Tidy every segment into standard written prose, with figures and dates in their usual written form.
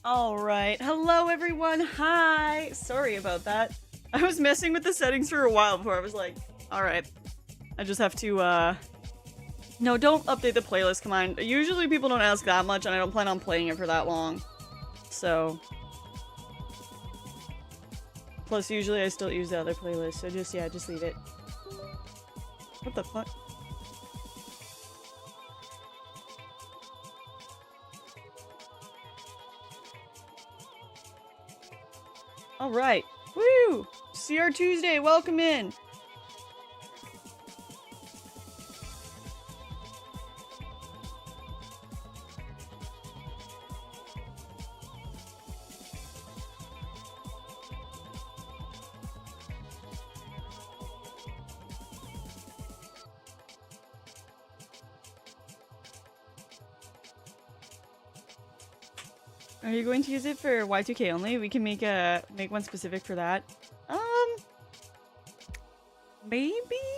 Alright, hello everyone, hi! Sorry about that. I was messing with the settings for a while before I was like, alright, I just have to, no, don't update the playlist, come on. Usually people don't ask that much and I don't plan on playing it for that long. So. Plus usually I still use the other playlist, so just, yeah, just leave it. What the fuck? Alright. Woo! CRTUESDAY, welcome in! Are you going to use it for Y2K only? We can make one specific for that. Maybe?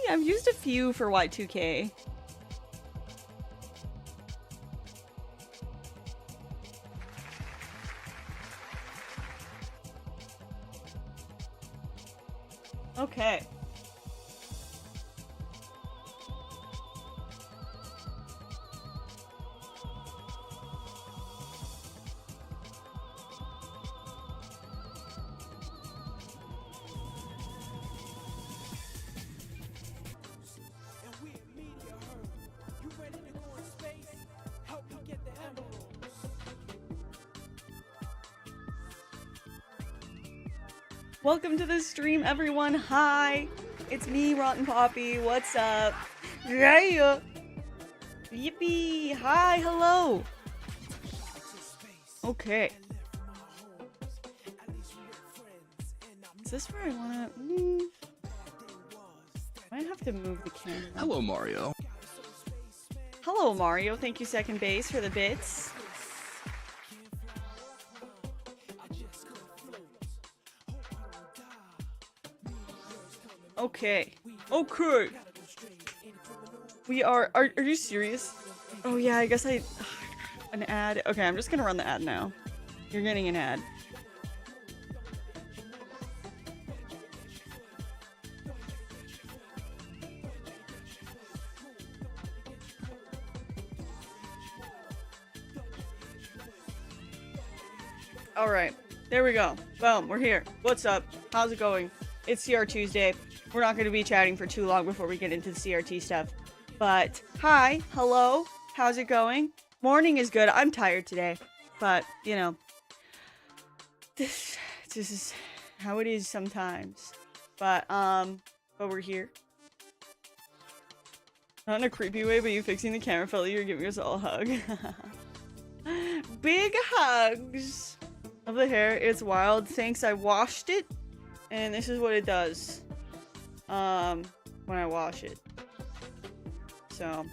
I've used a few for Y2K. Okay. Welcome to the stream, everyone. Hi, it's me, Rotten Poppy. What's up? Yeah. Yippee. Hi, hello. Okay. Is this where I wanna? Might have to move the camera. Hello, Mario. Hello, Mario. Thank you, second base, for the bits. Okay. Okay. We are you serious? Oh yeah, I guess an ad. Okay, I'm just gonna run the ad now. You're getting an ad. Alright. There we go. Boom, we're here. What's up? How's it going? It's CRTUESDAY. We're not going to be chatting for too long before we get into the CRT stuff. But, hi, hello, how's it going? Morning is good. I'm tired today. But, you know, this is how it is sometimes. But we're here. Not in a creepy way, but you fixing the camera felt like you're giving us all a hug. Big hugs! Of the hair, it's wild. Thanks, I washed it. And this is what it does. When I wash it. So,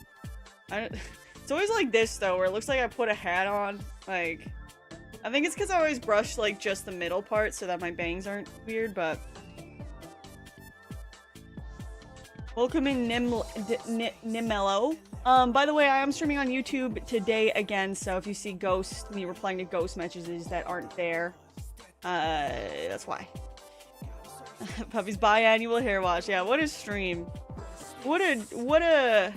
it's always like this though, where it looks like I put a hat on. Like, I think it's because I always brush like just the middle part so that my bangs aren't weird, but. Welcome in Nimello. By the way, I am streaming on YouTube today again, so if you see me replying to ghost messages that aren't there, that's why. Puppy's biannual hair wash. Yeah, what a stream. What a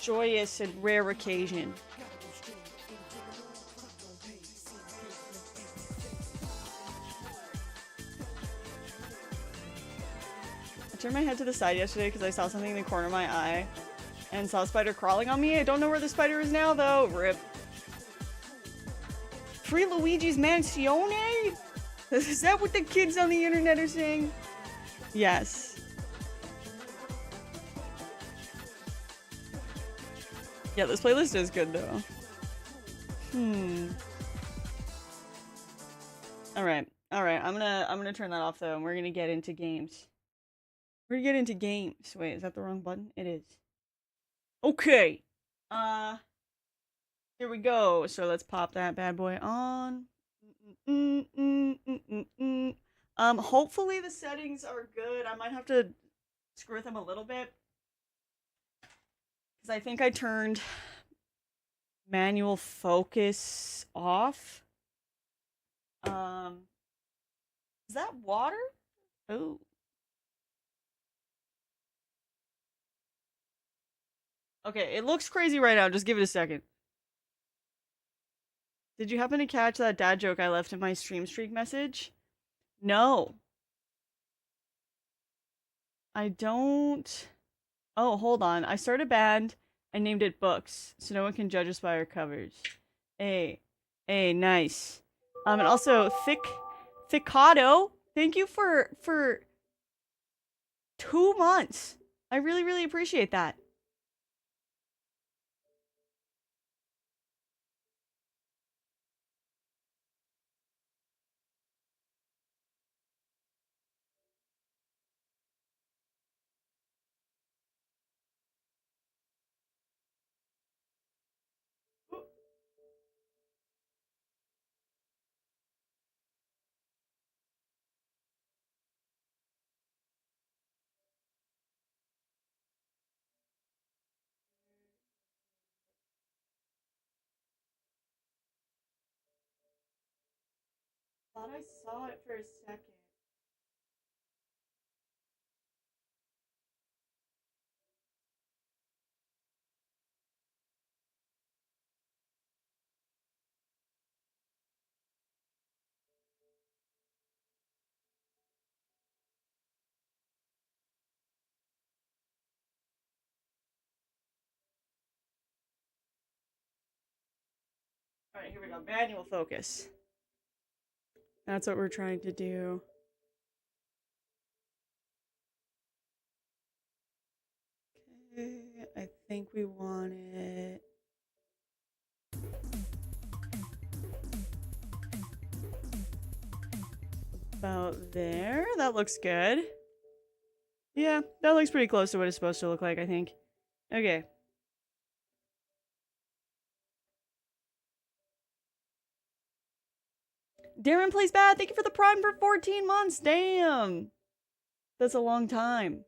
joyous and rare occasion. I turned my head to the side yesterday because I saw something in the corner of my eye and saw a spider crawling on me. I don't know where the spider is now though. Rip. Free Luigi's Mansione? Is that what the kids on the internet are saying? Yes. Yeah, this playlist is good though. Alright. Alright, I'm gonna turn that off though, and we're gonna get into games. We're gonna get into games. Wait, is that the wrong button? It is. Okay. Here we go. So let's pop that bad boy on. Hopefully the settings are good. I might have to screw with them a little bit. Because I think I turned manual focus off. Is that water? Oh. Okay, it looks crazy right now. Just give it a second. Did you happen to catch that dad joke I left in my stream streak message? No. I don't. Oh, hold on. I started a band. I named it Books, so no one can judge us by our covers. Hey, hey, nice. And also Thicado. Thank you for 2 months. I really, really appreciate that. Thought I saw it for a second. All right, here we go. Manual focus. That's what we're trying to do. Okay, I think we want it. About there. That looks good. Yeah, that looks pretty close to what it's supposed to look like, I think. Okay. Darren plays bad. Thank you for the prime for 14 months. Damn. That's a long time.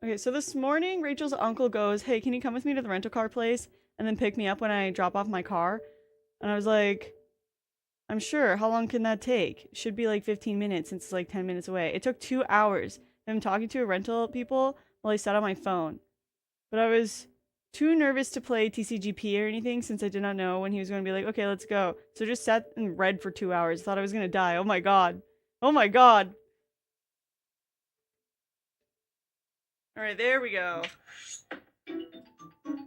Okay, so this morning, Rachel's uncle goes, hey, can you come with me to the rental car place and then pick me up when I drop off my car? And I was like, I'm sure. How long can that take? Should be like 15 minutes since it's like 10 minutes away. It took 2 hours. I'm talking to a rental people while I sat on my phone. But I was too nervous to play TCGP or anything since I did not know when he was going to be like, okay, let's go. So just sat and read for 2 hours. Thought I was going to die. Oh my god. Oh my god. Alright, there we go.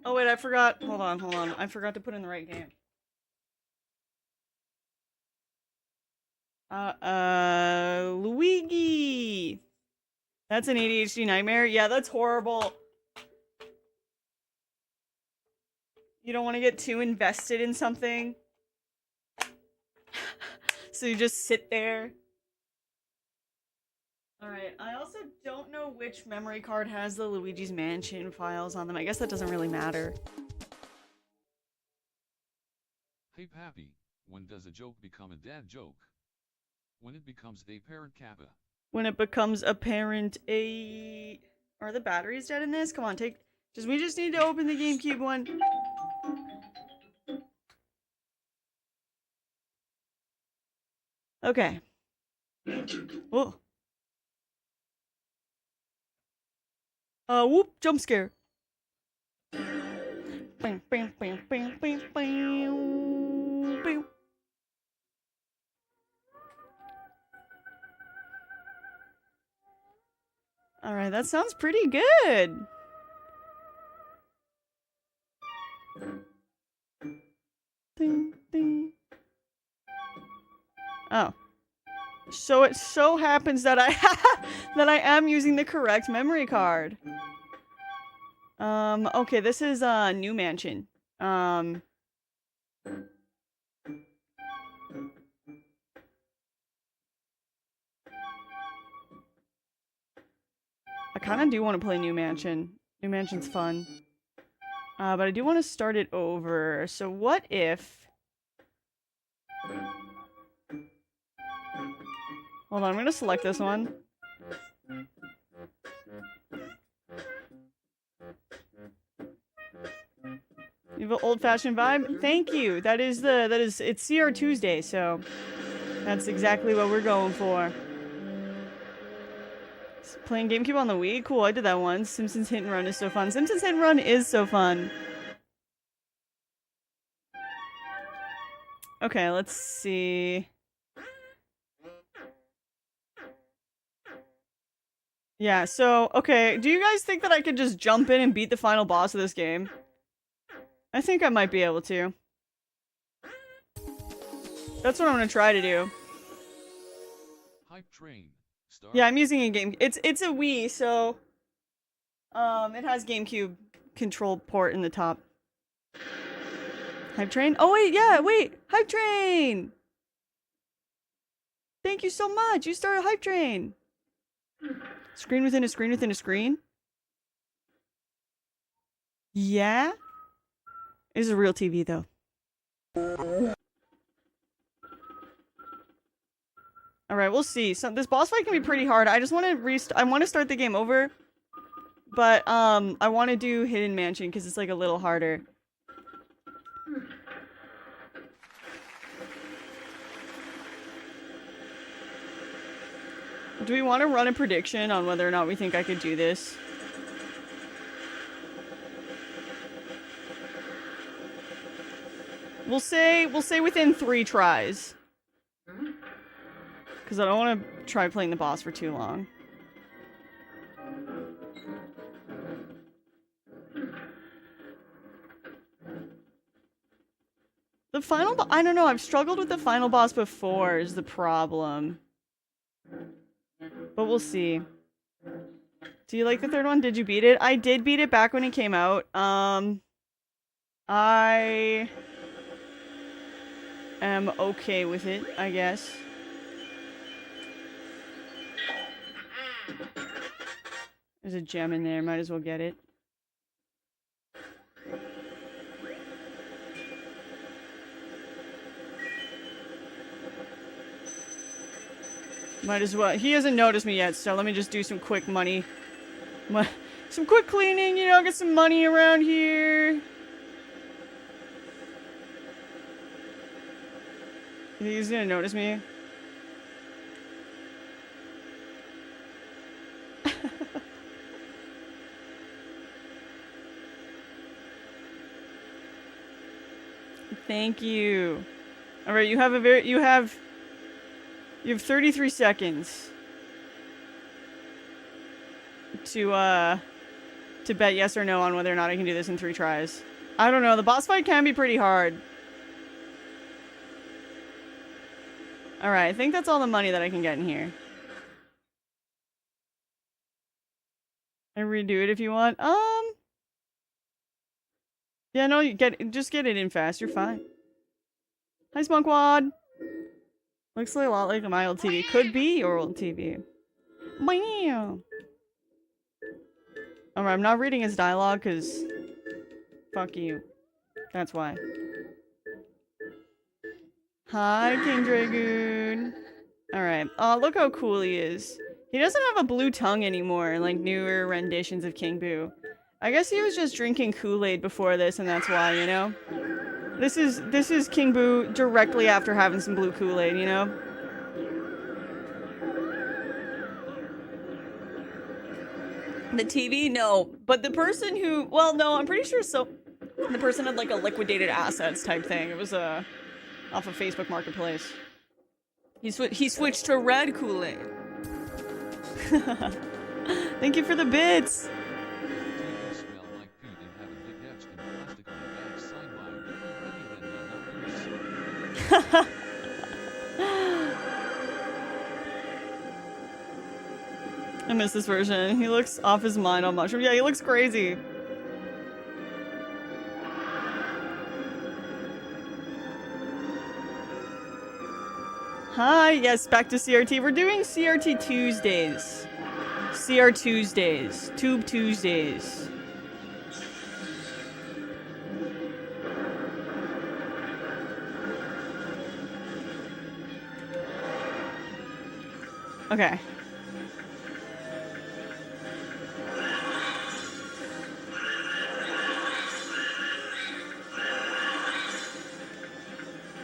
Oh wait, I forgot. Hold on. I forgot to put in the right game. Luigi! That's an ADHD nightmare? Yeah, that's horrible. You don't want to get too invested in something. So you just sit there. Alright, I also don't know which memory card has the Luigi's Mansion files on them. I guess that doesn't really matter. Hey Pappy, when does a joke become a dad joke? When it becomes a parent kappa. When it becomes apparent a... Are the batteries dead in this? Come on, take... We just need to open the GameCube one. Okay. Oh. Whoop, jump scare. Bam, bam, bam, bam, bam, bam, bam. Alright, that sounds pretty good. Ding, ding. Oh. So it so happens that I that I am using the correct memory card. Okay, this is New Mansion. I kind of do want to play New Mansion. New Mansion's fun. But I do want to start it over. So what if Hold on, I'm gonna select this one. You have an old-fashioned vibe? Thank you. It's CR Tuesday, so that's exactly what we're going for. Playing GameCube on the Wii? Cool, I did that once. Simpsons Hit and Run is so fun. Simpsons Hit and Run is so fun. Okay, let's see. Yeah, so, okay, do you guys think that I could just jump in and beat the final boss of this game? I think I might be able to. That's what I'm gonna try to do. Hype train. Start. Yeah, I'm using a game. It's a Wii, so it has GameCube control port in the top. Hype train? Oh wait, yeah, wait, hype train. Thank you so much. You started hype train. Screen within a screen within a screen. Yeah. It is a real TV though. All right, we'll see. So this boss fight can be pretty hard. I just want to I want to start the game over, but I want to do Hidden Mansion because it's like a little harder. Do we want to run a prediction on whether or not we think I could do this? We'll say within 3 tries. Because I don't want to try playing the boss for too long. The final boss, I don't know, I've struggled with the final boss before is the problem. But we'll see. Do you like the third one? Did you beat it? I did beat it back when it came out. I am okay with it, I guess. There's a gem in there, might as well get it. Might as well. He hasn't noticed me yet, so let me just do some quick money. Some quick cleaning, you know, get some money around here. You think he's gonna notice me? Thank you. All right, you have 33 seconds to bet yes or no on whether or not I can do this in 3 tries. I don't know, the boss fight can be pretty hard. Alright, I think that's all the money that I can get in here. I redo it if you want. Yeah, no, just get it in fast, you're fine. Hi, Spunkwad! Looks like a lot like my old TV. Could be your old TV. Wow. Alright, I'm not reading his dialogue because fuck you. That's why. Hi, King Dragoon. Alright. Oh, look how cool he is. He doesn't have a blue tongue anymore, like newer renditions of King Boo. I guess he was just drinking Kool-Aid before this, and that's why, you know? This is King Boo directly after having some blue Kool-Aid, you know? The TV? No. But the person who... Well, no, I'm pretty sure so... The person had, like, a liquidated assets type thing. It was, off of Facebook Marketplace. He switched to red Kool-Aid. Thank you for the bits! I miss this version. He looks off his mind on mushroom. Yeah, he looks crazy. Hi, yes, back to CRT. We're doing CRT Tuesdays. CR Tuesdays. Tube Tuesdays. Okay.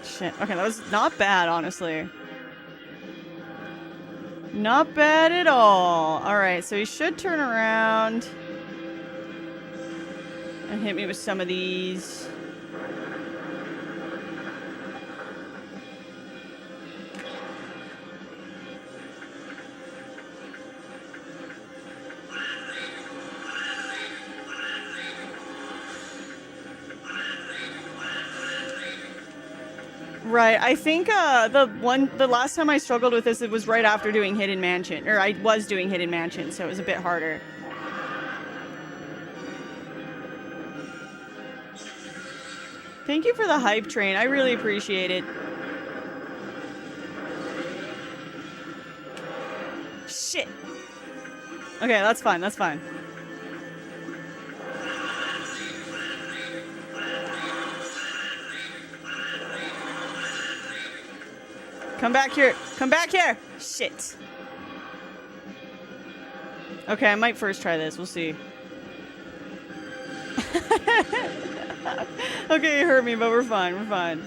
Shit. Okay, that was not bad, honestly. Not bad at all. Alright, so he should turn around and hit me with some of these. Right, I think the last time I struggled with this, it was right after doing Hidden Mansion, or I was doing Hidden Mansion, so it was a bit harder. Thank you for the hype train. I really appreciate it. Shit. Okay, that's fine. That's fine. Come back here. Come back here. Shit. Okay, I might first try this. We'll see. Okay, you hurt me, but we're fine. We're fine.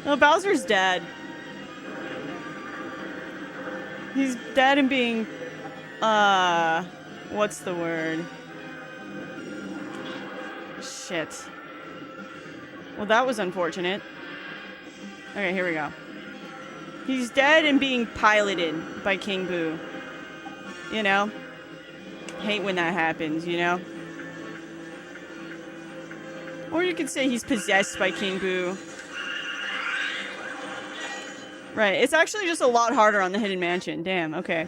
No, Bowser's dead. He's dead and being, what's the word? Shit. Well, that was unfortunate. Okay, here we go. He's dead and being piloted by King Boo. You know? Hate when that happens, you know? Or you could say he's possessed by King Boo. Right, it's actually just a lot harder on the Hidden Mansion. Damn, okay.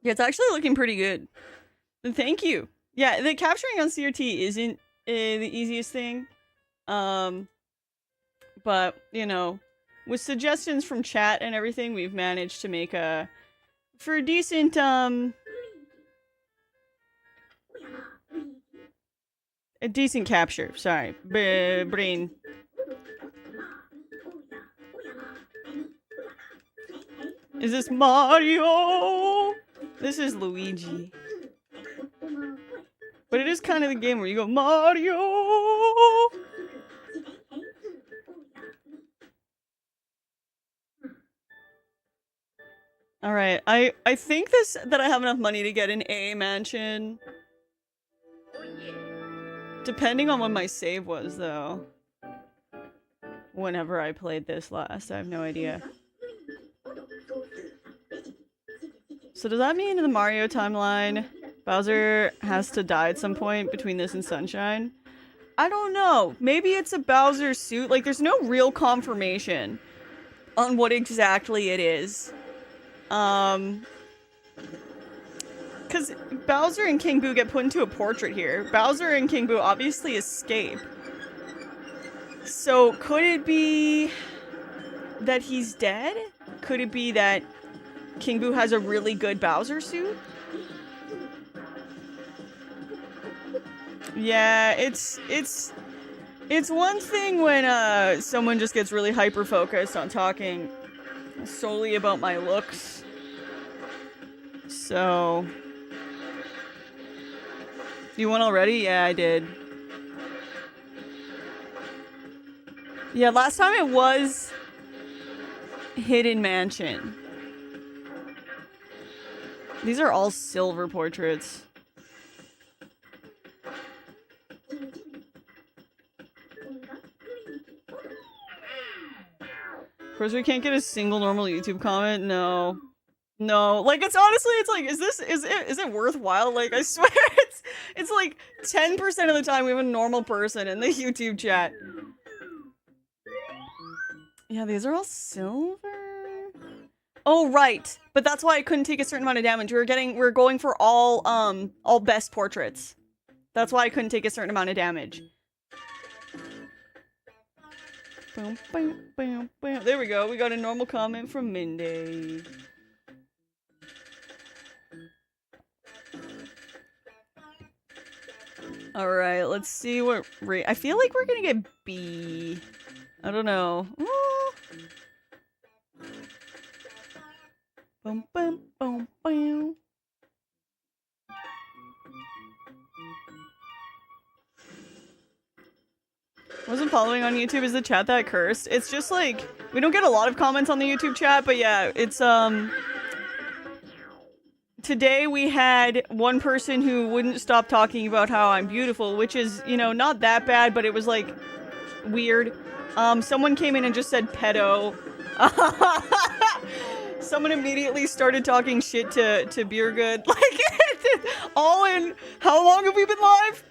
Yeah, it's actually looking pretty good. Thank you. Yeah, the capturing on CRT isn't the easiest thing. But, you know, with suggestions from chat and everything, we've managed to make for a decent, a decent capture. Sorry. Brain. Is this Mario? This is Luigi. But it is kind of the game where you go, Mario! Alright, I think that I have enough money to get an A mansion. Depending on when my save was, though. Whenever I played this last, I have no idea. So does that mean in the Mario timeline, Bowser has to die at some point between this and Sunshine? I don't know. Maybe it's a Bowser suit. Like, there's no real confirmation on what exactly it is. Because Bowser and King Boo get put into a portrait here. Bowser and King Boo obviously escape. So, could it be that he's dead? Could it be that King Boo has a really good Bowser suit? Yeah, it's one thing when someone just gets really hyper focused on talking solely about my looks. So, you won already? Yeah, I did. Yeah, last time it was Hidden Mansion. These are all silver portraits. Of course, we can't get a single normal YouTube comment. No, like it's honestly, it's like, is it worthwhile? Like, I swear, it's like 10% of the time we have a normal person in the YouTube chat. Yeah, these are all silver. Oh right, but that's why I couldn't take a certain amount of damage. We're going for all best portraits. That's why I couldn't take a certain amount of damage. Boom, boom, boom, boom. There we go. We got a normal comment from Mindy. Alright, let's see what rate. I feel like we're gonna get B. I don't know. Ooh. Boom, boom, boom, boom. Wasn't following on YouTube. Is the chat that cursed? It's just like, we don't get a lot of comments on the YouTube chat, but yeah, it's, today we had one person who wouldn't stop talking about how I'm beautiful, which is, you know, not that bad, but it was like weird. Someone came in and just said pedo. Someone immediately started talking shit to Beer Good. Like, all in, how long have we been live?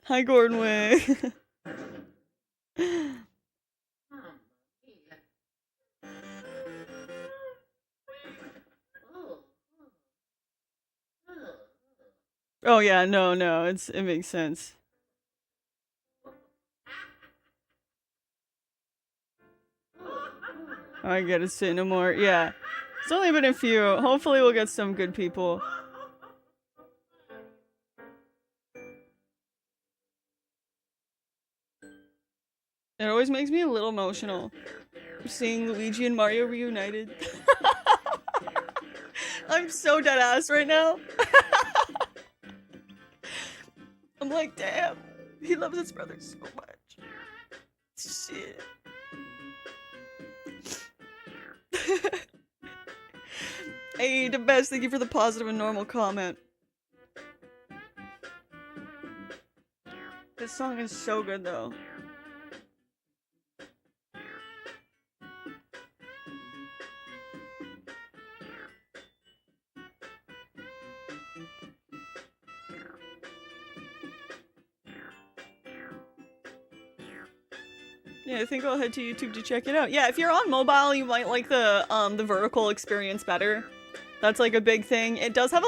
Hi, Gordonway. Oh yeah, no, it makes sense. I gotta sit no more. Yeah, it's only been a few. Hopefully, we'll get some good people. It always makes me a little emotional seeing Luigi and Mario reunited. I'm so dead ass right now. I'm like, damn, he loves his brother so much. Shit. Hey, the best. Thank you for the positive and normal comment. This song is so good, though. Yeah, I think I'll head to YouTube to check it out. Yeah, if you're on mobile, you might like the vertical experience better. That's like a big thing. It does have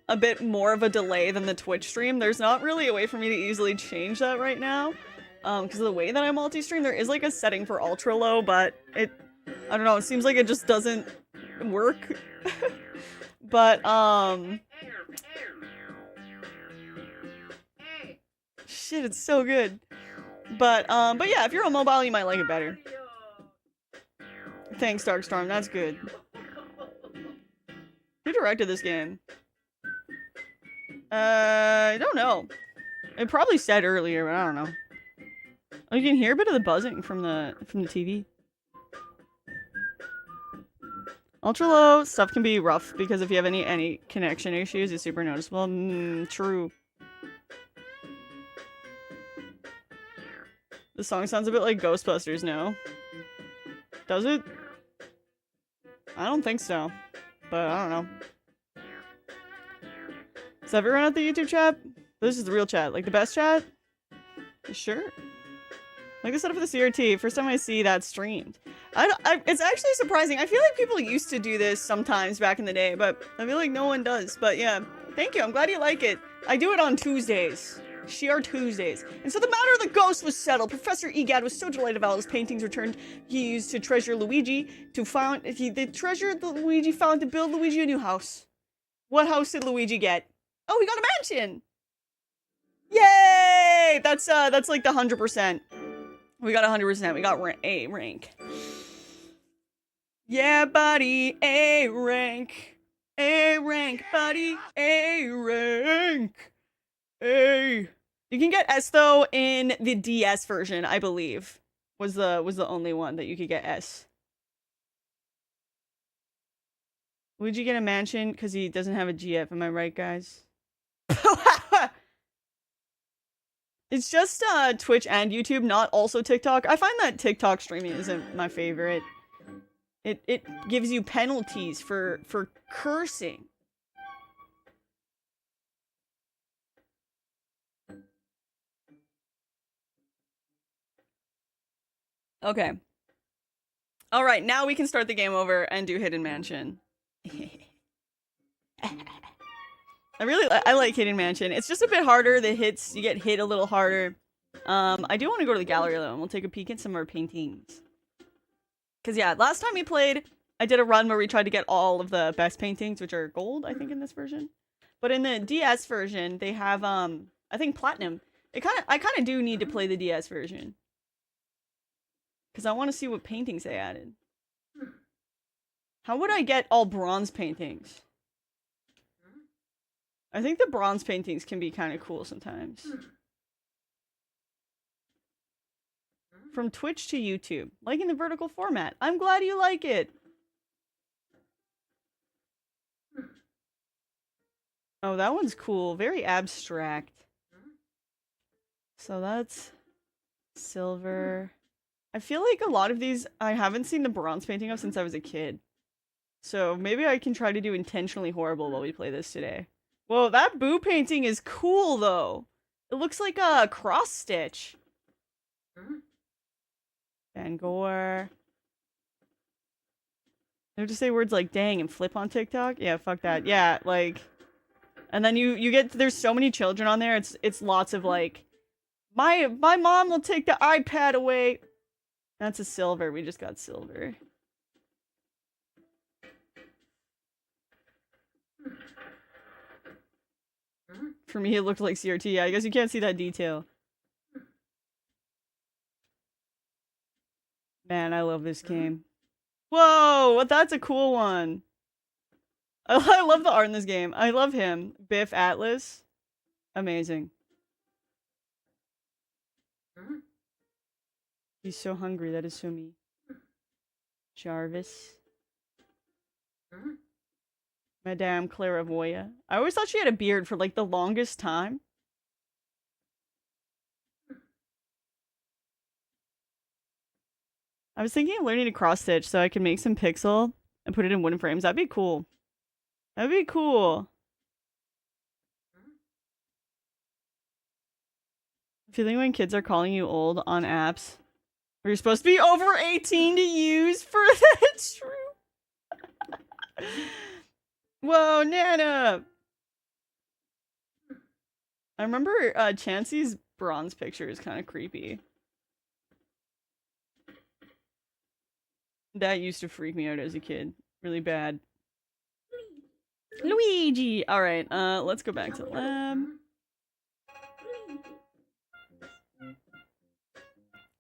a bit more of a delay than the Twitch stream. There's not really a way for me to easily change that right now. Because of the way that I multi-stream, there is like a setting for ultra low, but I don't know, it seems like it just doesn't work. But, shit, it's so good. But yeah, if you're on mobile, you might like it better. Thanks, Darkstorm, that's good. Who directed this game? I don't know. It probably said earlier, but I don't know. Oh, you can hear a bit of the buzzing from the TV. Ultra low stuff can be rough because if you have any connection issues, it's super noticeable. True. The song sounds a bit like Ghostbusters now. Does it? I don't think so. But I don't know. Is everyone at the YouTube chat? This is the real chat. Like the best chat? Sure. Like the setup for the CRT. First time I see that streamed. It's actually surprising. I feel like people used to do this sometimes back in the day, but I feel like no one does. But yeah, thank you. I'm glad you like it. I do it on Tuesdays. CRTUESDAys. And so the matter of the ghost was settled. Professor Egad was so delighted about his paintings returned. He used to treasure Luigi to found. The treasure the Luigi found to build Luigi a new house. What house did Luigi get? Oh, he got a mansion. Yay! That's like the 100%. We got 100%. We got A rank. Yeah, buddy. A rank. A rank, buddy. A rank. A. You can get S though in the DS version, I believe. Was the only one that you could get S. Would you get a mansion because he doesn't have a GF? Am I right, guys? It's just Twitch and YouTube, not also TikTok. I find that TikTok streaming isn't my favorite. It gives you penalties for cursing. Okay. All right, now we can start the game over and do Hidden Mansion. I like Hidden Mansion. It's just a bit harder. The hits, you get hit a little harder. I do want to go to the gallery though, and we'll take a peek at some more paintings. Cause yeah, last time we played, I did a run where we tried to get all of the best paintings, which are gold, I think, in this version. But in the DS version, they have I think platinum. I kind of do need to play the DS version. Cause I want to see what paintings they added. How would I get all bronze paintings? I think the bronze paintings can be kind of cool sometimes. From Twitch to YouTube. Liking the vertical format. I'm glad you like it. Oh, that one's cool. Very abstract. So that's silver. I feel like a lot of these, I haven't seen the bronze painting of since I was a kid. So maybe I can try to do intentionally horrible while we play this today. Whoa, that boo painting is cool though. It looks like a cross stitch. Van Gogh. They just say words like dang and flip on TikTok? Yeah, fuck that. Yeah, like, and then you get, there's so many children on there. It's lots of like, my mom will take the iPad away. That's a silver. We just got silver. For me, it looked like CRT. Yeah, I guess you can't see that detail. Man, I love this game. Whoa, that's a cool one. I love the art in this game. I love him. Biff Atlas. Amazing. He's so hungry. That is so me. Jarvis. Madame Clairvoya. I always thought she had a beard for like the longest time. I was thinking of learning to cross stitch so I could make some pixel and put it in wooden frames. That'd be cool. That'd be cool. Feeling when kids are calling you old on apps where you're supposed to be over 18 to use for that's true. Whoa, Nana! I remember Chansey's bronze picture is kind of creepy. That used to freak me out as a kid. Really bad. Luigi! Alright, let's go back to lab.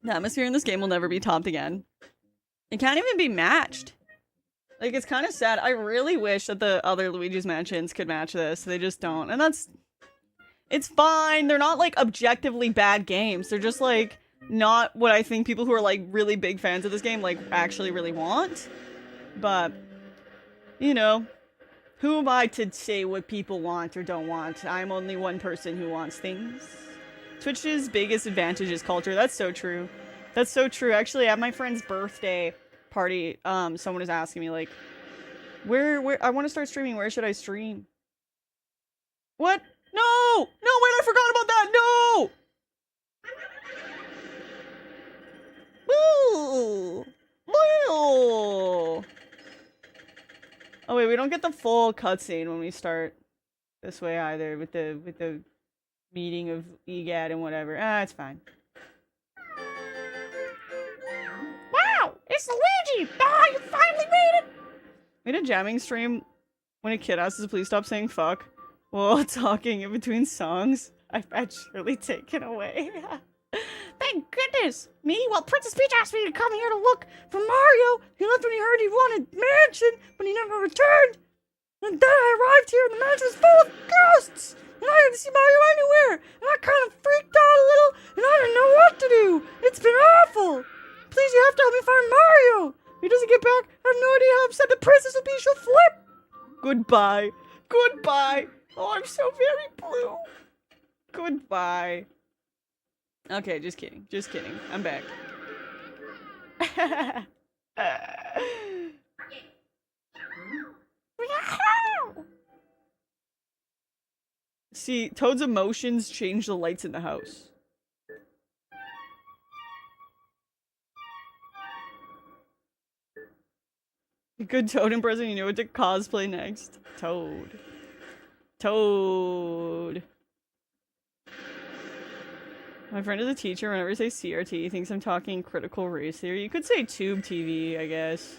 The atmosphere in this game will never be topped again. It can't even be matched. Like, it's kind of sad. I really wish that the other Luigi's Mansions could match this. They just don't. And that's... It's fine. They're not, like, objectively bad games. They're just, like, not what I think people who are, like, really big fans of this game, like, actually really want. But, you know, who am I to say what people want or don't want? I'm only one person who wants things. Twitch's biggest advantage is culture. That's so true. That's so true. Actually, at my friend's birthday party, someone was asking me, like, where I want to start streaming. Where should I stream? What? No! No, wait, I forgot about that! No! Woo! Woo! Oh wait, we don't get the full cutscene when we start this way either, with the meeting of EGAD and whatever. Ah, it's fine. Wow! It's Luigi! Ah, you finally made it! We had a jamming stream when a kid asked us to please stop saying fuck while talking in between songs. I've surely taken away. Thank goodness! Me? Well, Princess Peach asked me to come here to look for Mario. He left when he heard he wanted mansion, but he never returned. And then I arrived here and the mansion was full of ghosts! And I didn't see Mario anywhere! And I kind of freaked out a little, and I didn't know what to do! It's been awful! Please, you have to help me find Mario! If he doesn't get back, I have no idea how upset the princess will be. She'll flip! Goodbye. Goodbye. Oh, I'm so very blue. Goodbye. Okay, just kidding. Just kidding. I'm back. See, Toad's emotions change the lights in the house. Good Toad impression, you know what to cosplay next. Toad. Toad. My friend is a teacher. Whenever I say CRT, he thinks I'm talking critical race theory. You could say tube TV, I guess.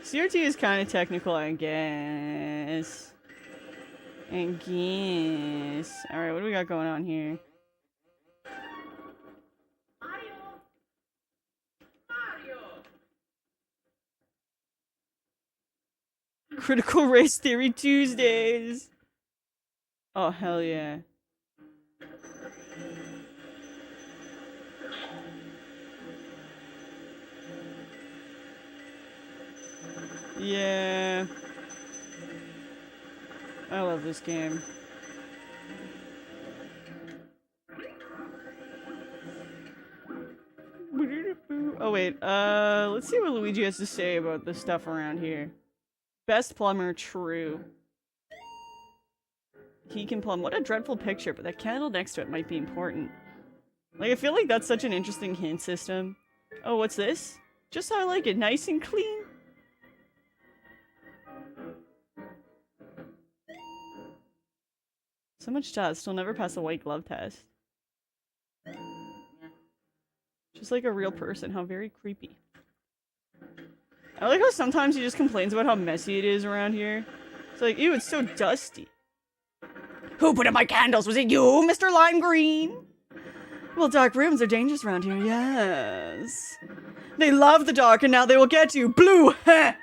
CRT is kind of technical, I guess. Alright, what do we got going on here? Critical Race Theory Tuesdays! Oh, hell yeah. Yeah. I love this game. Oh wait, let's see what Luigi has to say about the stuff around here. Best plumber, true. He can plumb. What a dreadful picture, but that candle next to it might be important. Like, I feel like that's such an interesting hint system. Oh, what's this? Just how I like it, nice and clean. So much dust, he'll never pass the white glove test. Just like a real person, how very creepy. I like how sometimes he just complains about how messy it is around here. It's like, ew, it's so dusty. Who put in my candles? Was it you, Mr. Lime Green? Well, dark rooms are dangerous around here, yes. They love the dark and now they will get you. Blue! Heh!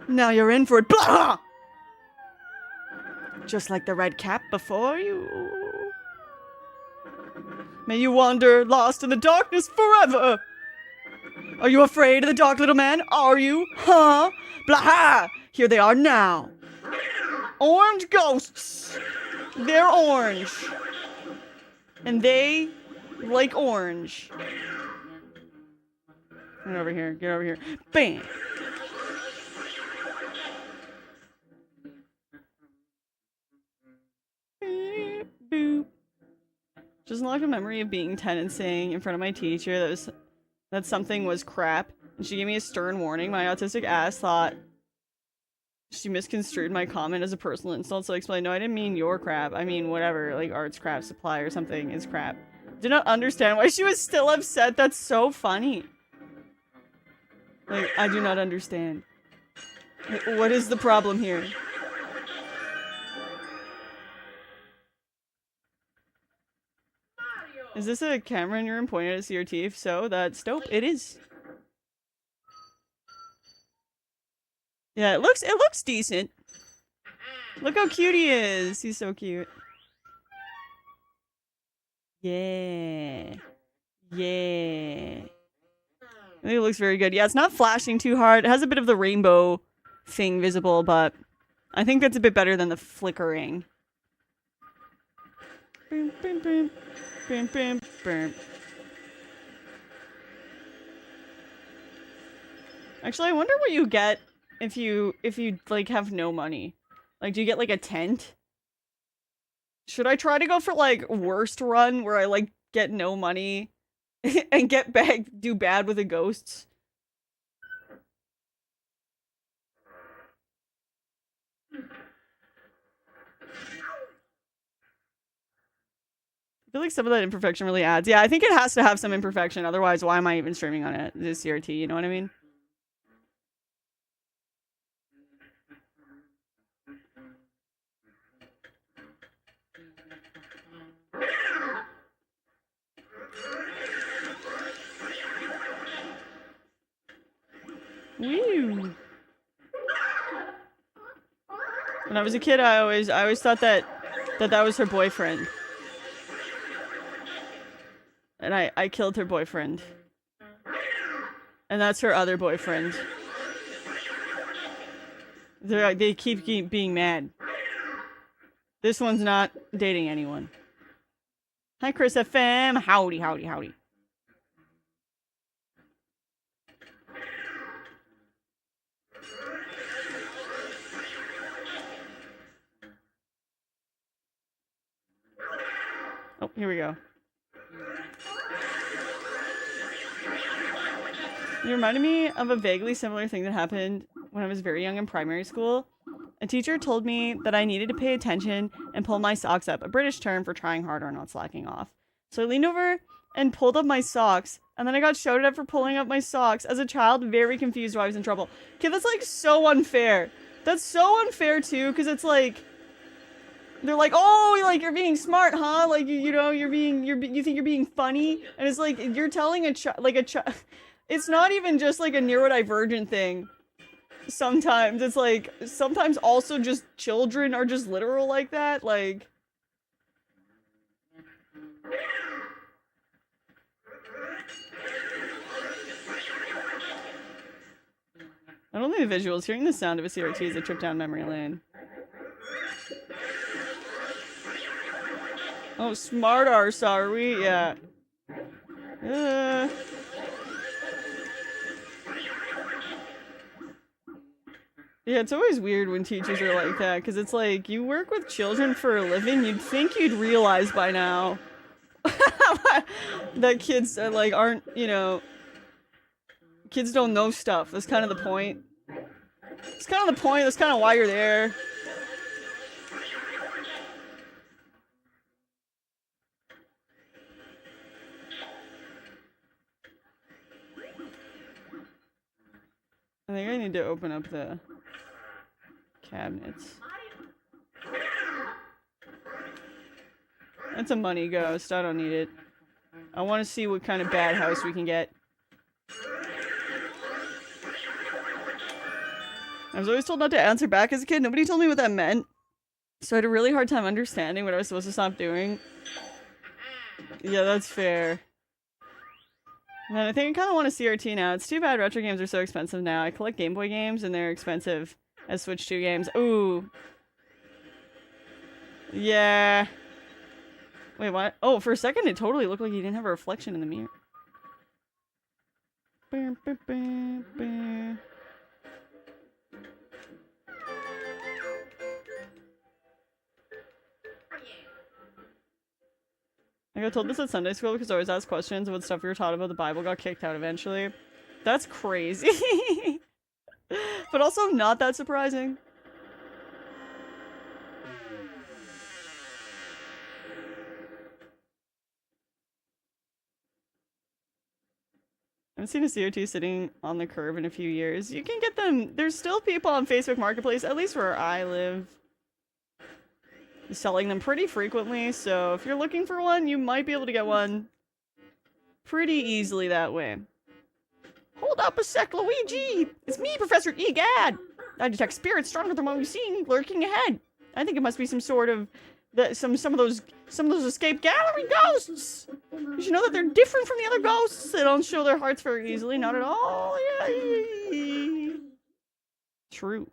Now you're in for it. Blah! Just like the red cap before you. May you wander lost in the darkness forever. Are you afraid of the dark, little man? Are you? Huh? Blah! Here they are now. Orange ghosts. They're orange. And they like orange. Get over here. Get over here. Bam! Beep, boop. Just unlocked a memory of being 10 and saying in front of my teacher that something was crap. And she gave me a stern warning. My autistic ass thought she misconstrued my comment as a personal insult, so I explained, no, I didn't mean your crap. I mean whatever, like arts crap supply or something is crap. Did not understand why she was still upset. That's so funny. Like, I do not understand. What is the problem here? Is this a camera in your room pointed at CRT? If so, that's dope. It is. Yeah, it looks decent. Look how cute he is. He's so cute. Yeah. Yeah. I think it looks very good. Yeah, it's not flashing too hard. It has a bit of the rainbow thing visible, but I think that's a bit better than the flickering. Boom, boom, boom. Boom, boom, boom. Actually, I wonder what you get if you like have no money. Like, do you get like a tent? Should I try to go for like worst run where I like get no money and do bad with the ghosts? I feel like some of that imperfection really adds. Yeah, I think it has to have some imperfection. Otherwise, why am I even streaming on it? This CRT, you know what I mean? Woo. When I was a kid, I always thought that was her boyfriend. And I killed her boyfriend. And that's her other boyfriend. They keep being mad. This one's not dating anyone. Hi, Chris FM. Howdy, howdy, howdy. Oh, here we go. You reminded me of a vaguely similar thing that happened when I was very young in primary school. A teacher told me that I needed to pay attention and pull my socks up, a British term for trying harder and not slacking off. So I leaned over and pulled up my socks, and then I got shouted at for pulling up my socks. As a child, very confused why I was in trouble. Okay, that's like so unfair. That's so unfair too, because it's like, they're like, oh, like you're being smart, huh? Like you know, you think you're being funny, and it's like you're telling a child, it's not even just like a neurodivergent thing. Sometimes it's like, sometimes also just children are just literal like that, like. I don't think the visuals. Hearing the sound of a CRT is a trip down memory lane. Oh, smart arse, are we? Yeah. Yeah, it's always weird when teachers are like that, because it's like, you work with children for a living, you'd think you'd realize by now that kids are like, aren't, you know, kids don't know stuff. That's kind of the point. It's kind of the point, that's kind of why you're there. I think I need to open up the cabinets. That's a money ghost. I don't need it. I want to see what kind of bad house we can get. I was always told not to answer back as a kid. Nobody told me what that meant. So I had a really hard time understanding what I was supposed to stop doing. Yeah, that's fair. And I think I kind of want a CRT now. It's too bad retro games are so expensive now. I collect Game Boy games and they're expensive as Switch 2 games. Ooh. Yeah. Wait, what? Oh, for a second it totally looked like he didn't have a reflection in the mirror. I got told this at Sunday school because I always asked questions about stuff we were taught about the Bible, got kicked out eventually. That's crazy. But also not that surprising. I haven't seen a CRT sitting on the curb in a few years. You can get them. There's still people on Facebook Marketplace, at least where I live, selling them pretty frequently. So if you're looking for one, you might be able to get one pretty easily that way. Hold up a sec, Luigi! It's me, Professor Egad! I detect spirits stronger than what we've seen lurking ahead. I think it must be some sort of some of those escaped gallery ghosts. You should know that they're different from the other ghosts. They don't show their hearts very easily, not at all. True.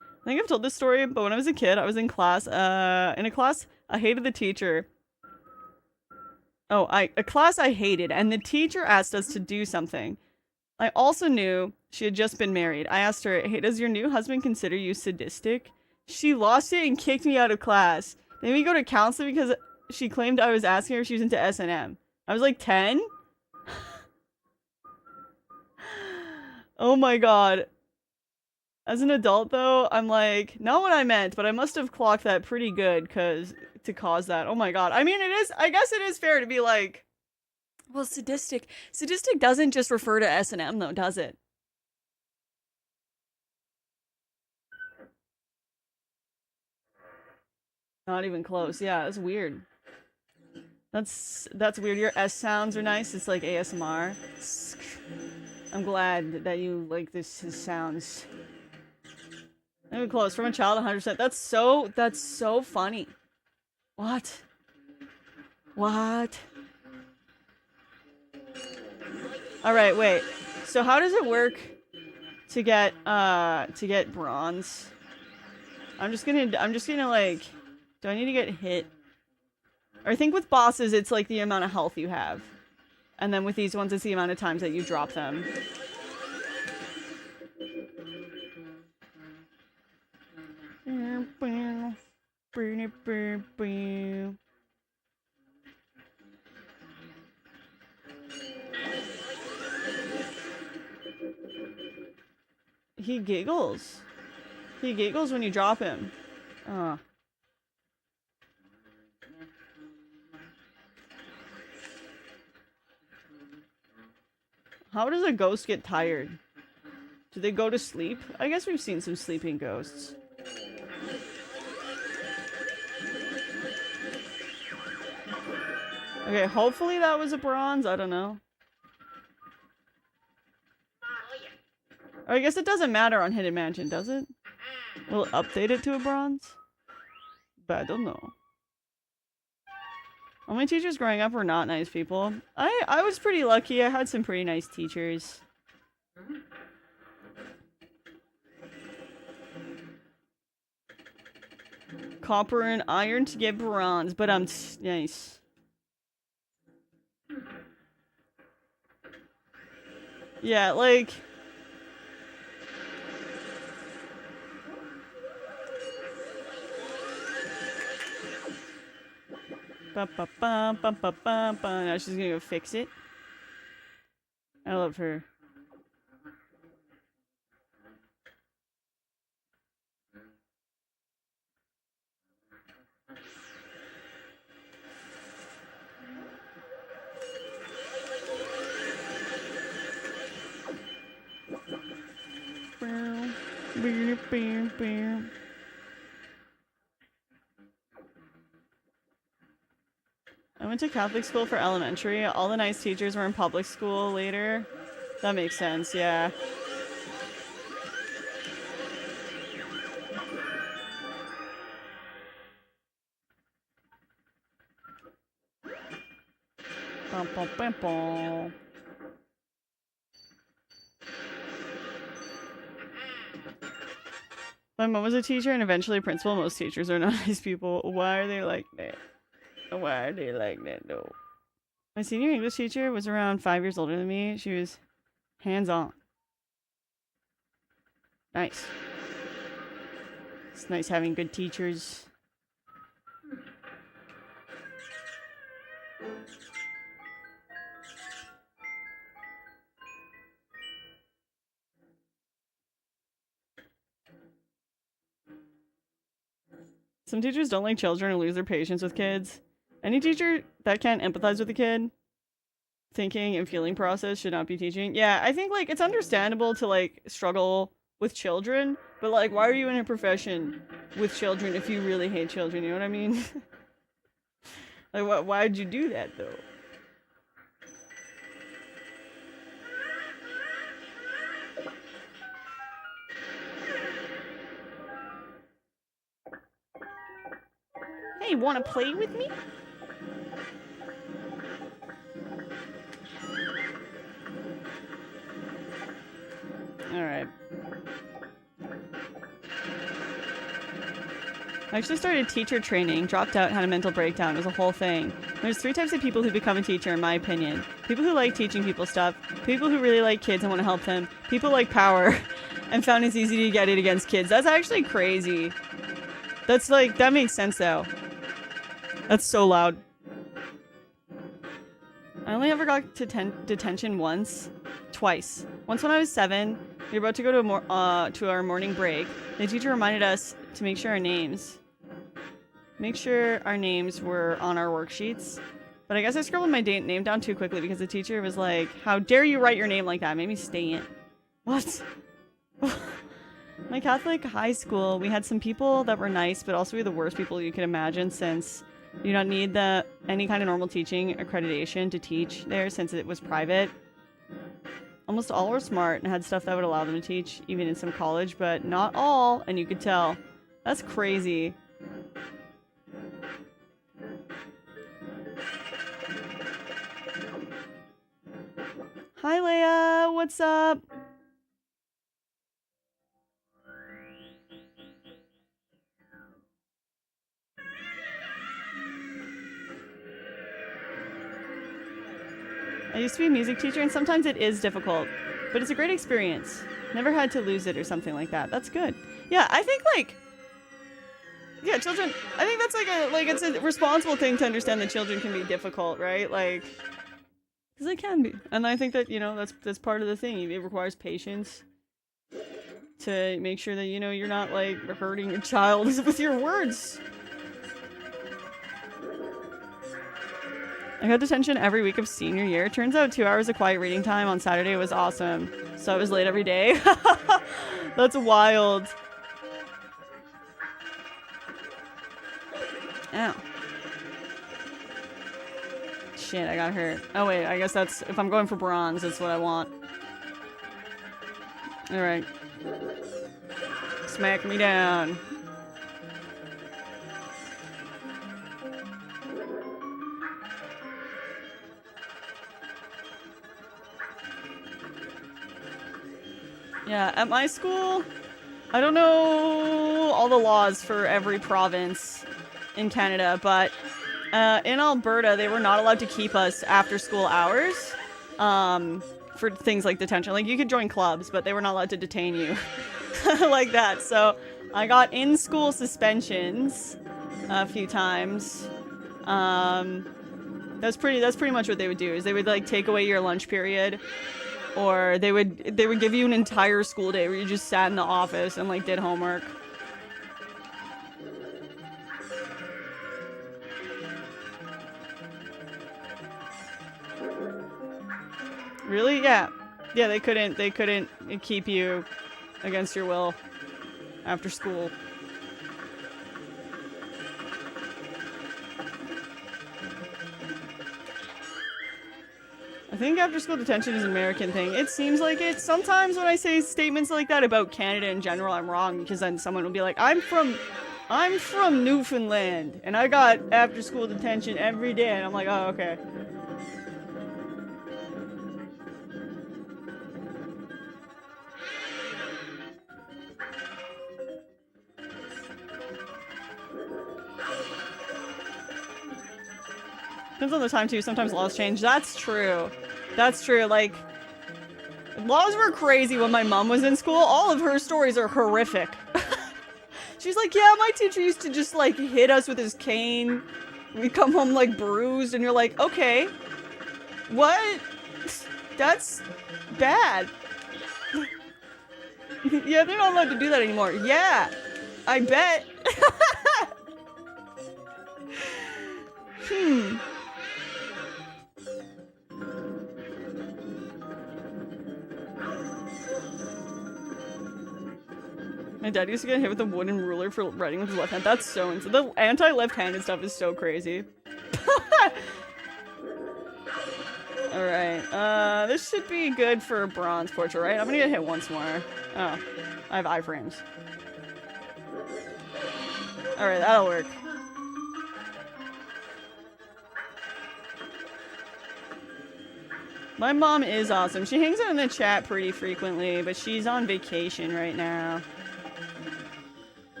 I think I've told this story, but when I was a kid, I was in class. In a class, I hated the teacher. Oh, a class I hated, and the teacher asked us to do something. I also knew she had just been married. I asked her, hey, does your new husband consider you sadistic? She lost it and kicked me out of class. Then we go to counseling because she claimed I was asking her if she was into S&M. I was like 10? Oh my god. As an adult, though, I'm like, not what I meant, but I must have clocked that pretty good to cause that. Oh my god. I mean, I guess it is fair to be like, well, sadistic. Sadistic doesn't just refer to S&M, though, does it? Not even close. Yeah, that's weird. That's weird. Your S sounds are nice. It's like ASMR. I'm glad that you like this his sounds. Not even close. From a child, 100%. That's so funny. What? What? Alright, wait. So how does it work to get bronze? I'm just gonna like, do I need to get hit? Or I think with bosses it's like the amount of health you have. And then with these ones it's the amount of times that you drop them. He giggles. He giggles when you drop him. How does a ghost get tired? Do they go to sleep? I guess we've seen some sleeping ghosts. Okay, hopefully that was a bronze. I don't know. I guess it doesn't matter on Hidden Mansion, does it? Will it update it to a bronze? But I don't know. All my teachers growing up were not nice people. I was pretty lucky. I had some pretty nice teachers. Copper and iron to get bronze, but I'm nice. Yeah, like... Now she's gonna go fix it. I love her. I went to Catholic school for elementary. All the nice teachers were in public school later. That makes sense, yeah. Bum, bum, bum, bum. My mom was a teacher and eventually a principal. Most teachers are not nice people. Why are they like that? Why are they like that though? My senior English teacher was around 5 years older than me. She was hands-on. Nice. It's nice having good teachers. Some teachers don't like children or lose their patience with kids. Any teacher that can't empathize with a kid, thinking and feeling process should not be teaching. Yeah, I think, like, it's understandable to, like, struggle with children, but, like, why are you in a profession with children if you really hate children, you know what I mean? Like, why'd you do that, though? Hey, wanna play with me? Alright. I actually started teacher training, dropped out, had a mental breakdown. It was a whole thing. There's 3 types of people who become a teacher, in my opinion. People who like teaching people stuff, people who really like kids and want to help them, people like power, and found it's easy to get it against kids. That's actually crazy. That's like, that makes sense though. That's so loud. I only ever got to detention twice. Once when I was 7, we were about to go to our morning break. The teacher reminded us to make sure our names were on our worksheets. But I guess I scribbled my name down too quickly because the teacher was like, "How dare you write your name like that?" It made me stay in. What? My Catholic high school, we had some people that were nice, but also we were the worst people you could imagine, since you don't need any kind of normal teaching accreditation to teach there, since it was private. Almost all were smart and had stuff that would allow them to teach, even in some college, but not all, and you could tell. That's crazy. Hi, Leia! What's up? I used to be a music teacher, and sometimes it is difficult, but it's a great experience. Never had to lose it or something like that. That's good. Yeah, I think, like, yeah, children, I think that's it's a responsible thing to understand that children can be difficult, right? Like, because they can be. And I think that, you know, that's part of the thing. It requires patience to make sure that, you know, you're not, like, hurting your child with your words. I got detention every week of senior year. Turns out 2 hours of quiet reading time on Saturday was awesome. So I was late every day. That's wild. Ow. Shit, I got hurt. Oh wait, I guess that's, if I'm going for bronze, that's what I want. Alright. Smack me down. Yeah, at my school, I don't know all the laws for every province in Canada, but in Alberta, they were not allowed to keep us after school hours for things like detention. Like, you could join clubs, but they were not allowed to detain you like that. So I got in-school suspensions a few times. That's pretty much what they would do, is they would, like, take away your lunch period. Or they would give you an entire school day where you just sat in the office and, like, did homework. Really? Yeah. Yeah, they couldn't keep you against your will after school. I think after school detention is an American thing. It seems like it. Sometimes when I say statements like that about Canada in general, I'm wrong, because then someone will be like, I'm from Newfoundland and I got after school detention every day, and I'm like, oh, okay. Depends on the time too. Sometimes laws change. That's true. That's true. Like, laws were crazy when my mom was in school. All of her stories are horrific. She's like, yeah, my teacher used to just, like, hit us with his cane. We come home, like, bruised, and you're like, okay. What? That's bad. Yeah, they're not allowed to do that anymore. Yeah, I bet. My dad used to get hit with a wooden ruler for writing with his left hand. That's so insane. The anti-left-handed stuff is so crazy. Alright, this should be good for a bronze portrait, right? I'm gonna get hit once more. Oh, I have iframes. Alright, that'll work. My mom is awesome. She hangs out in the chat pretty frequently, but she's on vacation right now.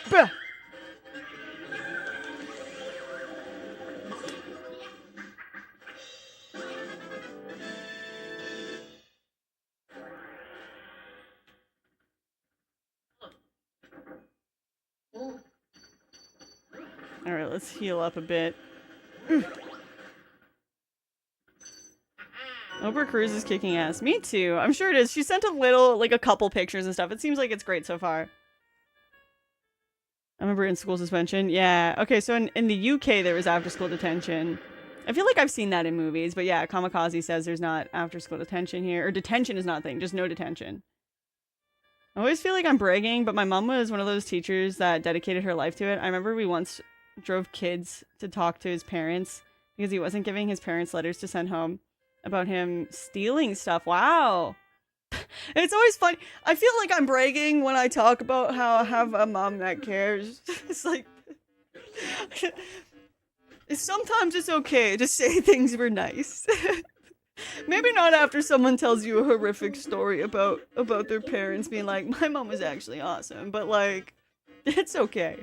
Bruh. Alright, let's heal up a bit. Oprah Cruz is kicking ass. Me too. I'm sure it is. She sent a couple pictures and stuff. It seems like it's great so far. I remember in school suspension. Yeah. Okay, so in the UK there was after school detention. I feel like I've seen that in movies, but yeah, Kamikaze says there's not after school detention here. Or detention is not a thing, just no detention. I always feel like I'm bragging, but my mom was one of those teachers that dedicated her life to it. I remember we once drove kids to talk to his parents because he wasn't giving his parents letters to send home about him stealing stuff. Wow. It's always funny. I feel like I'm bragging when I talk about how I have a mom that cares. It's like... Sometimes it's okay to say things were nice. Maybe not after someone tells you a horrific story about their parents being like, my mom was actually awesome, but like, it's okay.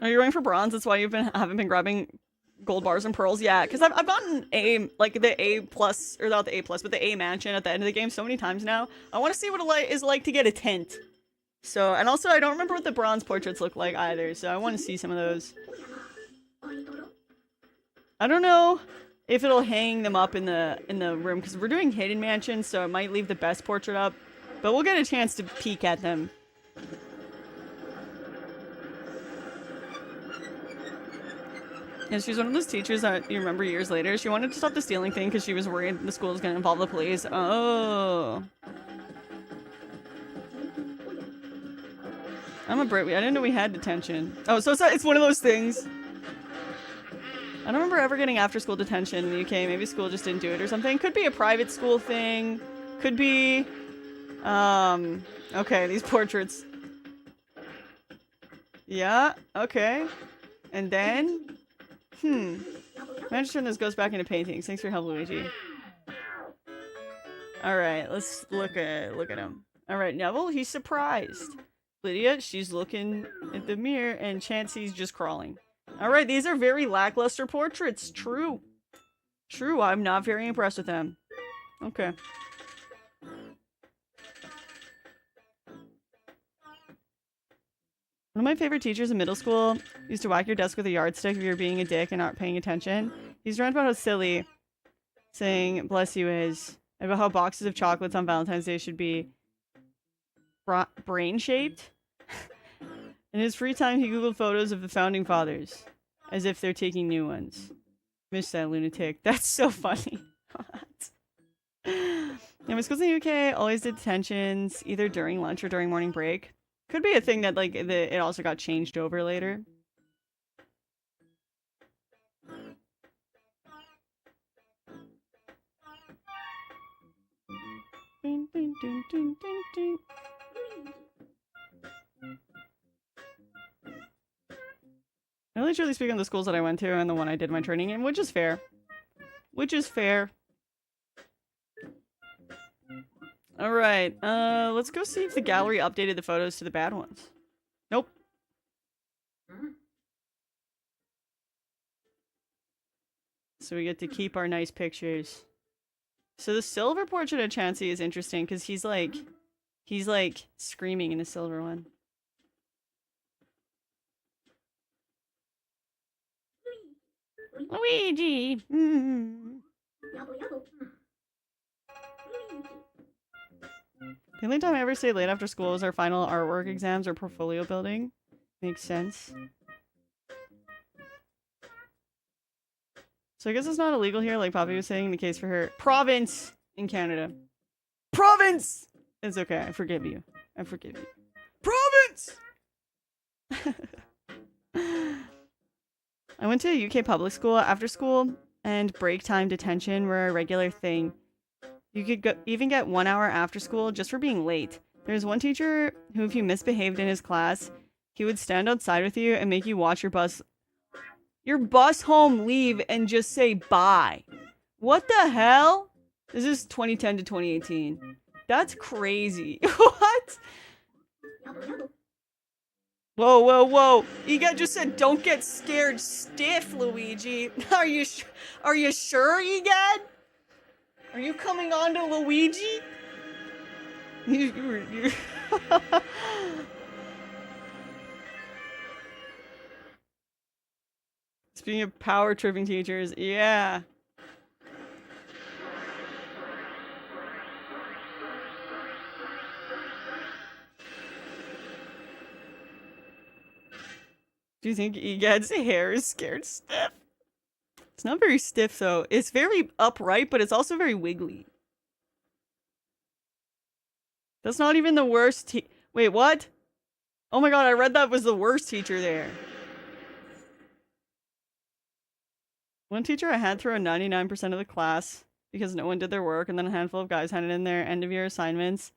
Are you going for bronze? That's why you haven't been grabbing gold bars and pearls? Yeah, because I've gotten the A plus, or not the A plus, but the A mansion at the end of the game so many times now. I want to see what it is like to get a tent. So, and also I don't remember what the bronze portraits look like either, so I want to see some of those. I don't know if it'll hang them up in the room, because we're doing hidden mansion, so it might leave the best portrait up, but we'll get a chance to peek at them. And she's one of those teachers that you remember years later. She wanted to stop the stealing thing because she was worried the school was going to involve the police. Oh. I'm a Brit. I didn't know we had detention. Oh, so it's one of those things. I don't remember ever getting after-school detention in the UK. Maybe school just didn't do it or something. Could be a private school thing. Could be... Okay, these portraits. Yeah, okay. And then... Managed to turn this ghost back into paintings. Thanks for your help, Luigi. Alright, let's look at him. Alright, Neville, he's surprised. Lydia, she's looking at the mirror, and Chansey's just crawling. Alright, these are very lackluster portraits. True. True, I'm not very impressed with them. Okay. One of my favorite teachers in middle school used to whack your desk with a yardstick if you were being a dick and not paying attention. He's ranting about how silly saying bless you is, and about how boxes of chocolates on Valentine's Day should be brain-shaped. In his free time, he googled photos of the founding fathers, as if they're taking new ones. Miss that lunatic. That's so funny. Yeah, my schools in the UK always did detentions, either during lunch or during morning break. Could be a thing that, like, it also got changed over later. Ding, ding, ding, ding, ding, ding. I only truly speak on the schools that I went to and the one I did my training in, which is fair. Which is fair. Alright, let's go see if the gallery updated the photos to the bad ones. Nope. So we get to keep our nice pictures. So the silver portrait of Chansey is interesting because he's like screaming in the silver one. Luigi! The only time I ever stay late after school is our final artwork exams or portfolio building. Makes sense. So I guess it's not illegal here, like Poppy was saying, the case for her province in Canada. Province! It's okay, I forgive you. I forgive you. Province! I went to a UK public school after school, and break time detention were a regular thing. You could even get 1 hour after school just for being late. There was one teacher who, if you misbehaved in his class, he would stand outside with you and make you watch your bus home leave and just say bye. What the hell? This is 2010 to 2018. That's crazy. What? Whoa, whoa, whoa. Egad just said don't get scared stiff, Luigi. Are you sure, Egad? Are you coming on to Luigi? Speaking of power tripping teachers, yeah. Do you think Egad's hair is scared stiff? It's not very stiff though. It's very upright, but it's also very wiggly. That's not even the worst wait, what? Oh my god, I read that was the worst teacher there. One teacher I had throw 99% of the class because no one did their work, and then a handful of guys handed in their end-of-year assignments,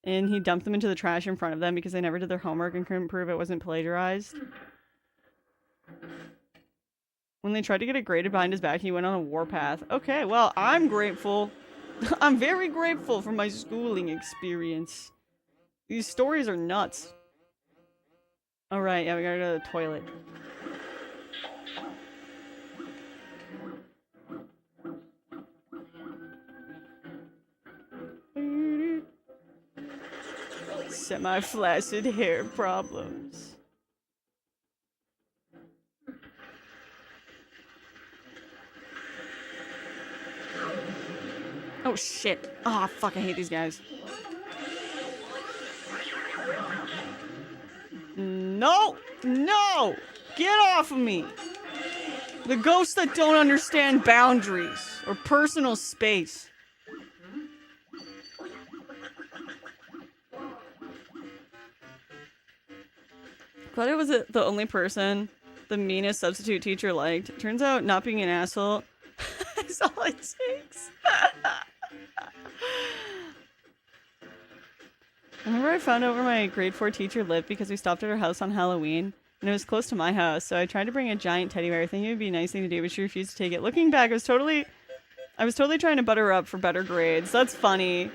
and he dumped them into the trash in front of them because they never did their homework and couldn't prove it wasn't plagiarized. When they tried to get it graded behind his back, he went on a warpath. Okay, well, I'm grateful. I'm very grateful for my schooling experience. These stories are nuts. Alright, yeah, we gotta go to the toilet. Semi-flaccid hair problems. Oh, shit. Ah, oh, fuck, I hate these guys. No! No! Get off of me! The ghosts that don't understand boundaries or personal space. Claudia was the only person the meanest substitute teacher liked. Turns out not being an asshole is all it takes. I remember I found out where my grade 4 teacher lived because we stopped at her house on Halloween. And it was close to my house, so I tried to bring a giant teddy bear, thinking it would be a nice thing to do, but she refused to take it. Looking back, I was totally trying to butter her up for better grades. That's funny.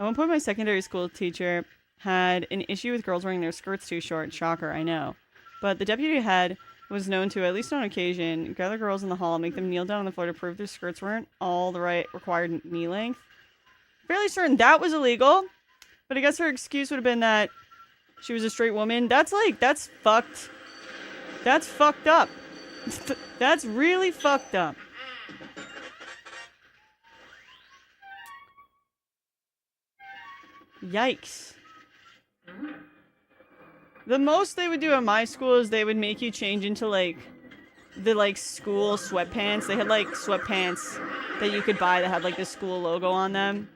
At one point, my secondary school teacher had an issue with girls wearing their skirts too short. Shocker, I know. But the deputy head was known to, at least on occasion, gather girls in the hall, make them kneel down on the floor to prove their skirts weren't all the right required knee length. Fairly certain that was illegal, but I guess her excuse would have been that she was a straight woman. That's fucked. That's fucked up. That's really fucked up. Yikes. The most they would do at my school is they would make you change into, like, the, like, school sweatpants. They had, like, sweatpants that you could buy that had, like, the school logo on them.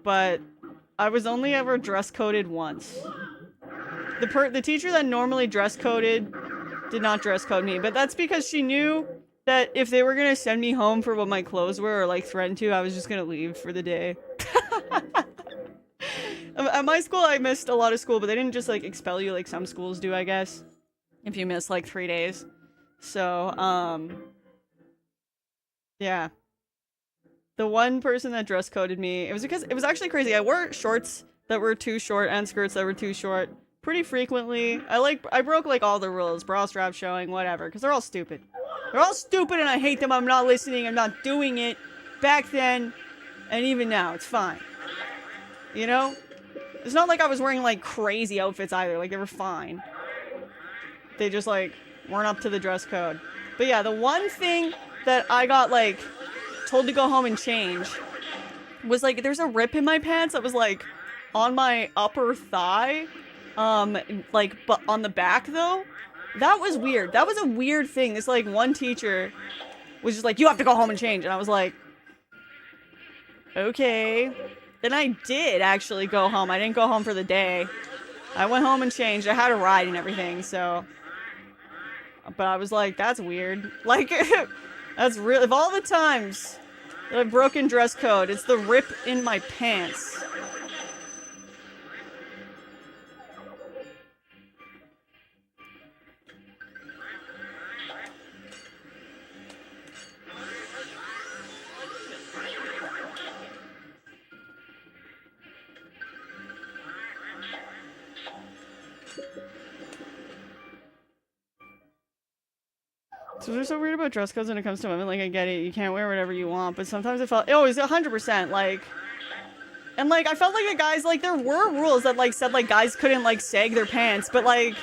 But I was only ever dress-coded once. The teacher that normally dress-coded did not dress-code me, but that's because she knew that if they were gonna send me home for what my clothes were, or, like, threaten to, I was just gonna leave for the day. At my school, I missed a lot of school, but they didn't just, like, expel you like some schools do, I guess. If you miss, like, 3 days. So, yeah. The one person that dress coded me, it was because, it was actually crazy. I wore shorts that were too short and skirts that were too short pretty frequently. I broke, like, all the rules. Bra strap showing, whatever, because they're all stupid. They're all stupid and I hate them. I'm not listening. I'm not doing it. Back then, and even now, it's fine. You know? It's not like I was wearing, like, crazy outfits either. Like, they were fine. They just, like, weren't up to the dress code. But yeah, the one thing that I got, like, told to go home and change was, like, there's a rip in my pants that was, like, on my upper thigh. Like, but on the back, though. That was weird. That was a weird thing. This, like, one teacher was just like, you have to go home and change. And I was like, okay. Then I did actually go home. I didn't go home for the day. I went home and changed. I had a ride and everything, so. But I was like, that's weird. Like, that's real. Of all the times that I've broken dress code, it's the rip in my pants. So they're so weird about dress codes when it comes to women. Like, I get it, you can't wear whatever you want, but sometimes I felt, oh, it's 100%, like, and, like, I felt like the guys, like, there were rules that, like, said, like, guys couldn't, like, sag their pants, but, like,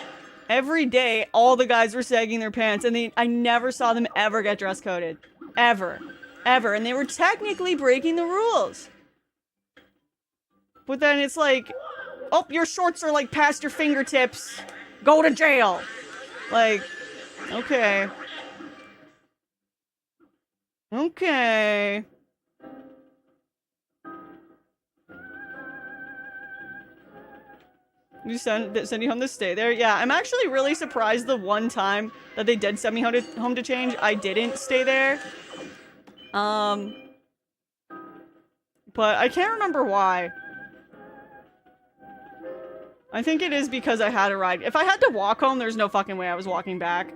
every day, all the guys were sagging their pants, and I never saw them ever get dress coded. Ever. Ever. And they were technically breaking the rules. But then it's like, oh, your shorts are, like, past your fingertips. Go to jail. Like, okay. Okay. You send you home to stay there? Yeah, I'm actually really surprised the one time that they did send me home to change, I didn't stay there. But I can't remember why. I think it is because I had a ride. If I had to walk home, there's no fucking way I was walking back.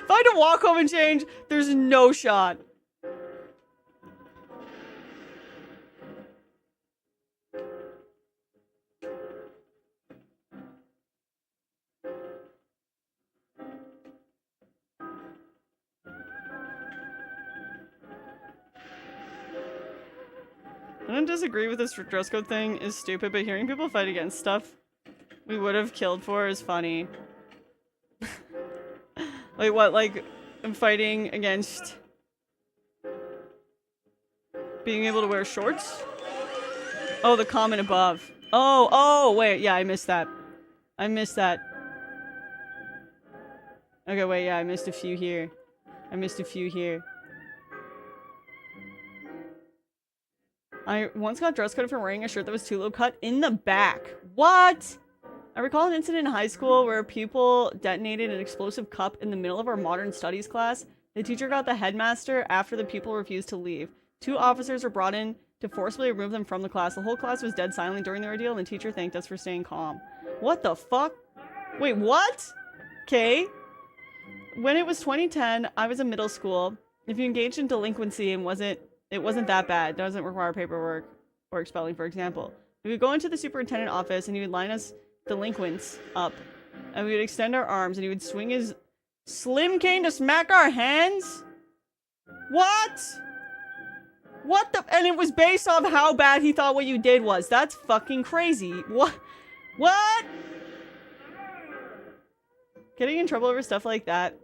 If I had to walk home and change, there's no shot. I don't disagree with this dress code thing is stupid, but hearing people fight against stuff We would have killed for is funny. Like what, like I'm fighting against being able to wear shorts? Oh, the comment above. Oh, wait, yeah, I missed that. I missed that. Okay, wait, yeah, I missed a few here. I missed a few here. I once got dress coded for wearing a shirt that was too low cut in the back. What? I recall an incident in high school where a pupil detonated an explosive cup in the middle of our modern studies class. The teacher got the headmaster after the pupil refused to leave. 2 officers were brought in to forcibly remove them from the class. The whole class was dead silent during the ordeal, and the teacher thanked us for staying calm. What the fuck? Wait, what? Okay. When it was 2010, I was in middle school. If you engaged in delinquency and it wasn't that bad. It doesn't require paperwork or expelling, for example. We would go into the superintendent office and he would line us delinquents up, and we would extend our arms and he would swing his slim cane to smack our hands? What? What the? And it was based off how bad he thought what you did was. That's fucking crazy. What? What? Getting in trouble over stuff like that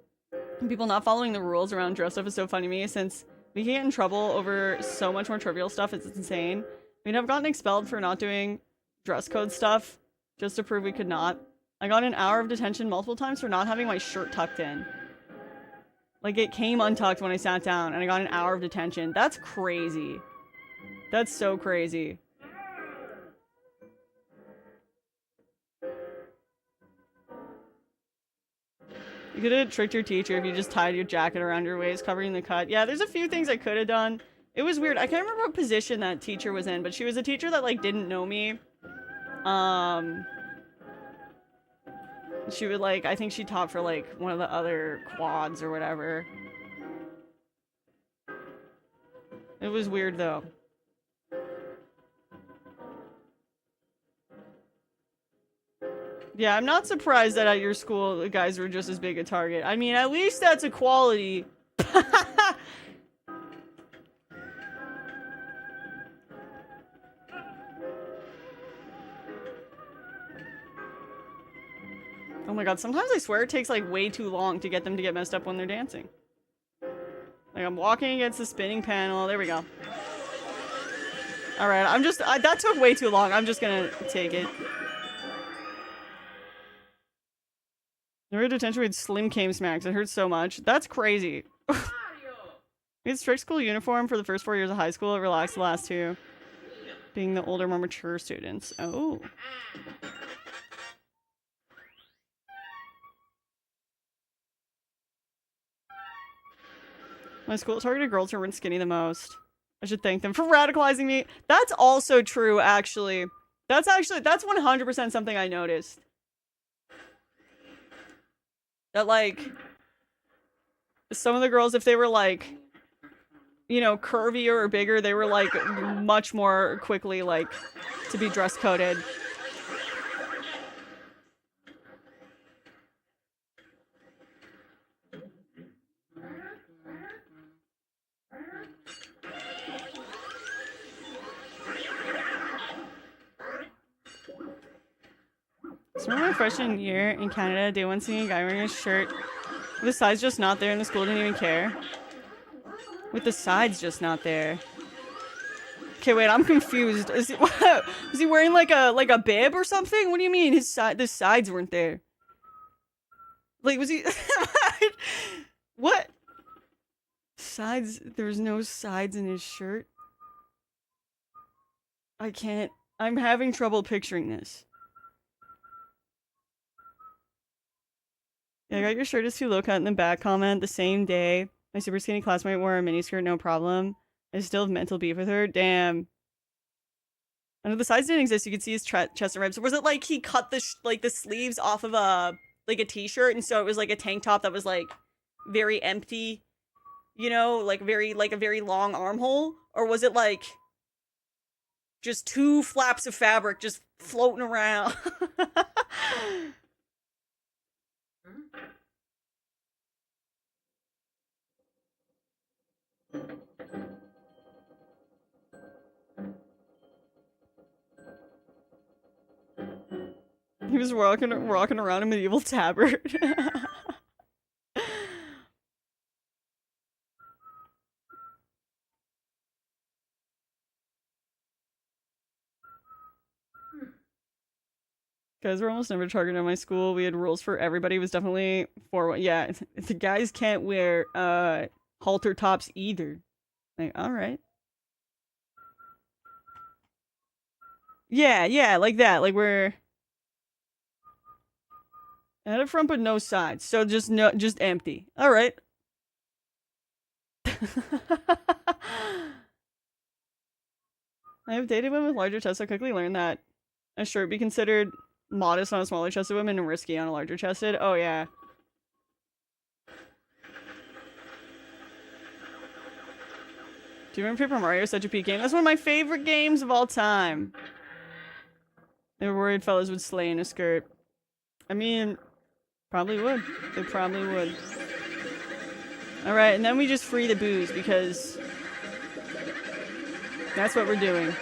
and people not following the rules around dress stuff is so funny to me, since we can get in trouble over so much more trivial stuff. It's insane. We'd have gotten expelled for not doing dress code stuff just to prove we could not. I got an hour of detention multiple times for not having my shirt tucked in. Like, it came untucked when I sat down, and I got an hour of detention. That's crazy. That's so crazy. You could have tricked your teacher if you just tied your jacket around your waist, covering the cut. Yeah, there's a few things I could have done. It was weird. I can't remember what position that teacher was in, but she was a teacher that, like, didn't know me. She would, like, I think she taught for, like, one of the other quads or whatever. It was weird, though. Yeah, I'm not surprised that at your school, the guys were just as big a target. I mean, at least that's equality. Oh my god, sometimes I swear it takes like way too long to get them to get messed up when they're dancing. Like, I'm walking against the spinning panel. There we go. Alright, that took way too long. I'm just gonna take it. Never detention with slim cane smacks. It hurts so much. That's crazy. We had strict school uniform for the first 4 years of high school. It relaxed the last 2. Being the older, more mature students. Oh. My school targeted girls who weren't skinny the most. I should thank them for radicalizing me. That's also true, actually. That's 100% something I noticed. That, like, some of the girls, if they were, like, you know, curvier or bigger, they were, like, much more quickly, like, to be dress coded. So remember my freshman year in Canada, day one seeing a guy wearing a shirt with the sides just not there and the school didn't even care? With the sides just not there. Okay, wait, I'm confused. Was he wearing like a bib or something? What do you mean the sides weren't there? Like, was he what? Sides, there's no sides in his shirt? I'm having trouble picturing this. Yeah, I got your shirt is too low cut in the back comment the same day. My super skinny classmate wore a miniskirt, no problem. I still have mental beef with her. Damn. I know the sides didn't exist. You could see his chest and ribs. Was it like he cut the sleeves off of a t-shirt, and so it was like a tank top that was like very empty, you know, like a very long armhole? Or was it like just 2 flaps of fabric just floating around? He was walking around a medieval tabard. Guys were almost never targeted at my school. We had rules for everybody. It was definitely for yeah. The guys can't wear halter tops either. Like, all right. Yeah, like that. Like we're at a front but no sides. So just empty. All right. I have dated women with larger chests. I quickly learned that a shirt be considered modest on a smaller chested woman and risky on a larger chested. Oh yeah. Do you remember Paper Mario? Such a peak game. That's one of my favorite games of all time. They were worried fellas would slay in a skirt. I mean, probably would. They probably would. Alright, and then we just free the booze because that's what we're doing.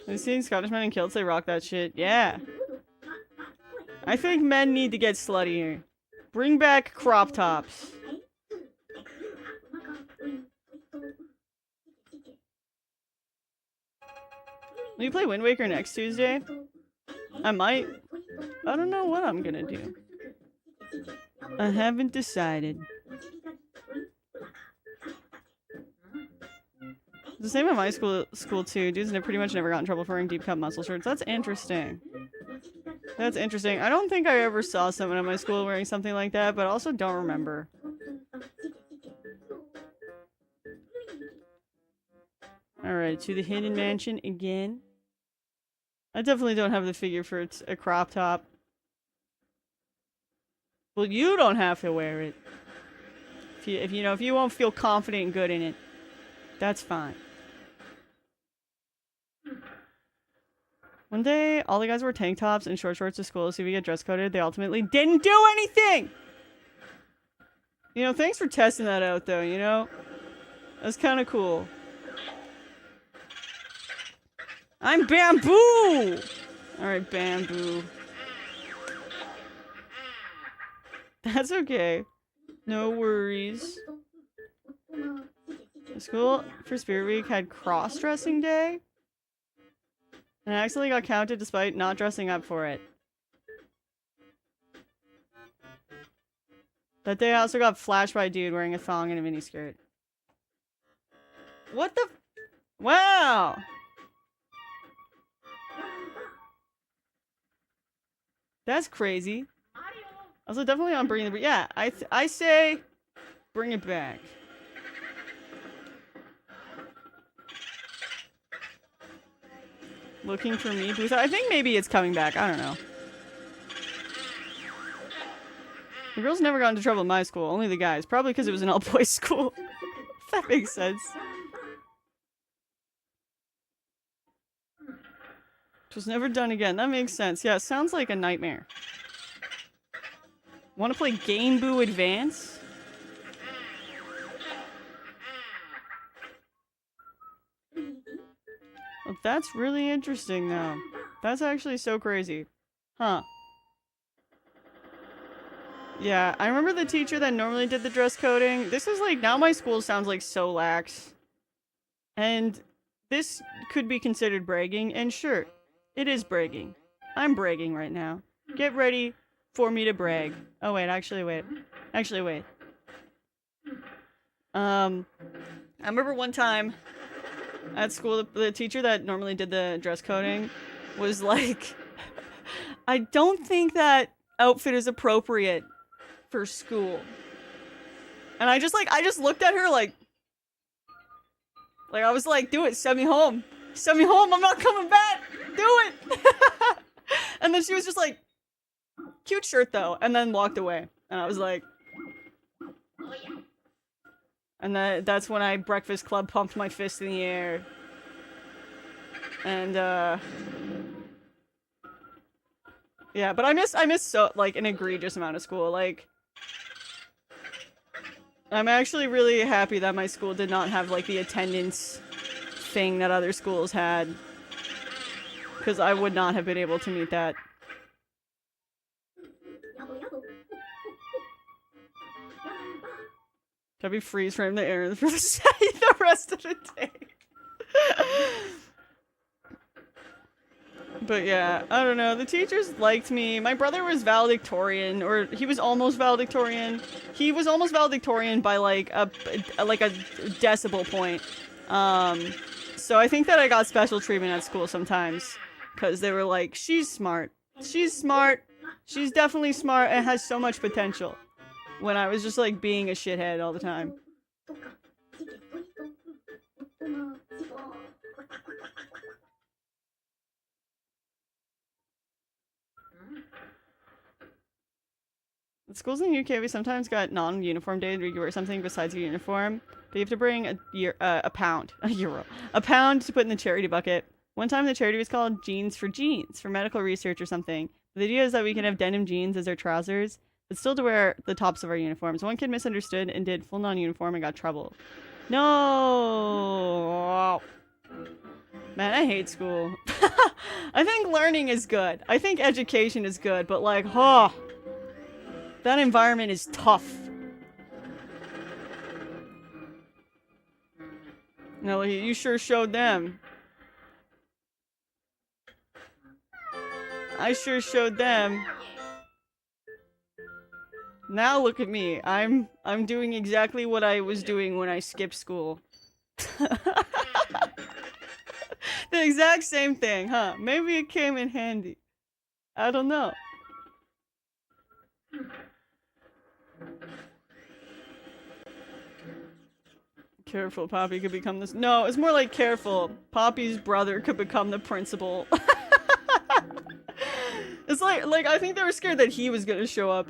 Have you seen Scottish men in kilts? They rock that shit. Yeah. I think men need to get sluttier. Bring back crop tops. Will you play Wind Waker next Tuesday? I might. I don't know what I'm gonna do. I haven't decided. The same at my school too. Dudes pretty much never got in trouble for wearing deep cut muscle shirts. That's interesting. That's interesting. I don't think I ever saw someone at my school wearing something like that, but I also don't remember. Alright, to the Hidden Mansion again. I definitely don't have the figure for a crop top. Well, you don't have to wear it. If you won't feel confident and good in it, that's fine. One day, all the guys wore tank tops and short shorts to school to see if we get dress coded. They ultimately didn't do anything! You know, thanks for testing that out, though, you know? That's kind of cool. I'm Bamboo! Alright, Bamboo. That's okay. No worries. The school for Spirit Week had cross-dressing day? And I accidentally got counted despite not dressing up for it. That day I also got flashed by a dude wearing a thong and a miniskirt. What the wow! That's crazy. Also, definitely on bringing the... Yeah, I say bring it back. Looking for me, booth. I think maybe it's coming back. I don't know. The girls never got into trouble in my school. Only the guys. Probably because it was an all-boys school. If that makes sense. It was never done again. That makes sense. Yeah, it sounds like a nightmare. Want to play Game Boo Advance? Well, that's really interesting, though. That's actually so crazy. Huh. Yeah, I remember the teacher that normally did the dress coding. This is like, now my school sounds like so lax. And this could be considered bragging, and sure, it is bragging. I'm bragging right now. Get ready for me to brag. Oh wait, actually wait. I remember one time at school, the teacher that normally did the dress coding was like, I don't think that outfit is appropriate for school. And I just looked at her like I was like, do it, send me home. Send me home, I'm not coming back. Do it. And then she was just like, cute shirt though, and then walked away. And I was like, and that's when I Breakfast Club pumped my fist in the air. And Yeah, but I miss so, like, an egregious amount of school. Like, I'm actually really happy that my school did not have, like, the attendance thing that other schools had. Because I would not have been able to meet that. Should we freeze frame the air for the rest of the day? But yeah, I don't know. The teachers liked me. My brother was valedictorian, or he was almost valedictorian. He was almost valedictorian by like a decibel point. So I think that I got special treatment at school sometimes, because they were like, she's smart. She's smart. She's definitely smart and has so much potential. When I was just like being a shithead all the time. The schools in the UK, we sometimes got non-uniform days where you wear something besides your uniform, but you have to bring a pound to put in the charity bucket. One time the charity was called Jeans for medical research or something. The idea is that we can have denim jeans as our trousers, but still to wear the tops of our uniforms. One kid misunderstood and did full non-uniform and got trouble. No! Man, I hate school. I think learning is good. I think education is good, but like, that environment is tough. No, you sure showed them. I sure showed them. Now look at me. I'm doing exactly what I was doing when I skipped school. The exact same thing, huh? Maybe it came in handy. I don't know. Careful, Poppy could become this. No, it's more like careful. Poppy's brother could become the principal. It's like I think they were scared that he was gonna show up.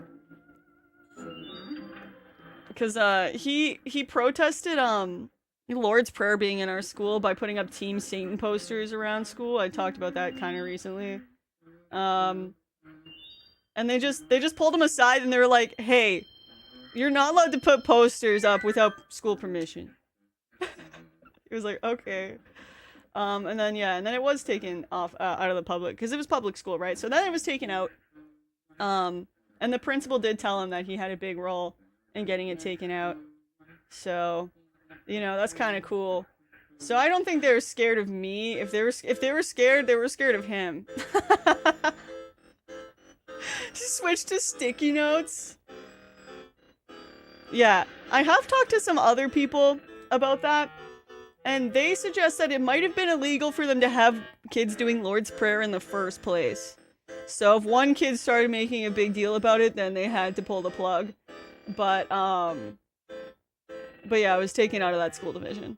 Because he protested Lord's Prayer being in our school by putting up Team Satan posters around school. I talked about that kind of recently. And they just pulled him aside and they were like, "Hey, you're not allowed to put posters up without school permission." He was like, "Okay." And then it was taken off out of the public because it was public school, right? So then it was taken out. And the principal did tell him that he had a big role in getting it taken out. So, you know, that's kind of cool. So I don't think they were scared of me. If they were scared, they were scared of him. Switch to sticky notes. Yeah, I have talked to some other people about that, and they suggest that it might have been illegal for them to have kids doing Lord's Prayer in the first place. So if one kid started making a big deal about it, then they had to pull the plug. But yeah, I was taken out of that school division.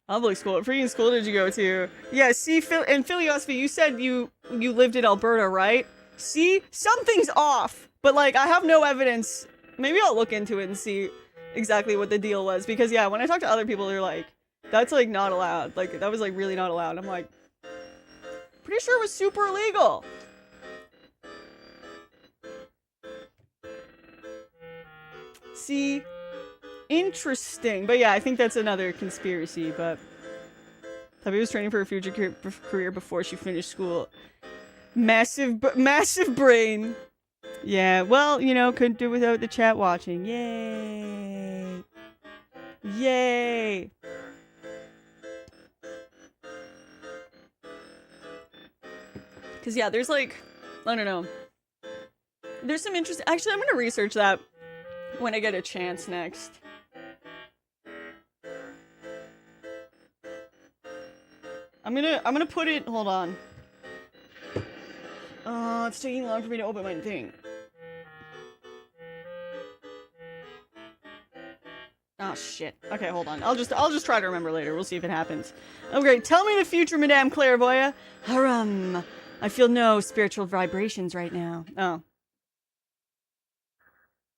Public school. What freaking school did you go to? Yeah, see, and Philiosophy, you said you lived in Alberta, right? See, something's off. But like, I have no evidence. Maybe I'll look into it and see exactly what the deal was. Because yeah, when I talk to other people, they're like, that's like not allowed. Like, that was like really not allowed. I'm like, pretty sure it was super illegal. See? Interesting. But yeah, I think that's another conspiracy, but Tabby was training for a future career before she finished school. Massive brain. Yeah, well, you know, couldn't do without the chat watching. Yay. Yay. Because yeah, there's like, I don't know. There's some interest. Actually, I'm going to research that when I get a chance next. I'm gonna put it, hold on. It's taking long for me to open my thing. Oh shit. Okay, hold on. I'll just try to remember later. We'll see if it happens. Okay, tell me the future, Madame Clairvoya. I feel no spiritual vibrations right now. Oh.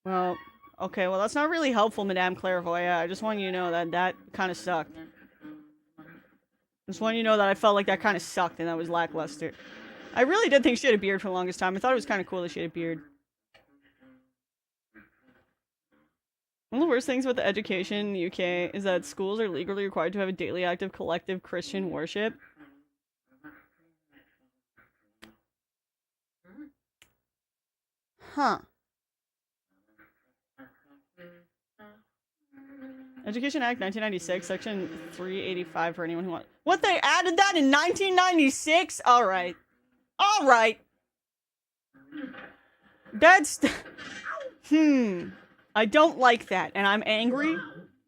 Well, okay, well that's not really helpful, Madame Clairvoya. I just want you to know that kind of sucked. Just want you to know that I felt like that kind of sucked and that was lackluster. I really did think she had a beard for the longest time. I thought it was kind of cool that she had a beard. One of the worst things about the education in the UK is that schools are legally required to have a daily active collective Christian worship. Huh. Education Act 1996, Section 385 for anyone who wants. What, they added that in 1996? Alright. Alright. That's... I don't like that, and I'm angry,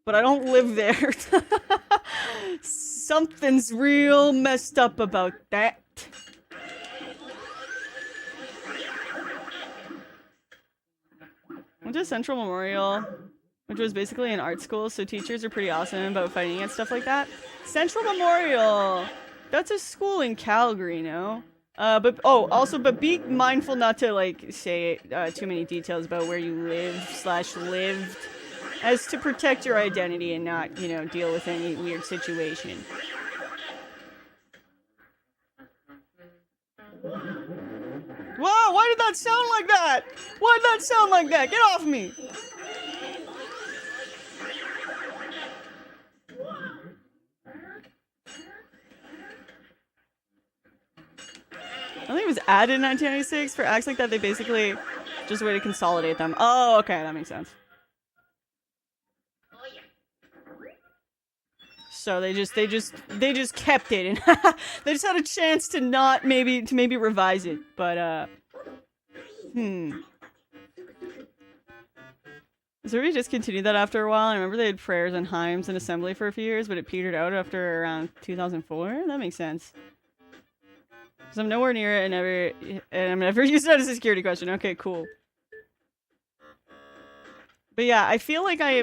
but I don't live there. Something's real messed up about that. Went to Central Memorial, which was basically an art school, so teachers are pretty awesome about fighting and stuff like that. Central Memorial! That's a school in Calgary, no? But be mindful not to, like, say too many details about where you live/lived, as to protect your identity and not, you know, deal with any weird situation. Whoa, why did that sound like that? Why did that sound like that? Get off me! I think it was added in 1996 for acts like that. They basically just a way to consolidate them. Oh, okay, that makes sense. So they just kept it, and they just had a chance to not maybe revise it, but So we discontinued that after a while. I remember they had prayers and hymns in assembly for a few years, but it petered out after around 2004. That makes sense. Because I'm nowhere near it, and I'm never used it as a security question. Okay, cool. But yeah, I feel like I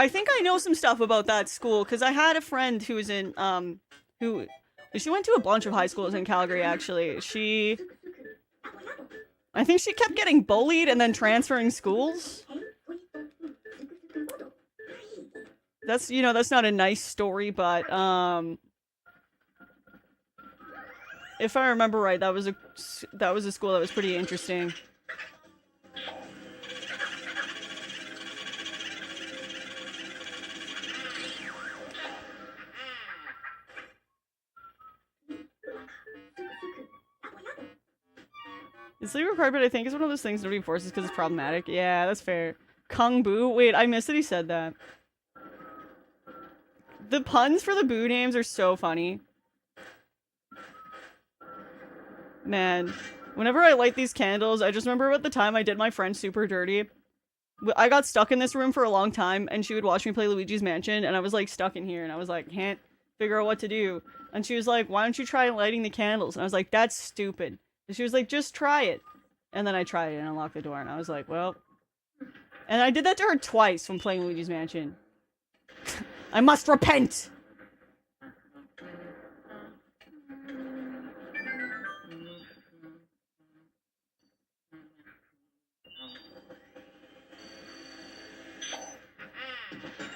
think I know some stuff about that school, because I had a friend who was in, she went to a bunch of high schools in Calgary, actually. I think she kept getting bullied and then transferring schools. That's, you know, that's not a nice story, but, if I remember right, that was a school that was pretty interesting. It's legally required, but I think it's one of those things nobody forces because it's problematic. Yeah, that's fair. Kung Boo? Wait, I missed that he said that. The puns for the Boo names are so funny. Man, whenever I light these candles, I just remember at the time I did my friend super dirty. I got stuck in this room for a long time, and she would watch me play Luigi's Mansion, and I was like stuck in here, and I was like, can't figure out what to do. And she was like, why don't you try lighting the candles? And I was like, that's stupid. And she was like, just try it. And then I tried it and unlocked the door, and I was like, well. And I did that to her twice when playing Luigi's Mansion. I must repent!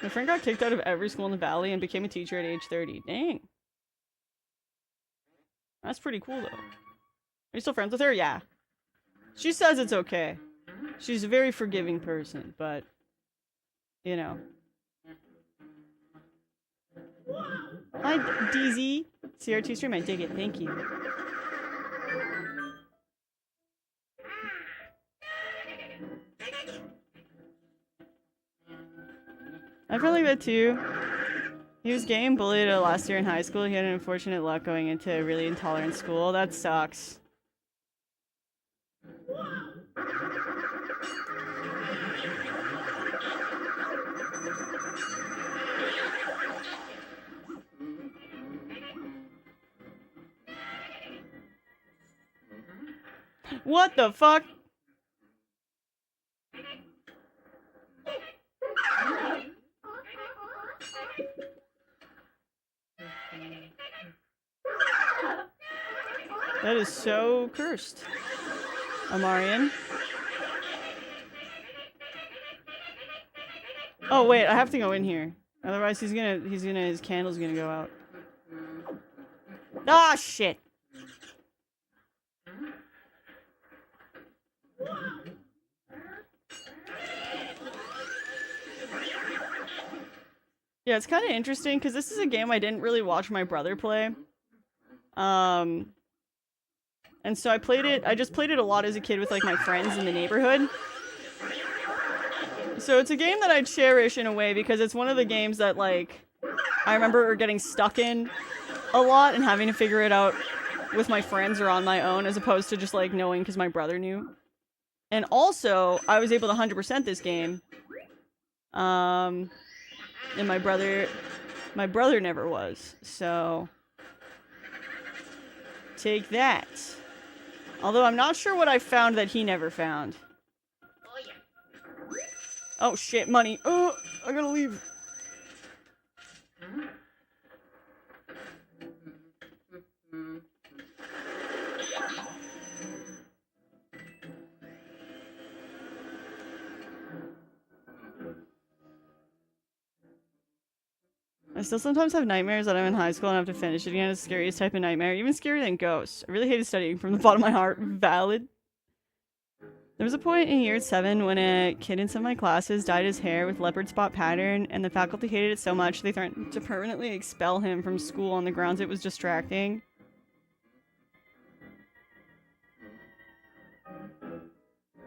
My friend got kicked out of every school in the valley and became a teacher at age 30. Dang. That's pretty cool, though. Are you still friends with her? Yeah. She says it's okay. She's a very forgiving person, but... You know. Hi, DZ. CRT stream, I dig it. Thank you. I feel like that too. He was getting bullied last year in high school. He had an unfortunate luck going into a really intolerant school. That sucks. What the fuck? That is so cursed. Amarian. Oh wait, I have to go in here. Otherwise his candle's gonna go out. Ah, shit. Yeah, it's kind of interesting because this is a game I didn't really watch my brother play. And so I just played it a lot as a kid with like my friends in the neighborhood. So it's a game that I cherish in a way because it's one of the games that like I remember getting stuck in a lot and having to figure it out with my friends or on my own as opposed to just like knowing because my brother knew. And also, I was able to 100% this game. And my brother never was. So take that. Although I'm not sure what I found that he never found. Oh shit, money. Oh, I gotta leave. I still sometimes have nightmares that I'm in high school and have to finish it again. It's the scariest type of nightmare. Even scarier than ghosts. I really hated studying from the bottom of my heart. Valid. There was a point in year 7 when a kid in some of my classes dyed his hair with leopard spot pattern, and the faculty hated it so much they threatened to permanently expel him from school on the grounds it was distracting.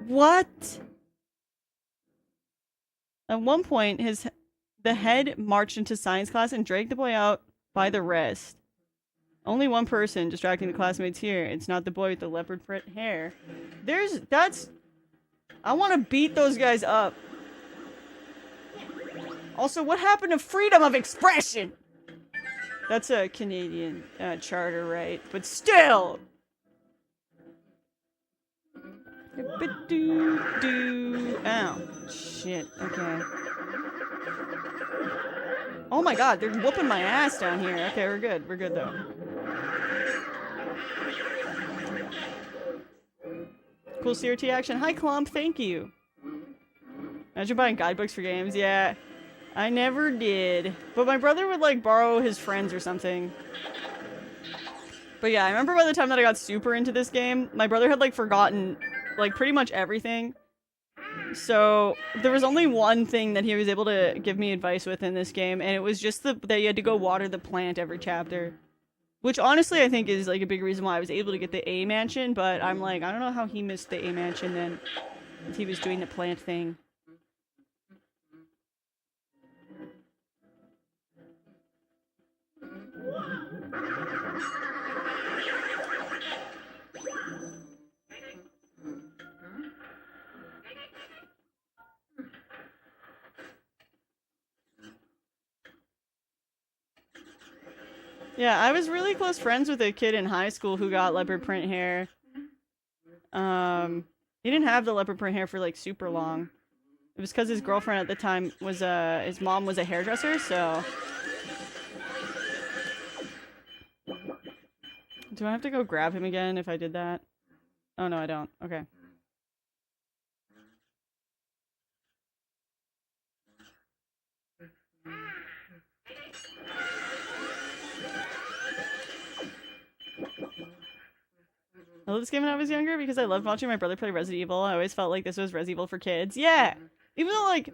What? At one point, the head marched into science class and dragged the boy out by the wrist. Only one person distracting the classmates here. It's not the boy with the leopard print hair. I want to beat those guys up. Also, what happened to freedom of expression? That's a Canadian charter, right? But still! Ow. Shit, okay. Oh my god, they're whooping my ass down here. Okay, we're good. We're good, though. Cool CRT action. Hi, Clump. Thank you. Imagine buying guidebooks for games. Yeah. I never did. But my brother would, like, borrow his friends or something. But yeah, I remember by the time that I got super into this game, my brother had, like, forgotten, like, pretty much everything. So, there was only one thing that he was able to give me advice with in this game, and it was just that you had to go water the plant every chapter. Which, honestly, I think is, like, a big reason why I was able to get the A mansion, but I'm like, I don't know how he missed the A mansion then, if he was doing the plant thing. Yeah, I was really close friends with a kid in high school who got leopard print hair. He didn't have the leopard print hair for like super long. It was because his girlfriend at the time was his mom was a hairdresser, so. Do I have to go grab him again if I did that? Oh no, I don't. Okay. I love this game when I was younger because I loved watching my brother play Resident Evil. I always felt like this was Resident Evil for kids. Yeah! Even though, like...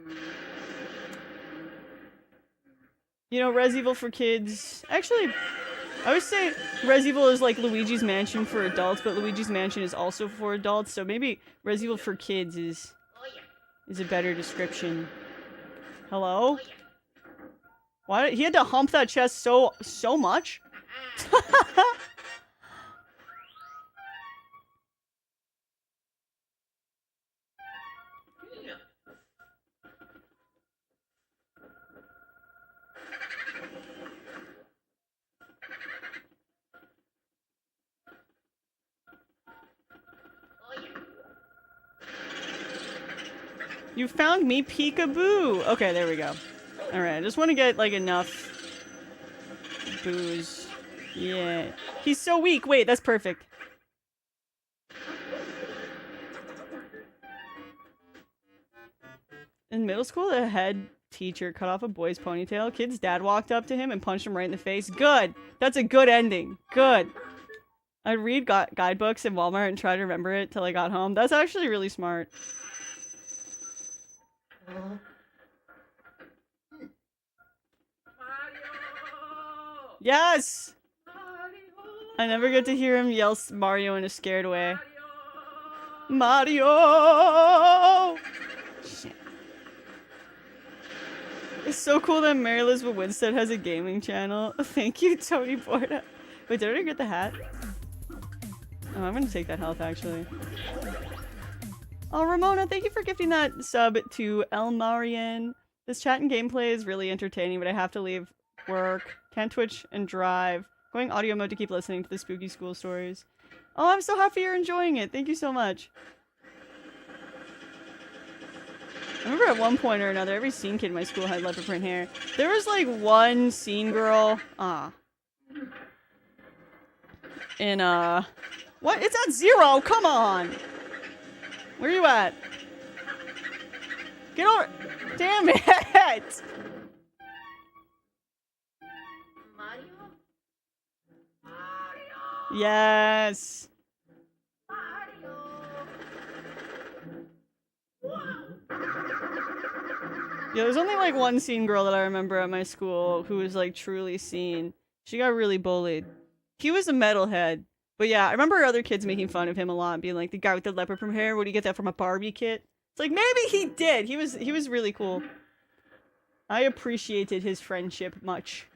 You know, Resident Evil for kids... Actually, I would say Resident Evil is like Luigi's Mansion for adults, but Luigi's Mansion is also for adults, so maybe Resident Evil for kids is a better description. Hello? Why? He had to hump that chest so much? You found me, peekaboo! Okay, there we go. Alright, I just want to get, like, enough booze. Yeah. He's so weak! Wait, that's perfect. In middle school, the head teacher cut off a boy's ponytail. Kid's dad walked up to him and punched him right in the face. Good! That's a good ending. Good. I'd read guidebooks in Walmart and try to remember it till I got home. That's actually really smart. Yes! I never get to hear him yell Mario in a scared way. Mario! Shit. It's so cool that Mary Elizabeth Winstead has a gaming channel. Thank you, Tony Borda. Wait, did I get the hat? Oh, I'm gonna take that health, actually. Oh, Ramona, thank you for gifting that sub to El Marian. This chat and gameplay is really entertaining, but I have to leave work. Can't Twitch and drive. Going audio mode to keep listening to the spooky school stories. Oh, I'm so happy you're enjoying it. Thank you so much. I remember at one point or another, every scene kid in my school had leopard print hair. There was like one scene girl. In what? It's at 0! Come on! Where are you at? Get over. Damn it! Yes. Yeah, there's only like one scene girl that I remember at my school who was like truly seen. She got really bullied. He was a metalhead. But yeah, I remember other kids making fun of him a lot, being like, the guy with the leopard print hair, would he get that from a Barbie kit? It's like, maybe he did. He was really cool. I appreciated his friendship much.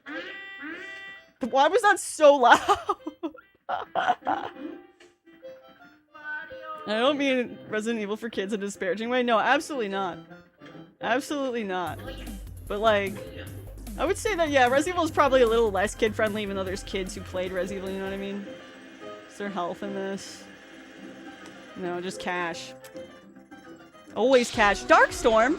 Why was that so loud? I don't mean Resident Evil for kids in a disparaging way. No, absolutely not. Absolutely not. But like, I would say that, yeah, Resident Evil is probably a little less kid-friendly, even though there's kids who played Resident Evil, you know what I mean? Is there health in this? No, just cash. Always cash. Darkstorm!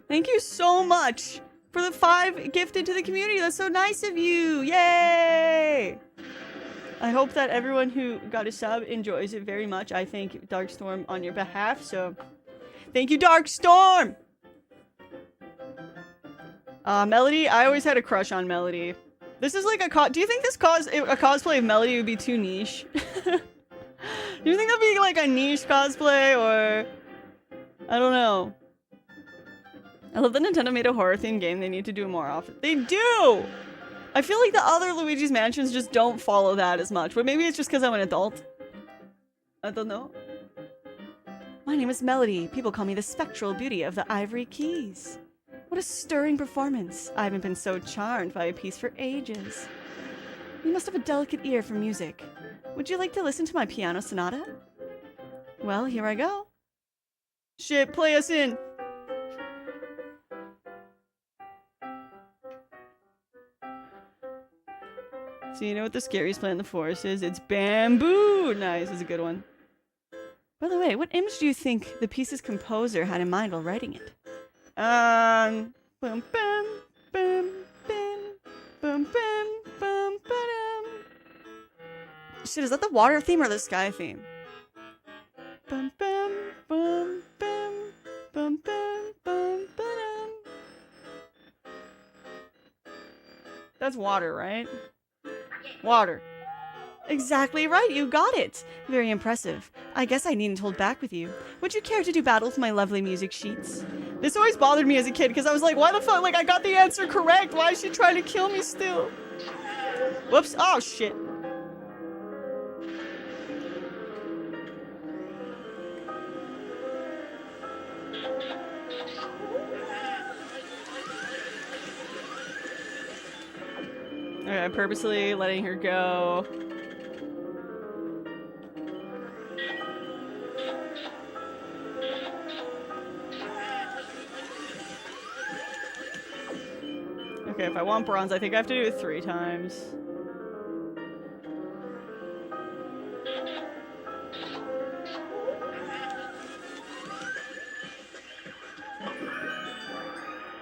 Thank you so much for the 5 gifted to the community. That's so nice of you. Yay! I hope that everyone who got a sub enjoys it very much. I thank Darkstorm on your behalf, so thank you, Darkstorm! Melody, I always had a crush on Melody. This is like a do you think this a cosplay of Melody would be too niche? Do you think that'd be like a niche cosplay, or I don't know. I love that Nintendo made a horror-themed game. They need to do it more often. They do! I feel like the other Luigi's Mansions just don't follow that as much. But maybe it's just because I'm an adult. I don't know. My name is Melody. People call me the spectral beauty of the Ivory Keys. What a stirring performance. I haven't been so charmed by a piece for ages. You must have a delicate ear for music. Would you like to listen to my piano sonata? Well, here I go. Shit, play us in! So you know what the scariest plant in the forest is? It's bamboo! Nice, that's a good one. By the way, what image do you think the piece's composer had in mind while writing it? Bum bum bum bum bum bum bum bum. Shit, is that the water theme or the sky theme? Bum bum bum bum bum bum bum bum. That's water, right? Water. Exactly right, you got it! Very impressive. I guess I needn't hold back with you. Would you care to do battle with my lovely music sheets? This always bothered me as a kid, because I was like, why the fuck? Like, I got the answer correct! Why is she trying to kill me still? Whoops. Oh, shit. Okay, I'm purposely letting her go. Okay, if I want bronze, I think I have to do it 3 times.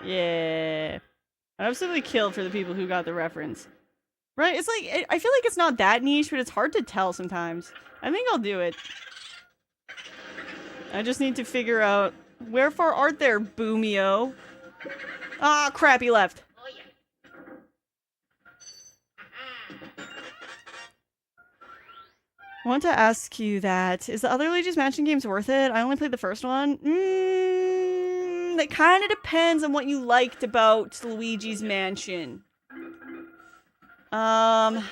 Yeah. I absolutely killed for the people who got the reference. Right? It's like, I feel like it's not that niche, but it's hard to tell sometimes. I think I'll do it. I just need to figure out where far art there, Boomio? Ah, crap, he left. I want to ask you that. Is the other Luigi's Mansion games worth it? I only played the first one. That kind of depends on what you liked about Luigi's Mansion. How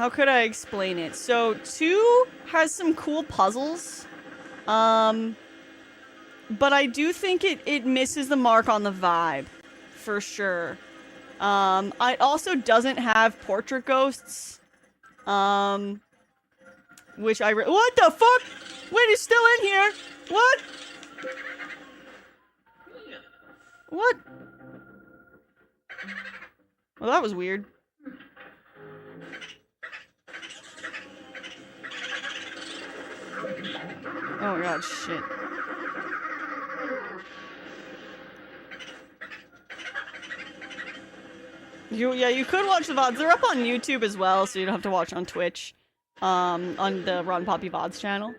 could I explain it? So, 2 has some cool puzzles. But I do think it misses the mark on the vibe. For sure. It also doesn't have portrait ghosts. Which what the fuck? Wait, he's still in here. What? What? Well, that was weird. Oh my god, shit. You could watch the VODs. They're up on YouTube as well, so you don't have to watch on Twitch. On the Ron Poppy VODs channel.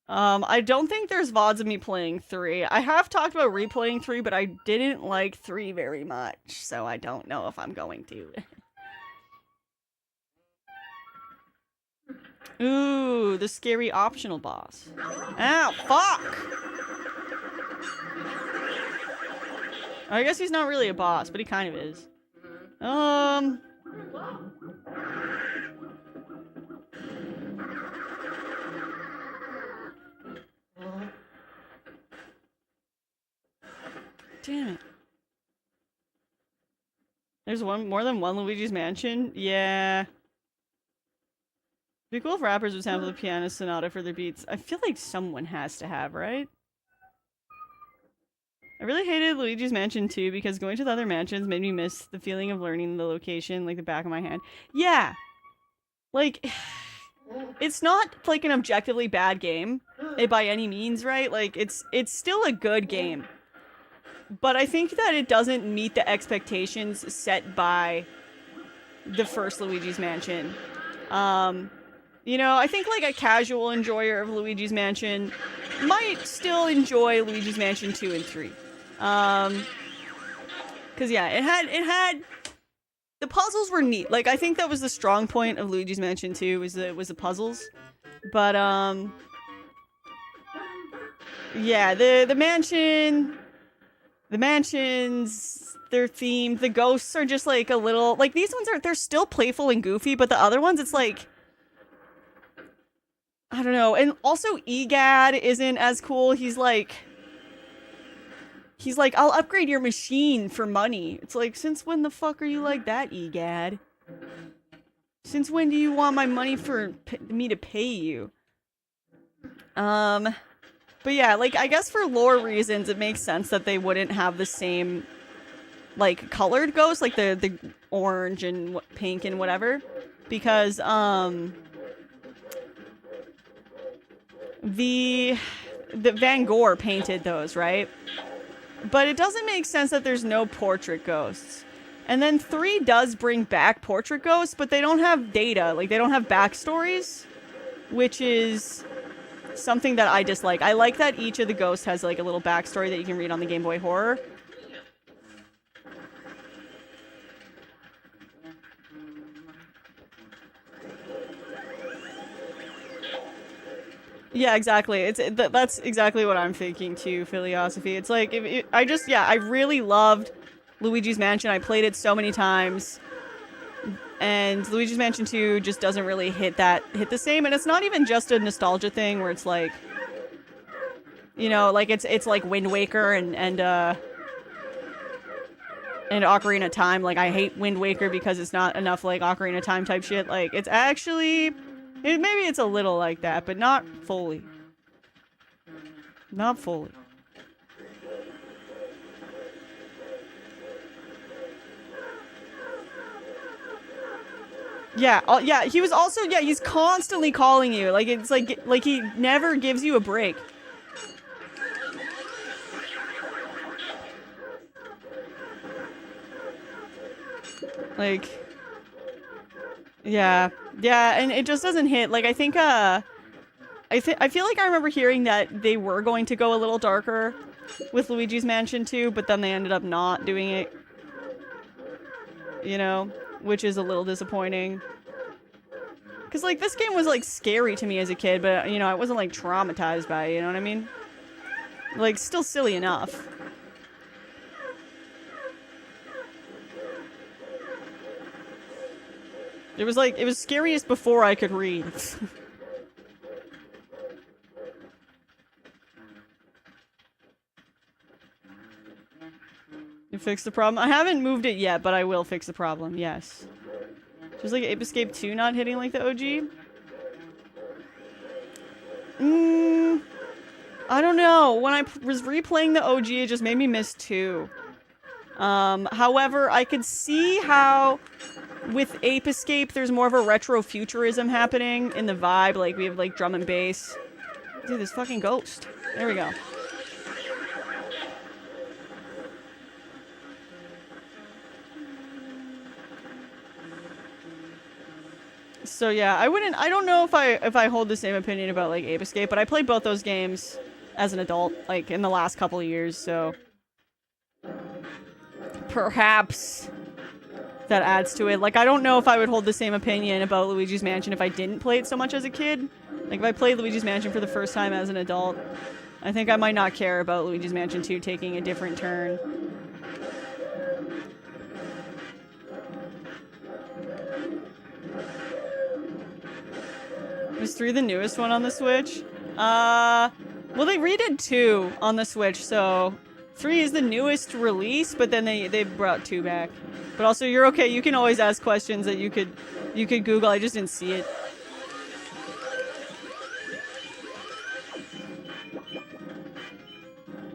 I don't think there's VODs of me playing 3. I have talked about replaying 3, but I didn't like 3 very much, so I don't know if I'm going to. Ooh, the scary optional boss. Ow, fuck! I guess he's not really a boss, but he kind of is. Damn it. There's more than one Luigi's Mansion? Yeah. It'd be cool if rappers would sample the piano sonata for their beats. I feel like someone has to have, right? I really hated Luigi's Mansion 2 because going to the other mansions made me miss the feeling of learning the location like the back of my hand. Yeah! Like, it's not like an objectively bad game by any means, right? Like, it's still a good game. But I think that it doesn't meet the expectations set by the first Luigi's Mansion. You know, I think like a casual enjoyer of Luigi's Mansion might still enjoy Luigi's Mansion 2 and 3. Cause yeah, it had the puzzles were neat. Like I think that was the strong point of Luigi's Mansion 2 was the puzzles. But yeah, the mansions, they're themed. The ghosts are just like a little like these ones they're still playful and goofy, but the other ones it's like I don't know. And also EGAD isn't as cool. He's like, I'll upgrade your machine for money. It's like, since when the fuck are you like that, EGAD? Since when do you want my money for me to pay you? But yeah, like, I guess for lore reasons, it makes sense that they wouldn't have the same, like, colored ghosts, like the orange and pink and whatever. Because, the Van Gogh painted those, right? But it doesn't make sense that there's no portrait ghosts. And then 3 does bring back portrait ghosts, but they don't have data. Like, they don't have backstories, which is something that I dislike. I like that each of the ghosts has, like, a little backstory that you can read on the Game Boy Horror. Yeah, exactly. That's exactly what I'm thinking too, Philosophy. It's like I really loved Luigi's Mansion. I played it so many times, and Luigi's Mansion 2 just doesn't really hit the same. And it's not even just a nostalgia thing where it's like, you know, like it's like Wind Waker and Ocarina of Time. Like I hate Wind Waker because it's not enough like Ocarina of Time type shit. Like it's actually. Maybe it's a little like that, but not fully. Not fully. Yeah, yeah, he was also, yeah, he's constantly calling you. Like, it's like he never gives you a break. Like... Yeah. Yeah, and it just doesn't hit. Like, I think, I feel like I remember hearing that they were going to go a little darker with Luigi's Mansion 2, but then they ended up not doing it. You know? Which is a little disappointing. Because, like, this game was, like, scary to me as a kid, but, you know, I wasn't, like, traumatized by it, you know what I mean? Like, still silly enough. It was, like, it was scariest before I could read. You fixed the problem? I haven't moved it yet, but I will fix the problem, yes. Just like Ape Escape 2 not hitting like the OG? I don't know. When I was replaying the OG, it just made me miss 2. However, I could see how with Ape Escape there's more of a retro futurism happening in the vibe. Like, we have like drum and bass. Dude, this fucking ghost. There we go. So yeah, I don't know if I hold the same opinion about like Ape Escape, but I played both those games as an adult, like in the last couple of years, so perhaps that adds to it. Like, I don't know if I would hold the same opinion about Luigi's Mansion if I didn't play it so much as a kid. Like, if I played Luigi's Mansion for the first time as an adult, I think I might not care about Luigi's Mansion 2 taking a different turn. Was 3 the newest one on the Switch? Well, they redid 2 on the Switch, so 3 is the newest release, but then they brought 2 back. But also, you're okay. You can always ask questions that you could Google. I just didn't see it.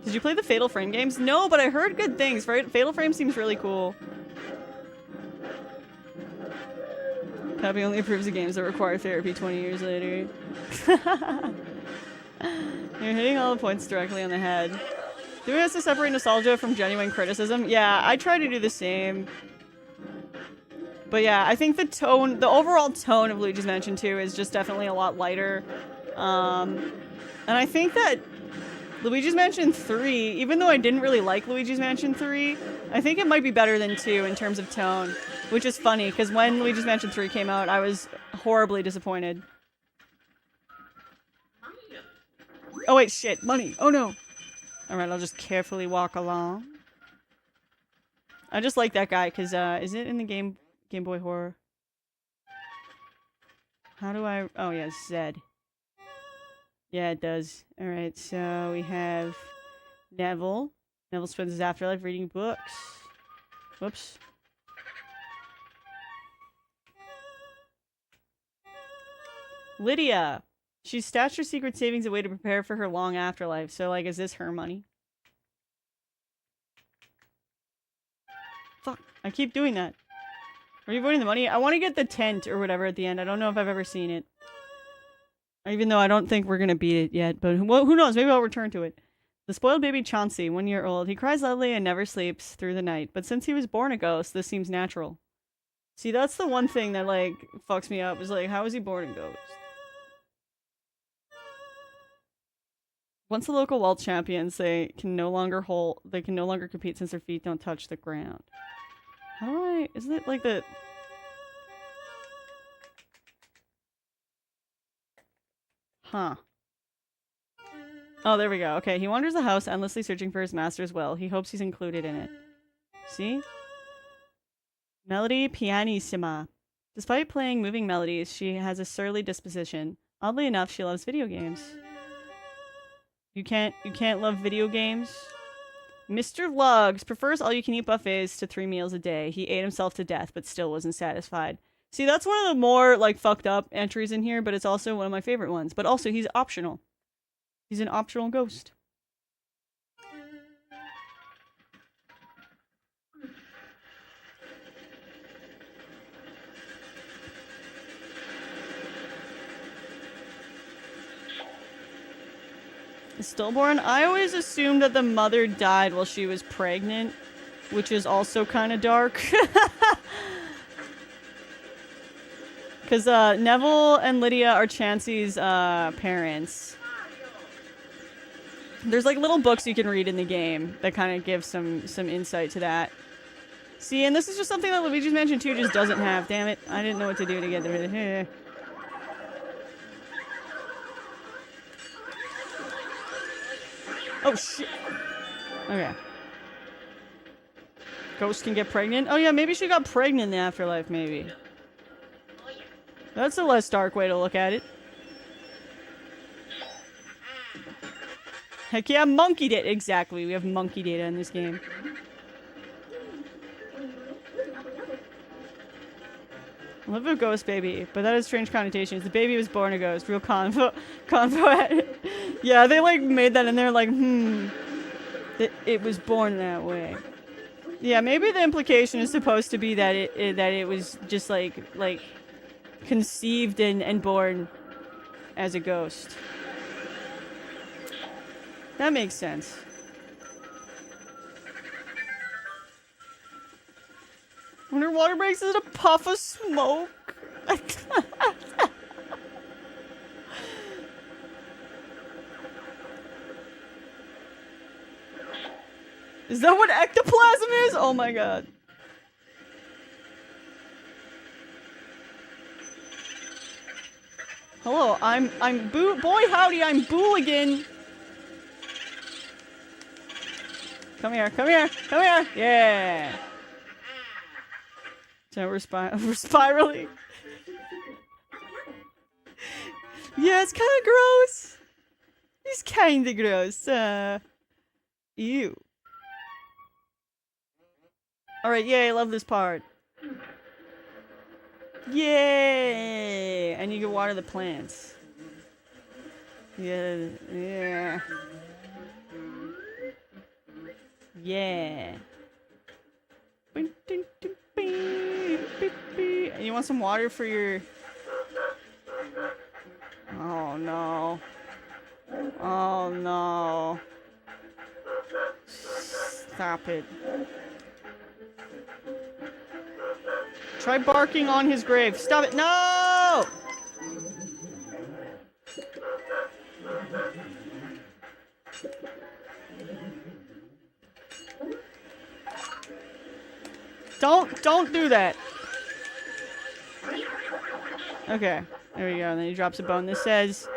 Did you play the Fatal Frame games? No, but I heard good things. Fatal Frame seems really cool. Happy only approves of games that require therapy 20 years later. You're hitting all the points directly on the head. Do we have to separate nostalgia from genuine criticism? Yeah, I try to do the same. But yeah, I think the overall tone of Luigi's Mansion 2 is just definitely a lot lighter. And I think that Luigi's Mansion 3, even though I didn't really like Luigi's Mansion 3, I think it might be better than 2 in terms of tone. Which is funny, because when Luigi's Mansion 3 came out, I was horribly disappointed. Oh wait, shit, money. Oh no. Alright, I'll just carefully walk along. I just like that guy, because, is it in the Game Boy Horror? How do I... Oh yeah, Z. Yeah, it does. Alright, so we have Neville. Neville spends his afterlife reading books. Whoops. Lydia. She's stashed her secret savings away to prepare for her long afterlife. So, like, is this her money? Fuck. I keep doing that. Are you voting the money? I want to get the tent or whatever at the end. I don't know if I've ever seen it. Even though I don't think we're going to beat it yet. But who knows? Maybe I'll return to it. The spoiled baby Chauncey, 1 year old. He cries loudly and never sleeps through the night. But since he was born a ghost, this seems natural. See, that's the one thing that, like, fucks me up. Is like, how was he born a ghost? Once the local waltz champions, they can no longer compete since their feet don't touch the ground. How do I... Isn't it like the... Huh. Oh, there we go. Okay, he wanders the house, endlessly searching for his master's will. He hopes he's included in it. See? Melody pianissima. Despite playing moving melodies, she has a surly disposition. Oddly enough, she loves video games. You can't love video games? Mr. Lugs prefers all-you-can-eat buffets to 3 meals a day. He ate himself to death, but still wasn't satisfied. See, that's one of the more, like, fucked up entries in here, but it's also one of my favorite ones. But also, he's optional. He's an optional ghost. Stillborn? I always assumed that the mother died while she was pregnant, which is also kind of dark. Because Neville and Lydia are Chansey's parents. There's like little books you can read in the game that kind of give some insight to that. See, and this is just something that Luigi's Mansion 2 just doesn't have. Damn it. I didn't know what to do to get rid of it. Oh, shit. Okay. Ghost can get pregnant? Oh, yeah, maybe she got pregnant in the afterlife, maybe. That's a less dark way to look at it. Heck yeah, monkey data. Exactly, we have monkey data in this game. I love a ghost baby, but that has strange connotations. The baby was born a ghost. Real convo. Yeah, they like made that and they're like, it was born that way. Yeah, maybe the implication is supposed to be that it was just like conceived and born as a ghost. That makes sense. When her water breaks, is it a puff of smoke? Is that what ectoplasm is? Oh my god. Hello, I'm boy howdy, I'm Booligan. Come here, come here, come here. Yeah. So we're spiraling. Yeah, it's kind of gross. It's kind of gross. Ew. Alright, yay, I love this part. Yay! And you can water the plants. Yeah, yeah. Yeah. And you want some water for your... Oh no. Oh no. Stop it. Try barking on his grave. Stop it. No! Don't do that. Okay. There we go. And then he drops a bone. This says...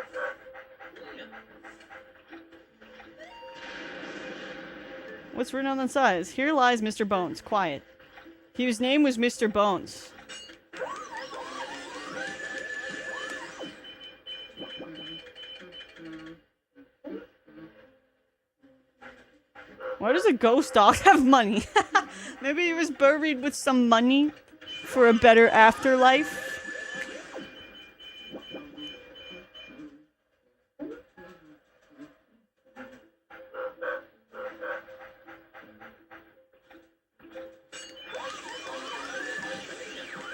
What's written on the side? Here lies Mr. Bones. Quiet. His name was Mr. Bones. Why does a ghost dog have money? Maybe he was buried with some money for a better afterlife.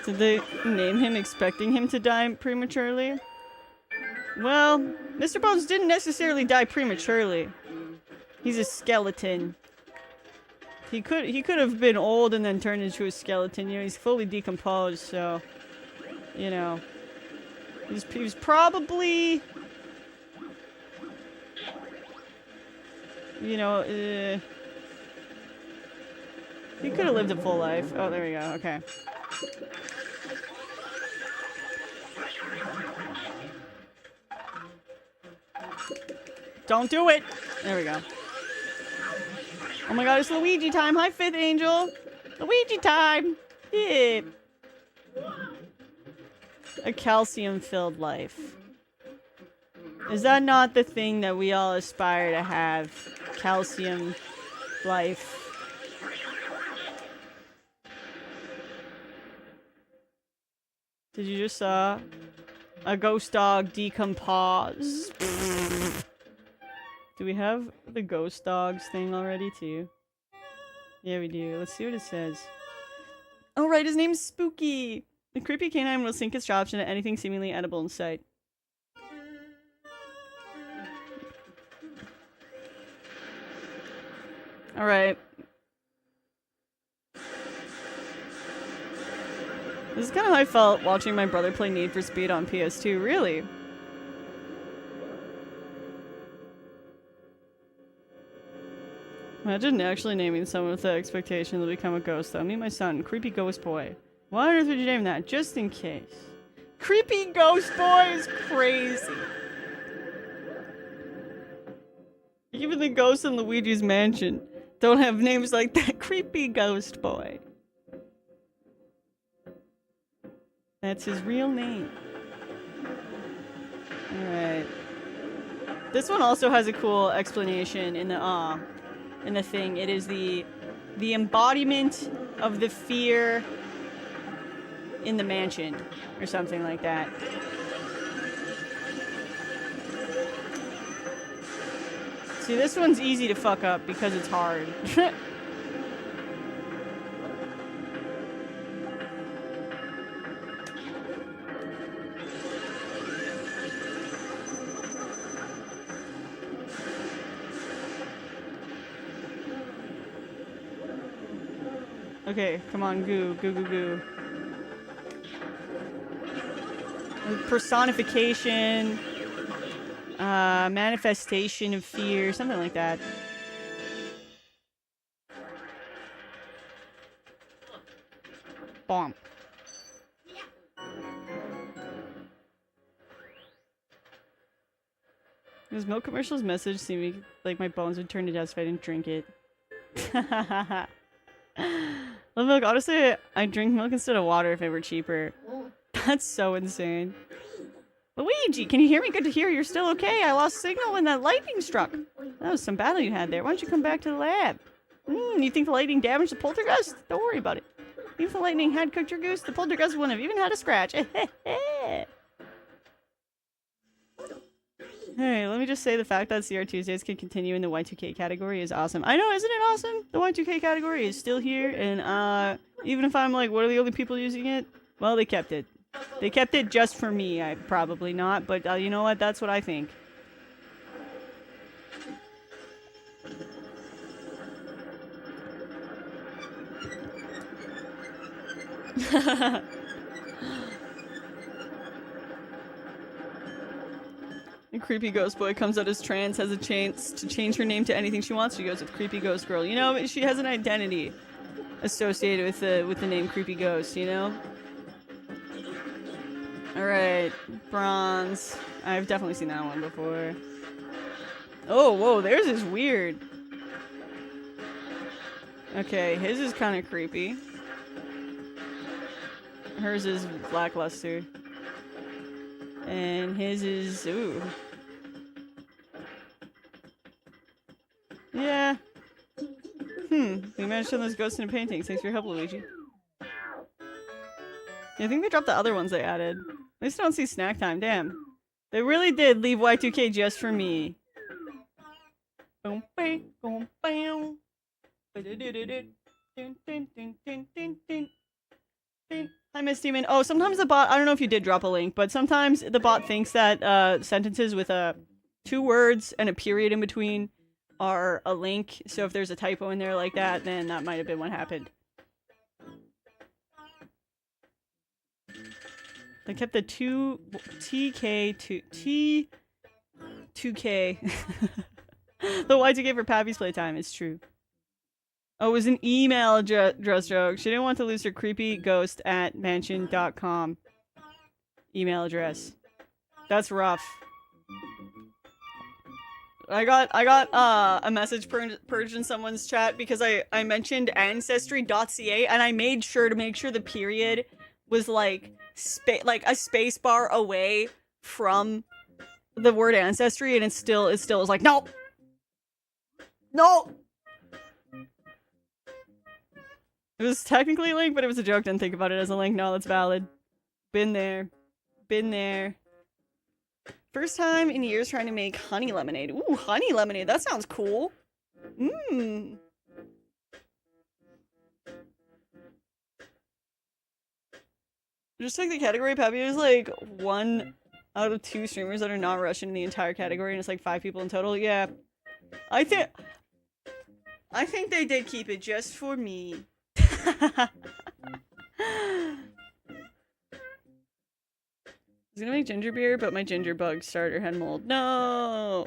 Did they name him expecting him to die prematurely? Well, Mr. Bones didn't necessarily die prematurely. He's a skeleton. He could have been old and then turned into a skeleton. You know, he's fully decomposed, so... You know... He was probably... You know, he could have lived a full life. Oh, there we go. Okay. Don't do it! There we go. Oh my god, it's Luigi time! Hi, Fifth Angel! Luigi time! Yeah! A calcium-filled life. Is that not the thing that we all aspire to have? Calcium life. Did you just saw a ghost dog decompose? Do we have the ghost dogs thing already too? Yeah, we do. Let's see what it says. Oh right, his name's Spooky! The creepy canine will sink its chops into anything seemingly edible in sight. Alright. This is kind of how I felt watching my brother play Need for Speed on PS2, really. Imagine actually naming someone with the expectation they'll become a ghost, though. Meet my son, Creepy Ghost Boy. Why on earth would you name that? Just in case. Creepy Ghost Boy is crazy. Even the ghosts in Luigi's mansion don't have names like that. Creepy Ghost Boy. That's his real name. Alright. This one also has a cool explanation in the thing. It is the embodiment of the fear in the mansion, or something like that. See, this one's easy to fuck up because it's hard. Okay, come on, goo, goo, goo, goo. Personification, manifestation of fear, something like that. Bomb. This milk commercial's message seemed like my bones would turn to dust if I didn't drink it. Love milk. Honestly, I'd drink milk instead of water if it were cheaper. That's so insane. Luigi, can you hear me? Good to hear you're still okay. I lost signal when that lightning struck. That was some battle you had there. Why don't you come back to the lab? You think the lightning damaged the poltergeist? Don't worry about it. Even if the lightning had cooked your goose, the poltergeist wouldn't have even had a scratch. Hey, let me just say the fact that CRTUESDAYs can continue in the Y2K category is awesome. I know, isn't it awesome? The Y2K category is still here, and even if I'm like, what are the only people using it? Well, they kept it. They kept it just for me. I probably not, but you know what? That's what I think. The creepy ghost boy comes out as trans, has a chance to change her name to anything she wants. She goes with creepy ghost girl. You know, she has an identity associated with the name creepy ghost, you know? Alright, bronze. I've definitely seen that one before. Oh, whoa, theirs is weird. Okay, his is kind of creepy. Hers is lackluster. And his is, ooh. Yeah. We managed to turn those ghosts into paintings. Thanks for your help, Luigi. Yeah, I think they dropped the other ones they added. At least I don't see snack time. Damn. They really did leave Y2K just for me. Boom, bam, boom, bam. Hi, Miss Demon. Oh, sometimes the bot, I don't know if you did drop a link, but sometimes the bot thinks that sentences with 2 words and a period in between are a link. So if there's a typo in there like that, then that might have been what happened. They kept the 2K. The Y2K for Pappy's playtime, it's true. Oh, it was an email address joke. She didn't want to lose her creepyghost@mansion.com email address. That's rough. I got a message purged in someone's chat because I mentioned ancestry.ca and I made sure to make sure the period was like a space bar away from the word ancestry, and it still was like, no. It was technically a link, but it was a joke. Didn't think about it as a link. No, that's valid. Been there. First time in years trying to make honey lemonade. Ooh, honey lemonade. That sounds cool. Just like the category, Peppy is like 1 out of 2 streamers that are not Russian in the entire category, and it's like 5 people in total. Yeah. I think they did keep it just for me. was gonna make ginger beer, but my ginger bug starter had mold. No!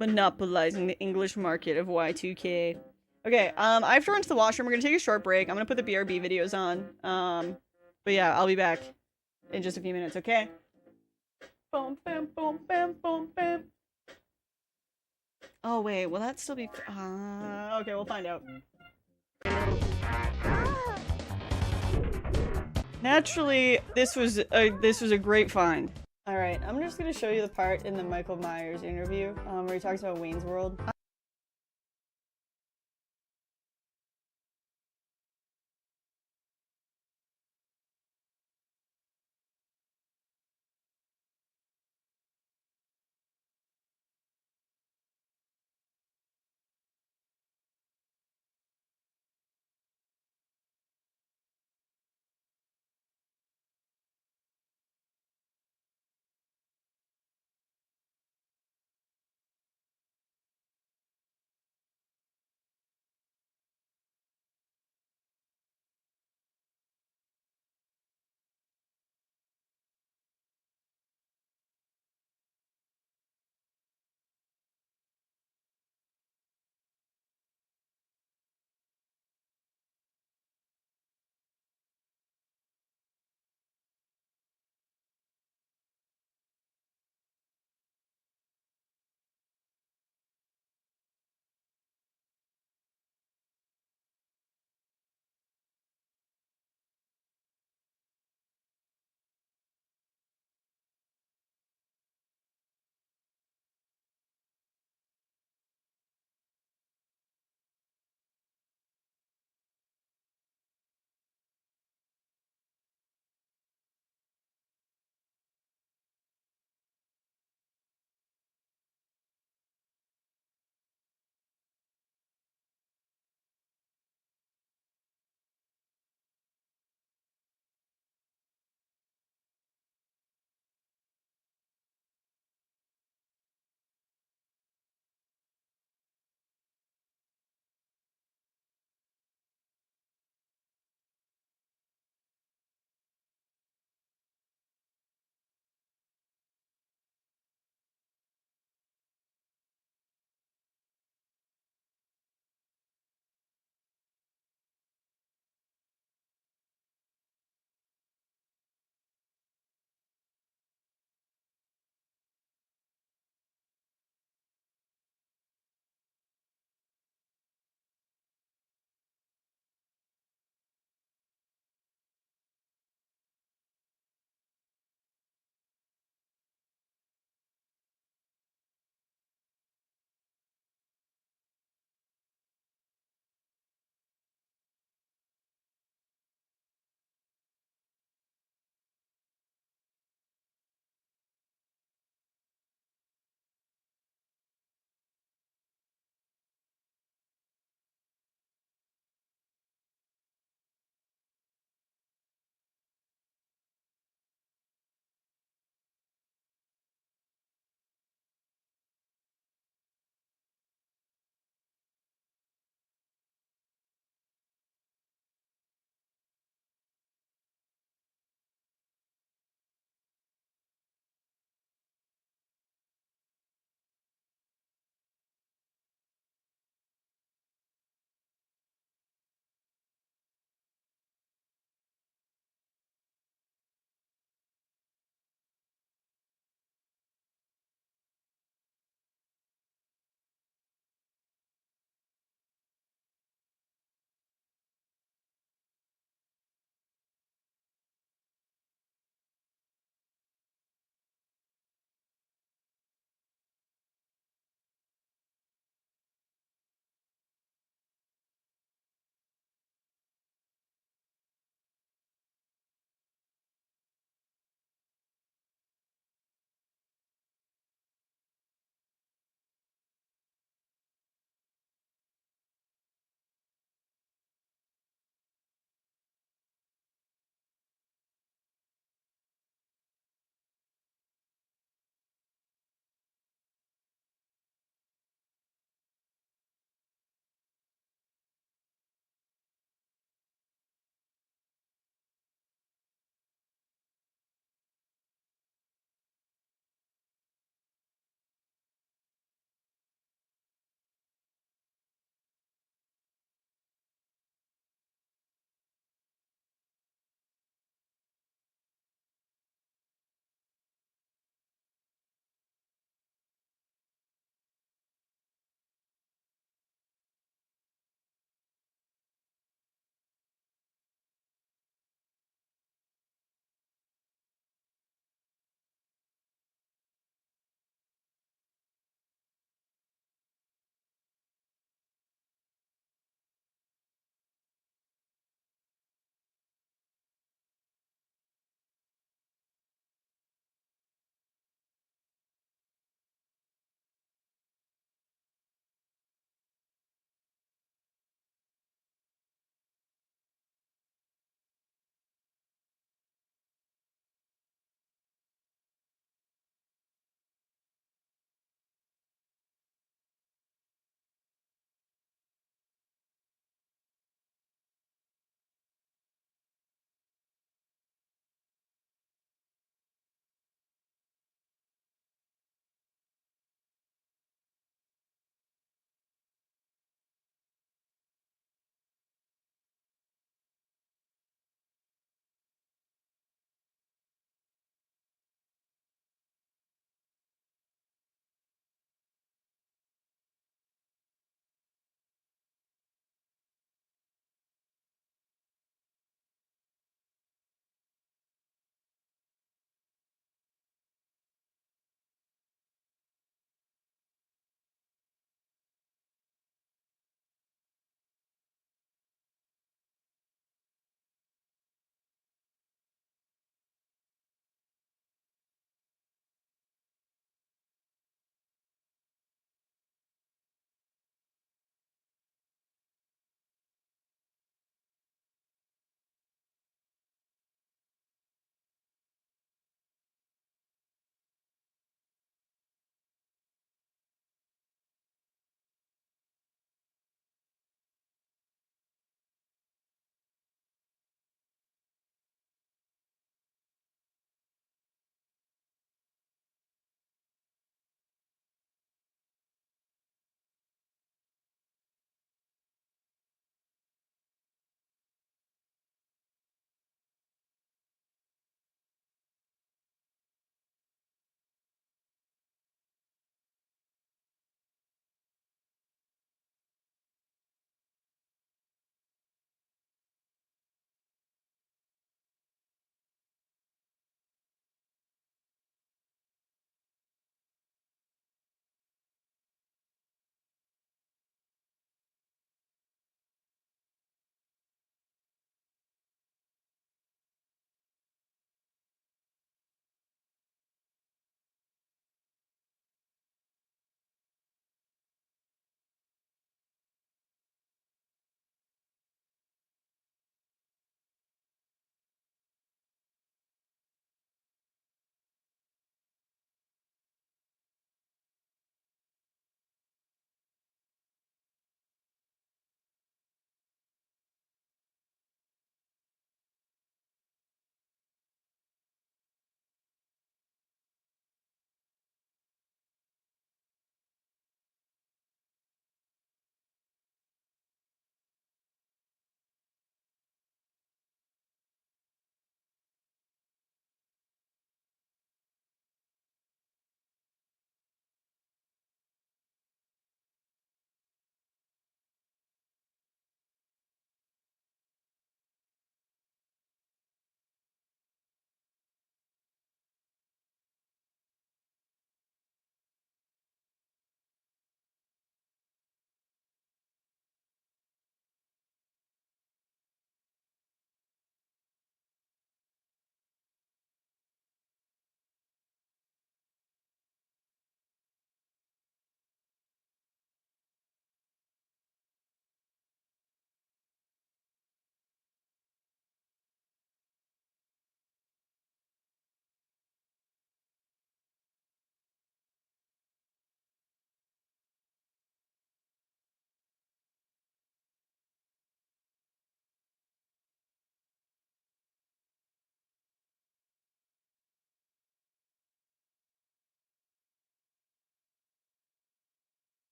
Monopolizing the English market of Y2K. Okay, I have to run to the washroom. We're gonna take a short break. I'm gonna put the BRB videos on. But yeah, I'll be back in just a few minutes, okay? Boom, bam, boom, bam, boom, bam. Oh, wait, will that still be... okay, we'll find out. Naturally, this was a great find. All right, I'm just gonna show you the part in the Michael Myers interview where he talks about Wayne's World.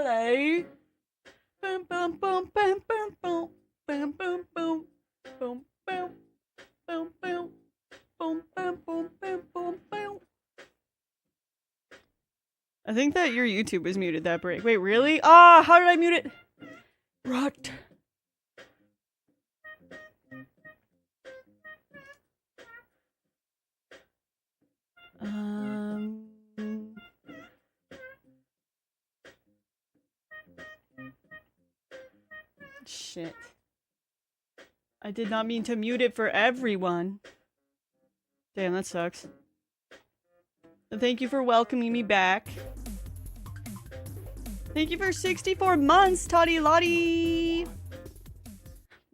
Hello. Boom, boom, boom, boom, boom, boom, boom, boom, boom, boom, boom, boom, boom, boom, boom, boom, boom, boom, boom. I think that your YouTube was muted that break. Wait, really? Ah, how did I mute it? Rot. Shit. I did not mean to mute it for everyone. Damn, that sucks. But thank you for welcoming me back. Thank you for 64 months, Toddy Lottie!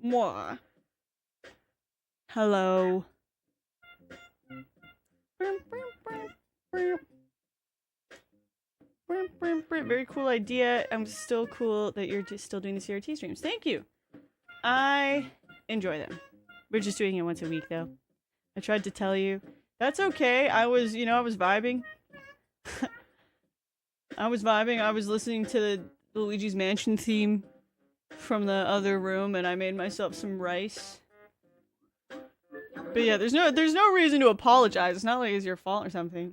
Mwah. Hello. Very cool idea. I'm still cool that you're just still doing the CRT streams. Thank you. I enjoy them. We're just doing it once a week, though. I tried to tell you. That's okay. I was, I was vibing. I was vibing. I was listening to the Luigi's Mansion theme from the other room, and I made myself some rice. But yeah, there's no reason to apologize. It's not like it's your fault or something.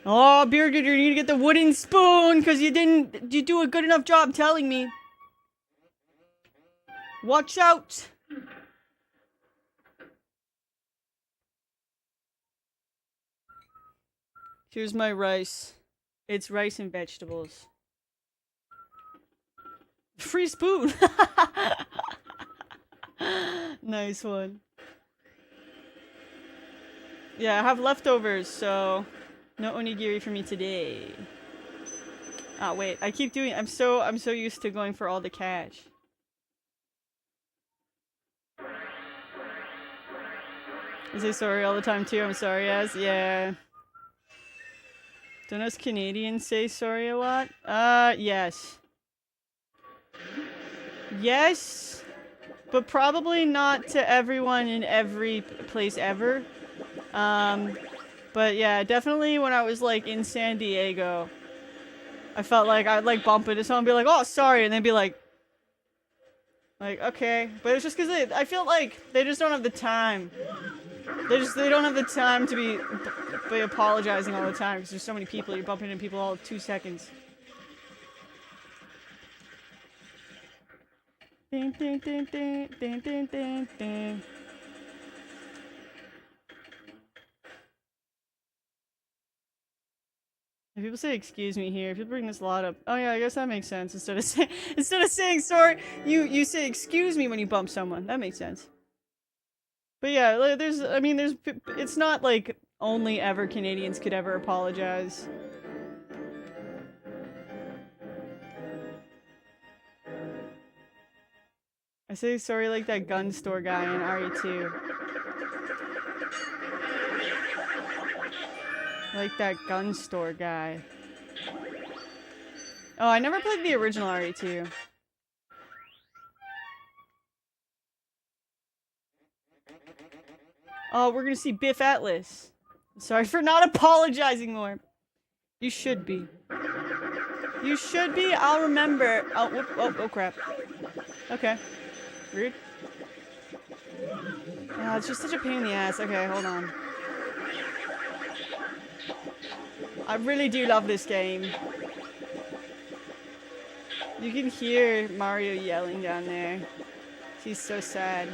Oh, Bearded, you need to get the wooden spoon because you do a good enough job telling me. Watch out. Here's my rice. It's rice and vegetables. Free spoon. Nice one. Yeah, I have leftovers, so no onigiri for me today. Ah, wait. I keep doing. I'm so used to going for all the cash. I say sorry all the time too. I'm sorry, yes. Yeah. Don't us Canadians say sorry a lot? Yes. Yes, but probably not to everyone in every place ever. But yeah, definitely when I was like in San Diego, I felt like I'd like bump into someone and be like, oh, sorry, and they'd be like, okay. But it's just because I feel like they just don't have the time. They don't have the time to be apologizing all the time because there's so many people. You're bumping into people all 2 seconds. Ding, ding, ding, ding, ding, ding, ding, ding. If people say excuse me here, if you bring this lot up, oh yeah, I guess that makes sense. Instead of saying sorry, you say excuse me when you bump someone. That makes sense. But yeah, it's not like only ever Canadians could ever apologize. I say sorry like that gun store guy in RE2. Like that gun store guy. Oh, I never played the original RE2. Oh, we're gonna see Biff Atlas. Sorry for not apologizing more. You should be. You should be. I'll remember. Oh, whoop, oh crap. Okay. Rude. It's just such a pain in the ass. Okay, hold on. I really do love this game. You can hear Mario yelling down there. He's so sad.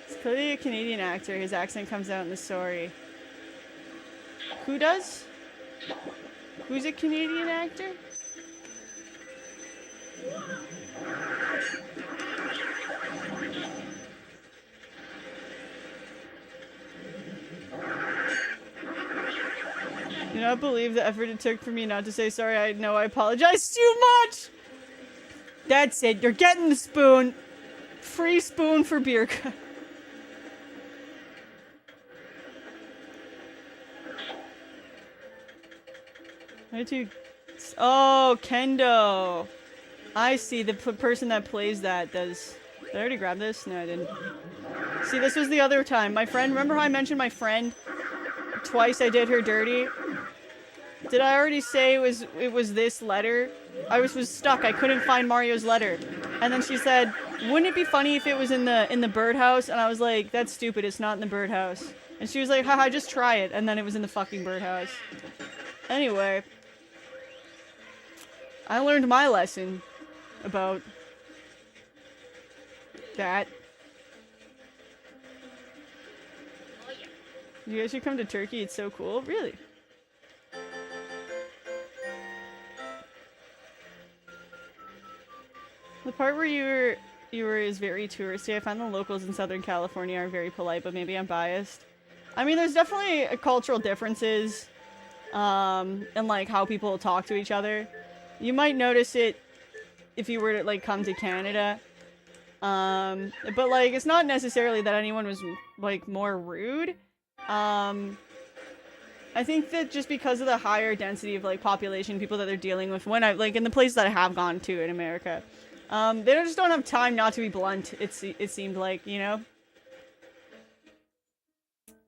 It's clearly a Canadian actor. His accent comes out in the story. Who does? Who's a Canadian actor? Do not believe the effort it took for me not to say sorry. I know I apologize too much! That's it. You're getting the spoon. Free spoon for beer. Oh, Kendo. I see. The person that plays that does... Did I already grab this? No, I didn't. See, this was the other time. My friend... Remember how I mentioned my friend? Twice I did her dirty? Did I already say it was this letter? I was stuck. I couldn't find Mario's letter. And then she said, wouldn't it be funny if it was in the birdhouse? And I was like, that's stupid. It's not in the birdhouse. And she was like, haha, just try it. And then it was in the fucking birdhouse. Anyway. I learned my lesson about that. You guys should come to Turkey. It's so cool. Really? The part where you were is very touristy. I find the locals in Southern California are very polite, but maybe I'm biased. I mean, there's definitely cultural differences, in like how people talk to each other. You might notice it if you were to like come to Canada. But like it's not necessarily that anyone was like more rude. I think that just because of the higher density of like population, people that they're dealing with when I like in the places that I have gone to in America, they just don't have time not to be blunt. It seemed like, you know.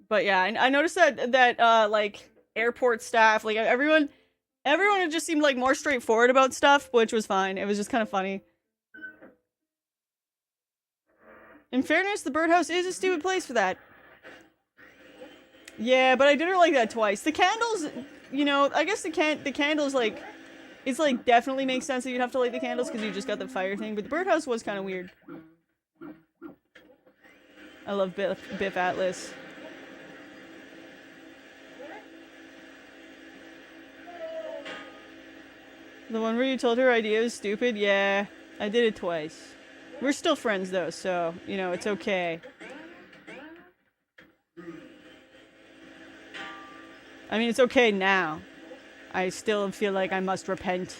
But yeah, I noticed that like airport staff, like everyone just seemed like more straightforward about stuff, which was fine. It was just kind of funny. In fairness, the birdhouse is a stupid place for that. Yeah, but I didn't like that twice. The candles, you know, I guess the candles, like, it's like definitely makes sense that you'd have to light the candles because you just got the fire thing, but the birdhouse was kind of weird. I love Biff Atlas. The one where you told her idea was stupid? Yeah, I did it twice. We're still friends though, so, you know, it's okay. I mean, it's okay now. I still feel like I must repent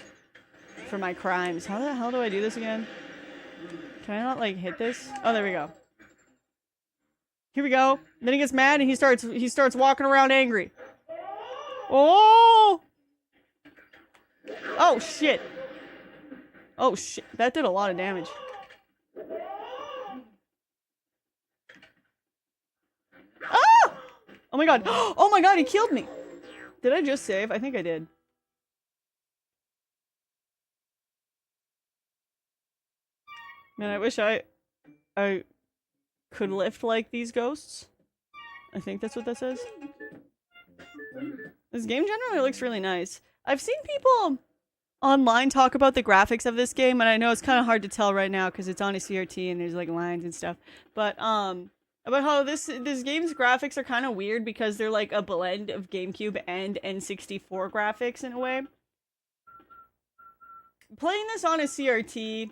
for my crimes. How the hell do I do this again? Can I not, like, hit this? Oh, there we go. Here we go. Then he gets mad and he starts walking around angry. Oh! Oh, shit. Oh, shit. That did a lot of damage. Ah! Oh my god. Oh my god, he killed me. Did I just save? I think I did. Man, I wish I could lift like these ghosts. I think that's what that says. This game generally looks really nice. I've seen people online talk about the graphics of this game, and I know it's kind of hard to tell right now because it's on a CRT and there's like lines and stuff. But about how this game's graphics are kind of weird because they're like a blend of GameCube and N64 graphics in a way. Playing this on a CRT,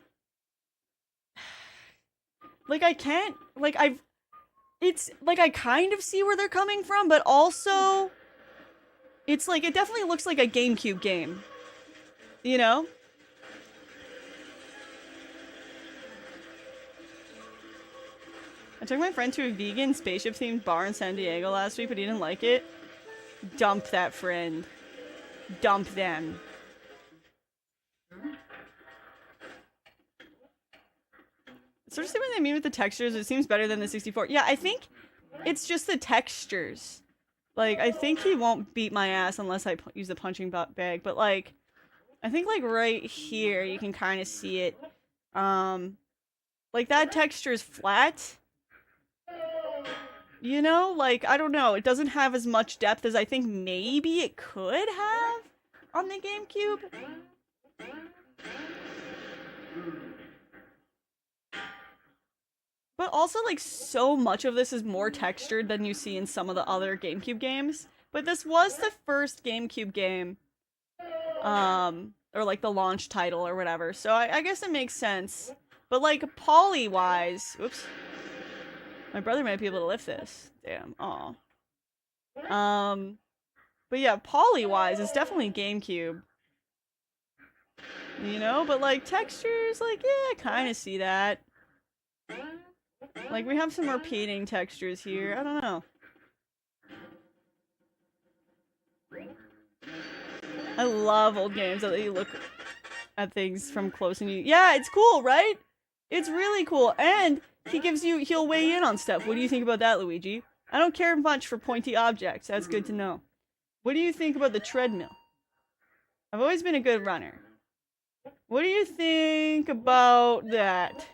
like I can't, like it's like I kind of see where they're coming from, but also it's like it definitely looks like a GameCube game. You know? I took my friend to a vegan spaceship-themed bar in San Diego last week, but he didn't like it. Dump that friend. Dump them. Sort of see what they mean with the textures. It seems better than the 64. Yeah, I think it's just the textures. Like, I think he won't beat my ass unless I use the punching bag, but like, I think like right here you can kind of see it. Like that texture is flat. You know, like I don't know, it doesn't have as much depth as I think maybe it could have on the GameCube. But also like so much of this is more textured than you see in some of the other GameCube games. But this was the first GameCube game. Or like the launch title or whatever. So I guess it makes sense. But like poly-wise, oops. My brother might be able to lift this. Damn. Aw. But yeah, poly-wise, it's definitely GameCube. You know, but like textures, like yeah, I kind of see that. Like we have some repeating textures here. I don't know. I love old games that let you look at things from close and you. Yeah, it's cool, right? It's really cool, and he'll weigh in on stuff. What do you think about that, Luigi? I don't care much for pointy objects. That's good to know. What do you think about the treadmill? I've always been a good runner. What do you think about that?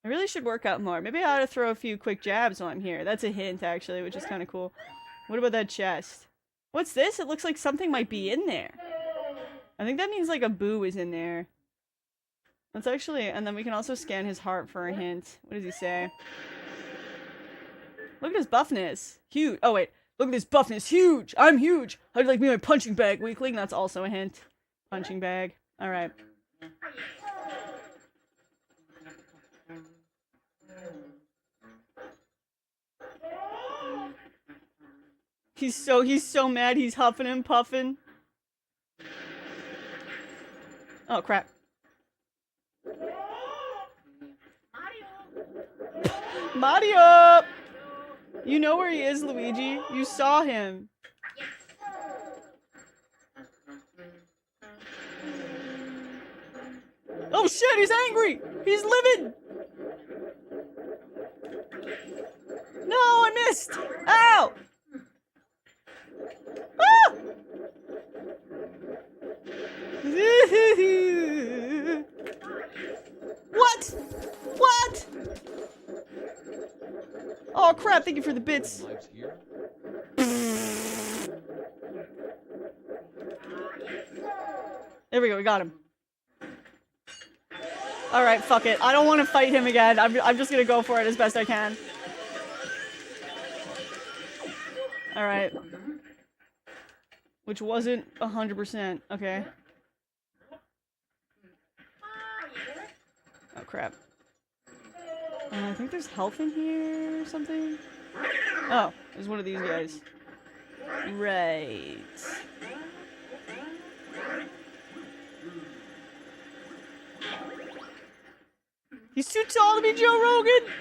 I really should work out more. Maybe I ought to throw a few quick jabs while I'm here. That's a hint, actually, which is kind of cool. What about that chest? What's this? It looks like something might be in there. I think that means like a boo is in there. Let's actually, and then we can also scan his heart for a hint. What does he say? Look at his buffness. Huge. Oh wait, look at this buffness. Huge. I'm huge. How'd you like me my punching bag, weakling? That's also a hint. Punching bag. All right. He's so mad. He's huffing and puffing. Oh crap. Mario! You know where he is, Luigi. You saw him. Oh shit, he's angry! He's livid! No, I missed! Ow! Ah! What? What? Oh crap, thank you for the bits. There we go, we got him. Alright, fuck it. I don't want to fight him again. I'm just gonna go for it as best I can. Alright. Which wasn't 100%. Okay. Oh crap. I think there's health in here or something. Oh, there's one of these guys. Right. He's too tall to be Joe Rogan!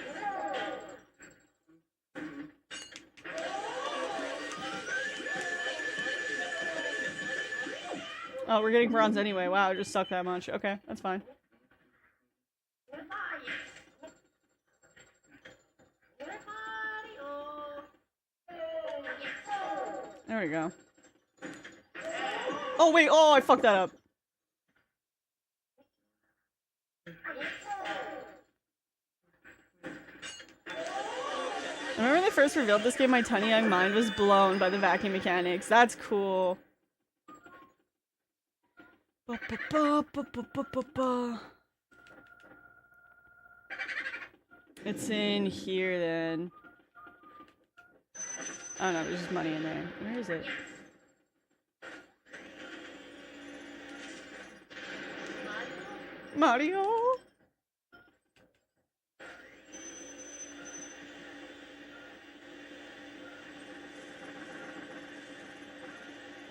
Oh, we're getting bronze anyway. Wow, it just sucked that much. Okay, that's fine. There we go. Oh wait, oh, I fucked that up. I remember when they first revealed this game, my tiny young mind was blown by the vacuum mechanics. That's cool. It's in here then. Oh no, there's just money in there. Where is it? Mario?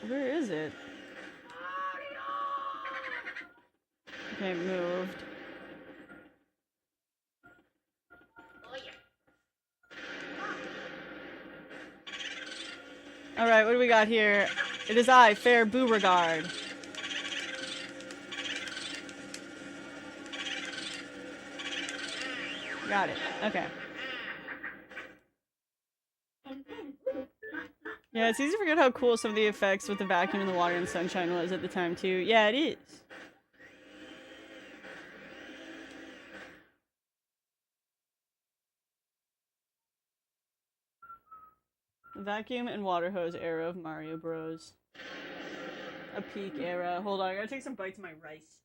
Where is it? Okay, moved. Alright, what do we got here? It is I, Fair Beauregard. Got it. Okay. Yeah, it's easy to forget how cool some of the effects with the vacuum and the water and sunshine was at the time, too. Yeah, it is. Vacuum and water hose era of Mario Bros. A peak era. Hold on, I gotta take some bites of my rice.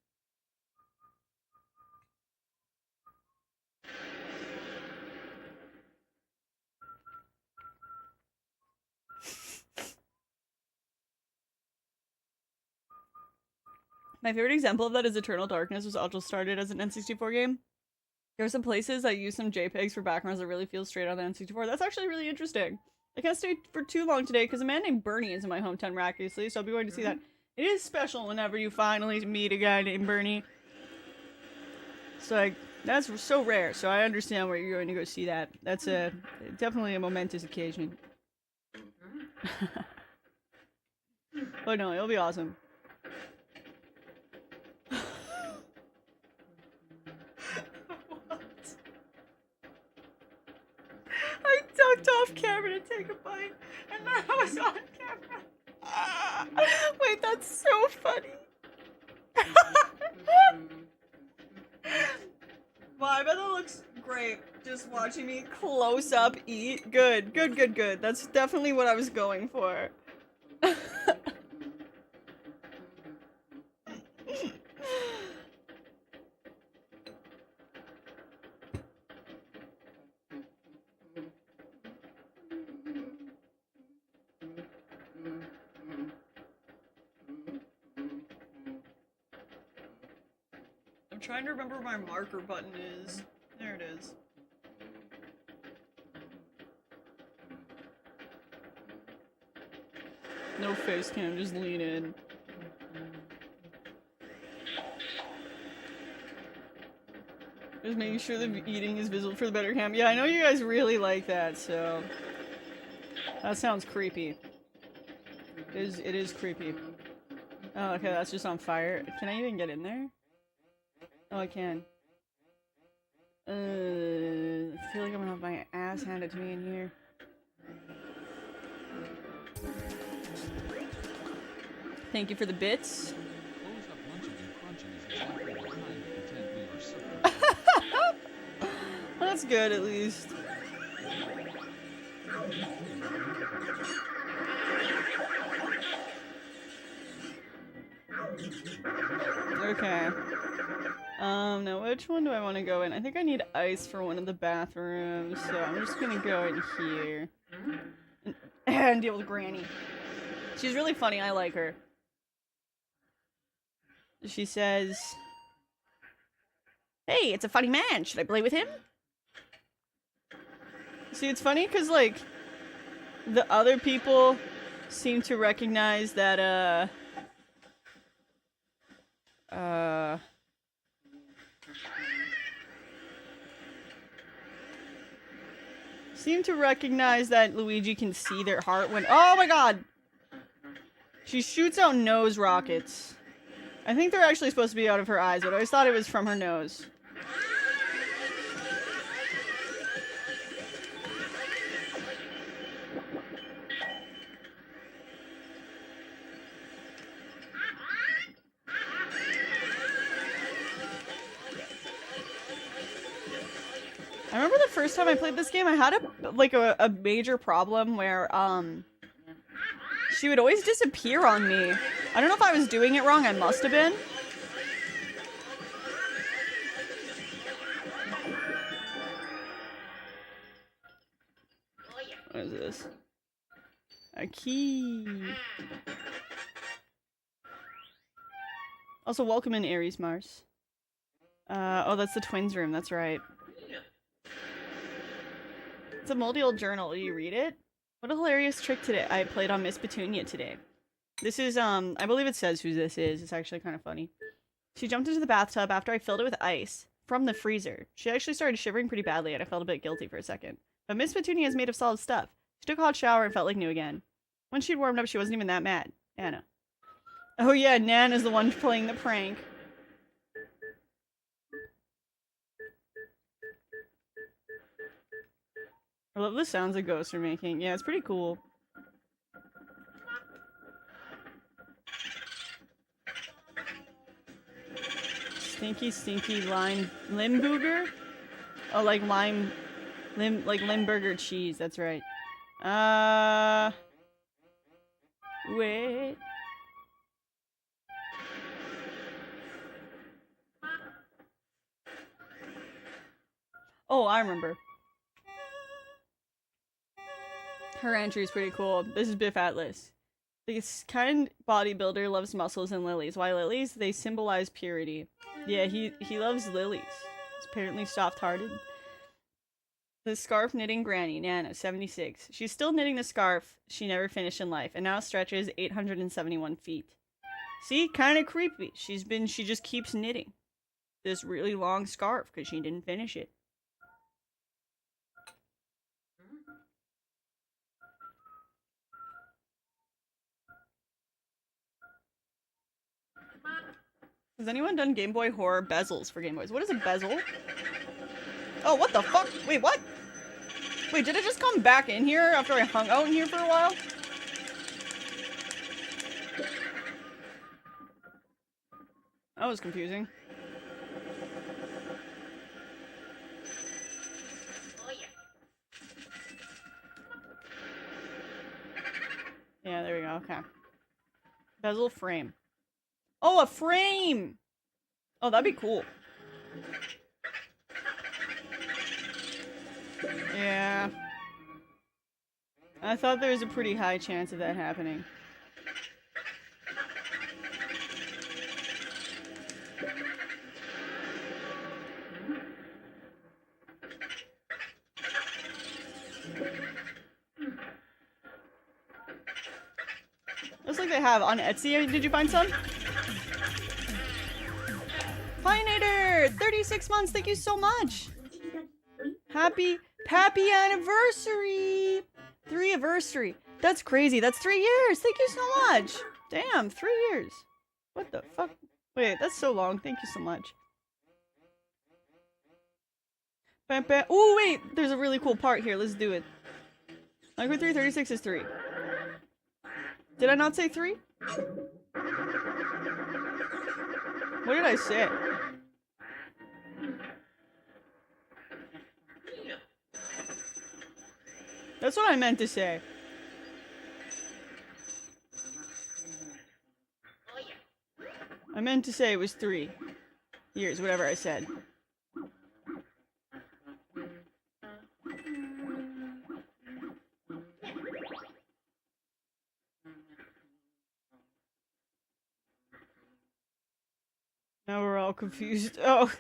My favorite example of that is Eternal Darkness, was also started as an N64 game. There are some places that use some JPEGs for backgrounds that really feel straight on the N64. That's actually really interesting. I can't stay for too long today because a man named Bernie is in my hometown miraculously, so I'll be going to see that. It is special whenever you finally meet a guy named Bernie. So that's so rare, so I understand where you're going to go see that. That's definitely a momentous occasion. But no, it'll be awesome. I ducked off camera to take a bite, and then I was on camera. Wait, that's so funny. Well, I bet that looks great. Just watching me close up eat. Good, good, good, good. That's definitely what I was going for. I'm trying to remember where my marker button is. There it is. No face cam, just lean in. Just making sure the eating is visible for the better cam. Yeah, I know you guys really like that, so... That sounds creepy. It is creepy. Oh, okay, that's just on fire. Can I even get in there? Oh, I can. I feel like I'm gonna have my ass handed to me in here. Thank you for the bits. Close up munching and crunching is exactly the kind of content we are suffering. That's good, at least. Okay. Now which one do I want to go in? I think I need ice for one of the bathrooms, so I'm just gonna go in here. And deal with Granny. She's really funny, I like her. She says, "Hey, it's a funny man. Should I play with him?" See, it's funny because, like, the other people seem to recognize that, seem to recognize that Luigi can see their heart when— oh my god! She shoots out nose rockets. I think they're actually supposed to be out of her eyes, but I always thought it was from her nose. I remember the first time I played this game, I had a major problem where, she would always disappear on me. I don't know if I was doing it wrong, I must have been. What is this? A key. Also, welcome in Aries Mars. Oh, that's the twins' room, that's right. It's a moldy old journal. Do you read it? What a hilarious trick today I played on Miss Petunia today. This is, I believe it says who this is. It's actually kind of funny. She jumped into the bathtub after I filled it with ice from the freezer. She actually started shivering pretty badly and I felt a bit guilty for a second. But Miss Petunia is made of solid stuff. She took a hot shower and felt like new again. When she'd warmed up, she wasn't even that mad. Anna. Oh yeah, Nan is the one playing the prank. I love the sounds the ghosts are making. Yeah, it's pretty cool. Stinky, stinky Limburger? Oh, like like Limburger cheese, that's right. Wait. Oh, I remember. Her entry is pretty cool. This is Biff Atlas. This kind bodybuilder loves muscles and lilies. Why lilies? They symbolize purity. Yeah, he loves lilies. He's apparently soft-hearted. The scarf knitting granny, Nana, 76. She's still knitting the scarf she never finished in life, and now stretches 871 feet. See? Kind of creepy. She just keeps knitting this really long scarf because she didn't finish it. Has anyone done Game Boy horror bezels for Game Boys? What is a bezel? Oh, what the fuck? Wait, what? Wait, did it just come back in here after I hung out in here for a while? That was confusing. Yeah, there we go. Okay. Bezel frame. Oh, a frame! Oh, that'd be cool. Yeah. I thought there was a pretty high chance of that happening. Looks like they have on Etsy. Did you find some? Pioneer! 36 months, thank you so much! Happy anniversary! 3 anniversary. That's crazy. That's 3 years. Thank you so much. Damn, 3 years. What the fuck? Wait, that's so long. Thank you so much. Oh, wait. There's a really cool part here. Let's do it. Micro 336 is 3. Did I not say 3? What did I say? That's what I meant to say. I meant to say it was 3 years, whatever I said. Now we're all confused. Oh.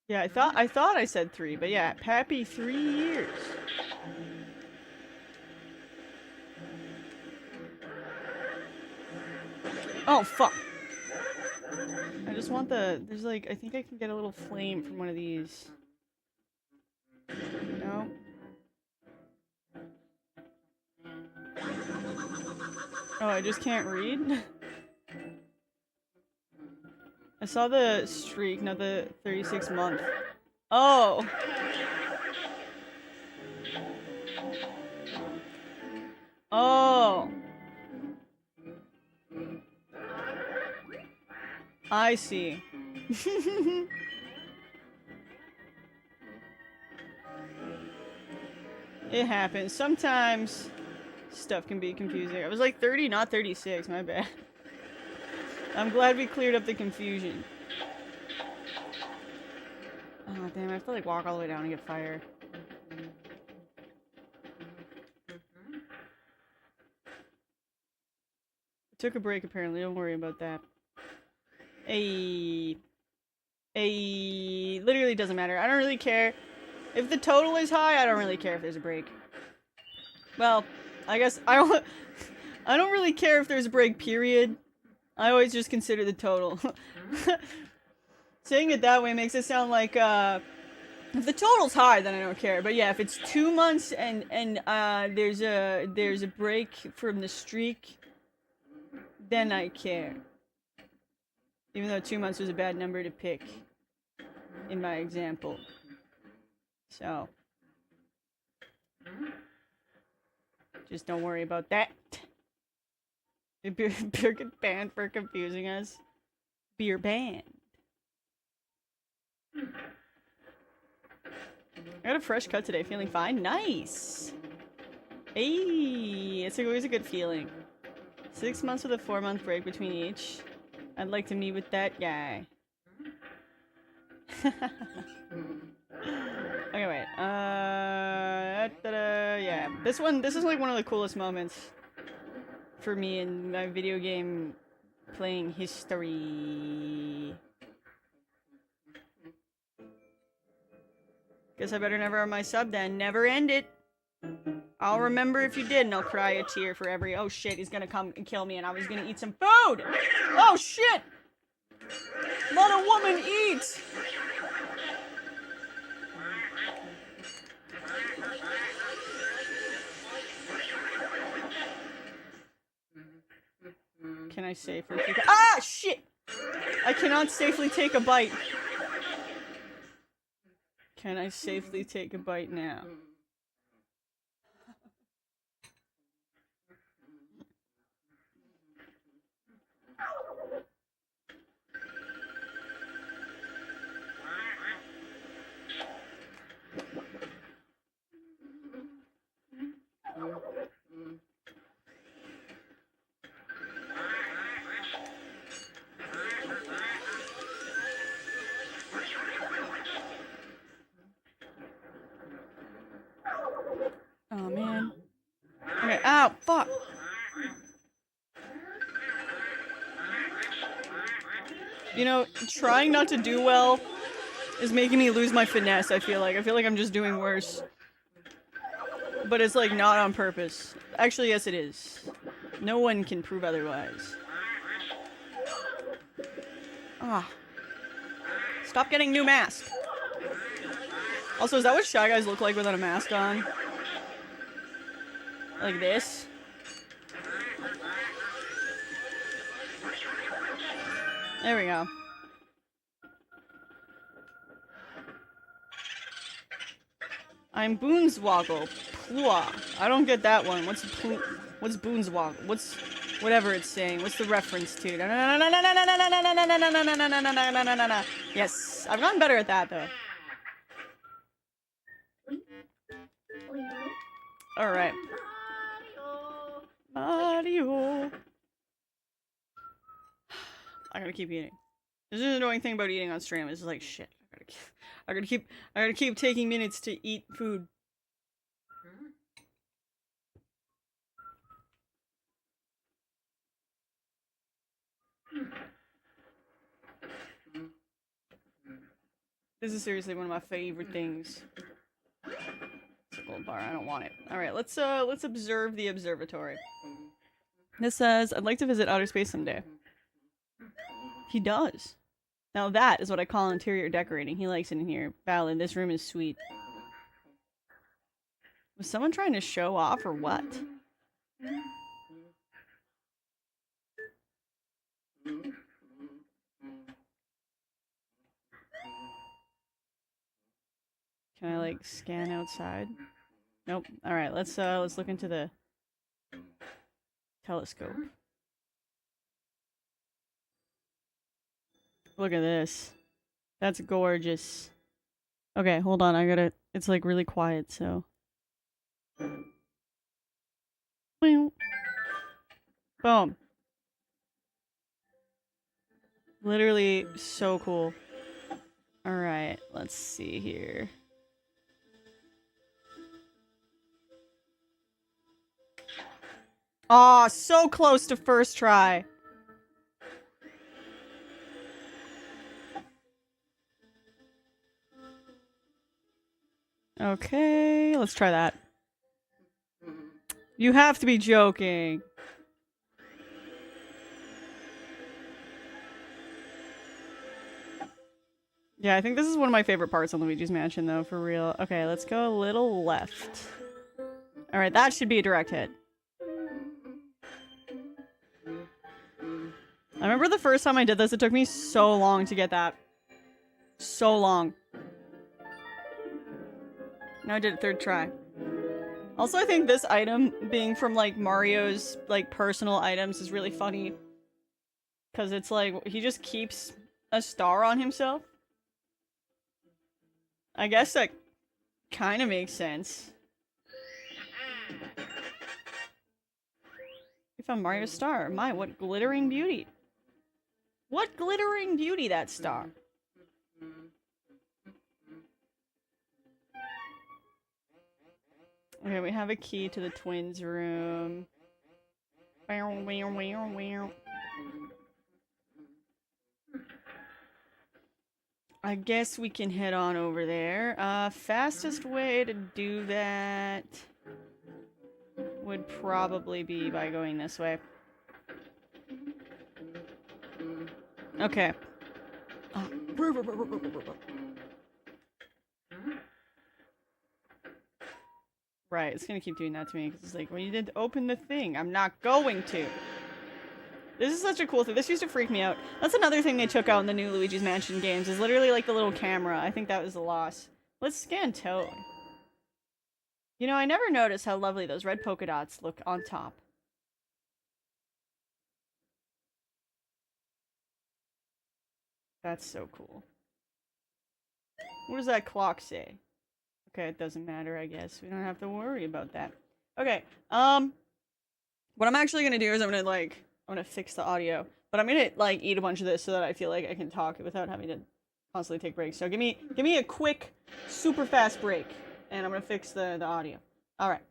Yeah, I thought I said 3, but yeah, Pappy 3 years. Oh, fuck. I just want there's like, I think I can get a little flame from one of these. No? Oh, I just can't read? I saw the streak, not the 36 month. Oh! Oh! I see. It happens. Sometimes stuff can be confusing. I was like 30, not 36. My bad. I'm glad we cleared up the confusion. Oh, damn. I have to like walk all the way down and get fire. Took a break apparently. Don't worry about that. Literally doesn't matter. I don't really care. If the total is high, I don't really care if there's a break. Well, I guess I don't really care if there's a break, period. I always just consider the total. Saying it that way makes it sound like, if the total's high, then I don't care. But yeah, if it's 2 months and there's a break from the streak, then I care. Even though 2 months was a bad number to pick in my example. So. Just don't worry about that. Beer get banned for confusing us. Beer banned. I got a fresh cut today, feeling fine. Nice! Hey, it's always a good feeling. 6 months with a 4-month break between each. I'd like to meet with that guy. Okay, wait. Yeah. This is like one of the coolest moments for me in my video game playing history. Guess I better never have my sub then. Never end it. I'll remember if you did, and I'll cry a tear for every. Oh shit, he's gonna come and kill me, and I was gonna eat some food! Oh shit! Let a woman eat! Can I safely take a- Ah! Shit! I cannot safely take a bite. Can I safely take a bite now? Ow, fuck. You know, trying not to do well is making me lose my finesse, I feel like. I feel like I'm just doing worse. But it's like not on purpose. Actually, yes it is. No one can prove otherwise. Ah. Stop getting new mask. Also, is that what Shy Guys look like without a mask on? Like this? There we go. I'm Boonswoggle. Plua. I don't get that one. What's Boonswoggle? What's whatever it's saying? What's the reference to? Yes, I've gotten better at that though. All right. Mario. I gotta keep eating. This is an annoying thing about eating on stream. It's like shit. I gotta keep taking minutes to eat food. This is seriously one of my favorite things. It's a gold bar. I don't want it. All right, let's observe the observatory. This says, "I'd like to visit outer space someday." He does. Now that is what I call interior decorating. He likes it in here. Valid. This room is sweet. Was someone trying to show off or what? Can I like scan outside? Nope. All right, let's look into the telescope. Look at this. That's gorgeous. Okay, hold on. It's like really quiet, so. Boom. Literally so cool. All right, let's see here. Aw, so close to first try. Okay, let's try that. You have to be joking. Yeah, I think this is one of my favorite parts on Luigi's Mansion, though, for real. Okay, let's go a little left. Alright, that should be a direct hit. I remember the first time I did this, it took me so long to get that. So long. Now I did it third try. Also, I think this item being from, like, Mario's, like, personal items is really funny. Because it's like, he just keeps a star on himself. I guess that kind of makes sense. We found Mario's star. My, what glittering beauty. What glittering beauty, that star. Okay, we have a key to the twins' room. I guess we can head on over there. Fastest way to do that would probably be by going this way. Okay. Right, it's gonna keep doing that to me, because it's like, well, you didn't open the thing. I'm not going to. This is such a cool thing. This used to freak me out. That's another thing they took out in the new Luigi's Mansion games, is literally like the little camera. I think that was a loss. Let's scan Toad. You know, I never noticed how lovely those red polka dots look on top. That's so cool. What does that clock say? Okay, it doesn't matter, I guess. We don't have to worry about that. Okay, what I'm actually gonna do is I'm gonna fix the audio. But I'm gonna, like, eat a bunch of this so that I feel like I can talk without having to constantly take breaks. So give me a quick, super fast break. And I'm gonna fix the audio. Alright.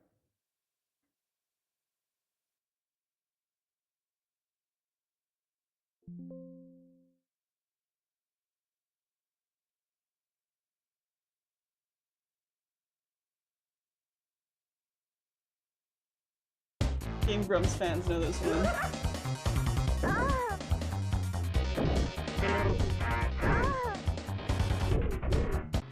Game Grumps fans know this one.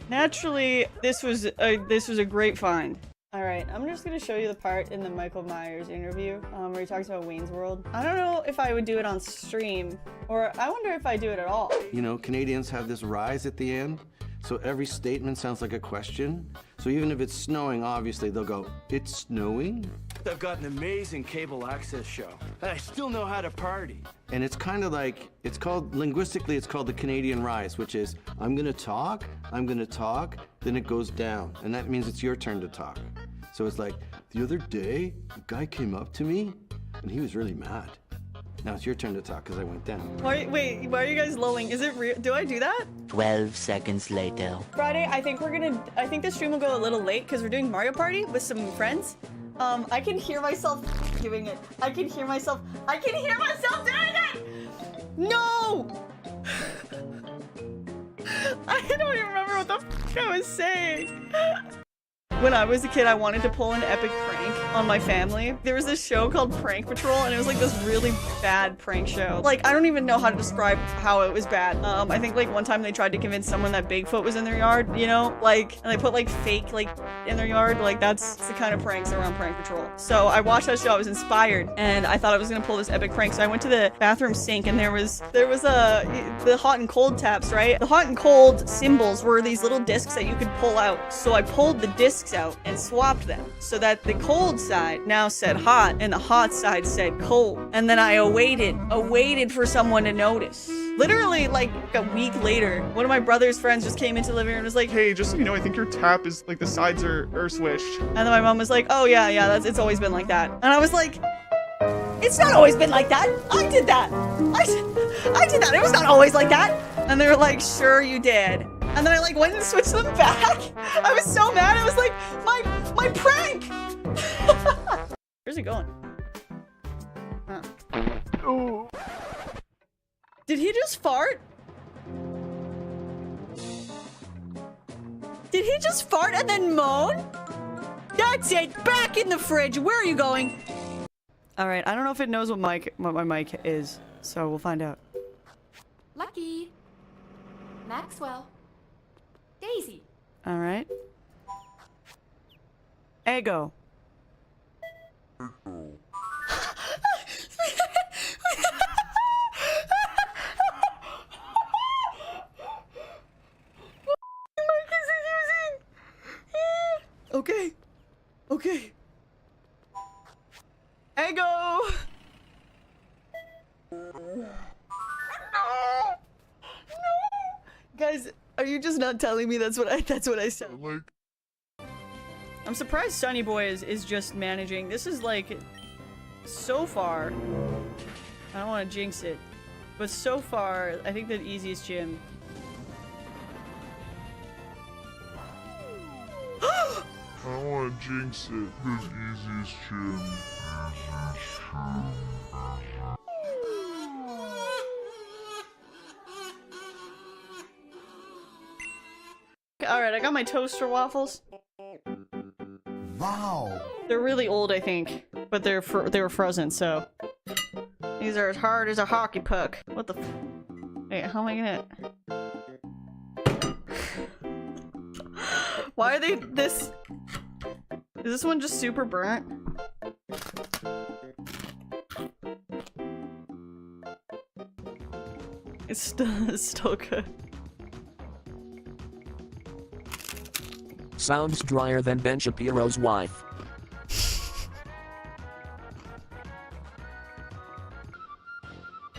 Naturally, this was a great find. All right, I'm just gonna show you the part in the Michael Myers interview where he talks about Wayne's World. I don't know if I would do it on stream, or I wonder if I do it at all. You know, Canadians have this rise at the end, so every statement sounds like a question. So even if it's snowing, obviously they'll go, "It's snowing?" I've got an amazing cable access show, and I still know how to party. And it's kind of like, linguistically, it's called the Canadian rise, which is, I'm gonna talk, then it goes down. And that means it's your turn to talk. So it's like, the other day, a guy came up to me, and he was really mad. Now it's your turn to talk, because I went down. Why are you guys lulling? Is it real? Do I do that? 12 seconds later. Friday, I think the stream will go a little late, because we're doing Mario Party with some friends. I can hear myself doing it. I can hear myself doing it! No! I don't even remember what the f I was saying. When I was a kid, I wanted to pull an epic prank on my family. There was this show called Prank Patrol, and it was like this really bad prank show. Like, I don't even know how to describe how it was bad. I think like one time they tried to convince someone that Bigfoot was in their yard, you know? Like, and they put like fake like in their yard. Like, that's the kind of pranks around Prank Patrol. So I watched that show, I was inspired, and I thought I was gonna pull this epic prank. So I went to the bathroom sink, and there was the hot and cold taps, right? The hot and cold symbols were these little discs that you could pull out. So I pulled the discs out and swapped them so that the cold side now said hot and the hot side said cold. And then I awaited for someone to notice. Literally like a week later, one of my brother's friends just came into the living room and was like, "Hey, just so you know, I think your tap is like the sides are switched." And then my mom was like, "Oh yeah, it's always been like that." And I was like, "It's not always been like that. I did that. I did that. It was not always like that." And they were like, "Sure you did." And then I like went and switched them back. I was so mad. I was like, my prank. Where's he going? Huh. Oh. Did he just fart? Did he just fart and then moan? That's it. Back in the fridge. Where are you going? All right. I don't know if it knows what my mic is, so we'll find out. Lucky. Maxwell. Daisy. All right. Ego. Okay. Okay. Ego. No. Guys, are you just not telling me that's what I said? I'm surprised Sunny Boy is just managing. This is like, so far, I don't want to jinx it, but so far, I think the easiest gym. I don't want to jinx it. The easiest gym. Alright, I got my toaster waffles. Wow. They're really old, I think, but they were frozen, so. These are as hard as a hockey puck. What the f- Wait, how am I gonna- Why are they this- Is this one just super burnt? It's still good. Sounds drier than Ben Shapiro's wife.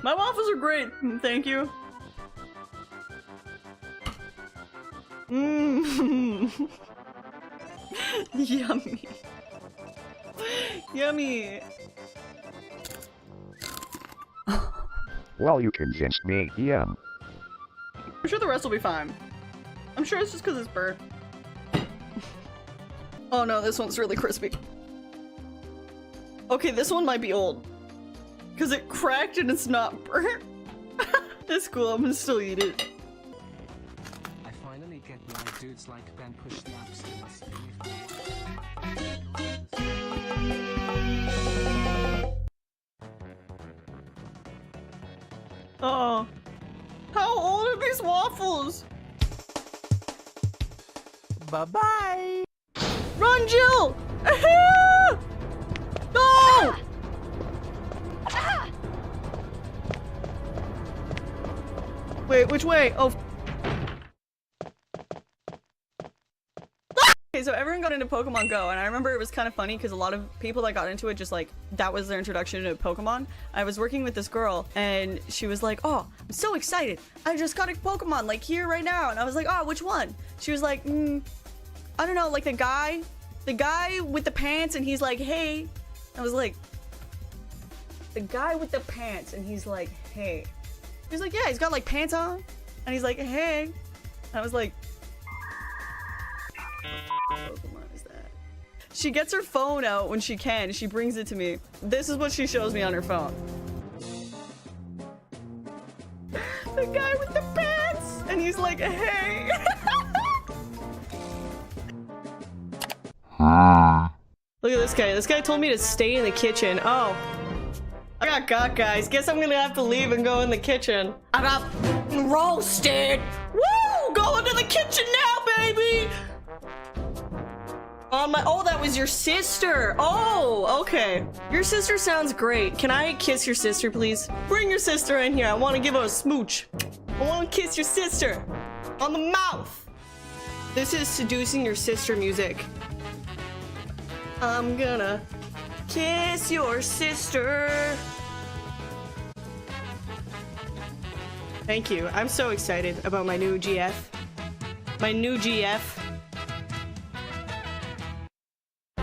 My waffles are great, thank you. Mmm. Yummy. Yummy. Well, you convinced me, yeah. I'm sure the rest will be fine. I'm sure it's just because it's burnt. Oh no, this one's really crispy. Okay, this one might be old. Because it cracked and it's not burnt. It's cool, I'm gonna still eat it. I finally get why dudes like Ben push the apps to us. Oh. How old are these waffles? Bye-bye! Run, Jill! Ah! No! Wait, which way? Oh. Okay, so everyone got into Pokemon Go, and I remember it was kind of funny because a lot of people that got into it just like, that was their introduction to Pokemon. I was working with this girl, and she was like, oh, I'm so excited. I just got a Pokemon, like, here right now. And I was like, oh, which one? She was like, I don't know, like the guy with the pants, and he's like, hey. I was like, the guy with the pants, and he's like, hey. He's like, yeah, he's got like pants on, and he's like, hey. I was like, what Pokemon is that? She gets her phone out when she can. She brings it to me. This is what she shows me on her phone. The guy with the pants, and he's like, hey. Look at this guy. This guy told me to stay in the kitchen. Oh. I got guys. Guess I'm gonna have to leave and go in the kitchen. I got roasted. Woo! Go into the kitchen now, baby! Oh, that was your sister. Oh, okay. Your sister sounds great. Can I kiss your sister, please? Bring your sister in here. I want to give her a smooch. I want to kiss your sister. On the mouth. This is seducing your sister music. I'm gonna kiss your sister. Thank you. I'm so excited about my new GF. My new GF.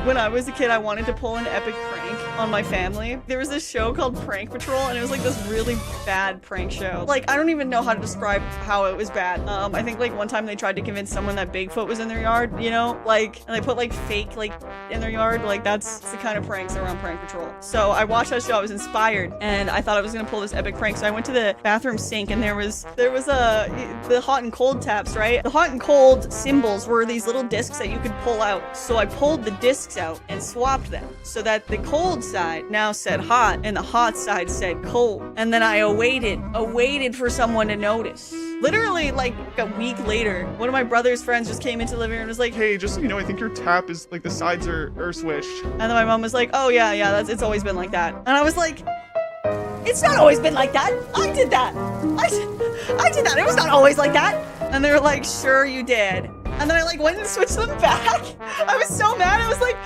When I was a kid, I wanted to pull an epic prank on my family. There was this show called Prank Patrol, and it was like this really bad prank show. Like, I don't even know how to describe how it was bad. I think like one time they tried to convince someone that Bigfoot was in their yard, you know? Like, and they put like fake like in their yard. Like, that's the kind of pranks that were on Prank Patrol. So I watched that show, I was inspired, and I thought I was gonna pull this epic prank. So I went to the bathroom sink, and there was the hot and cold taps, right? The hot and cold symbols were these little discs that you could pull out. So I pulled the discs out and swapped them so that the cold side now said hot and the hot side said cold. And then I awaited for someone to notice. Literally like a week later, one of my brother's friends just came into the living room and was like, hey, just so you know, I think your tap is like the sides are switched. And then my mom was like, oh yeah, it's always been like that. And I was like, it's not always been like that. I did that. I did that. It was not always like that. And they were like, sure you did. And then I like went and switched them back. I was so mad. I was like,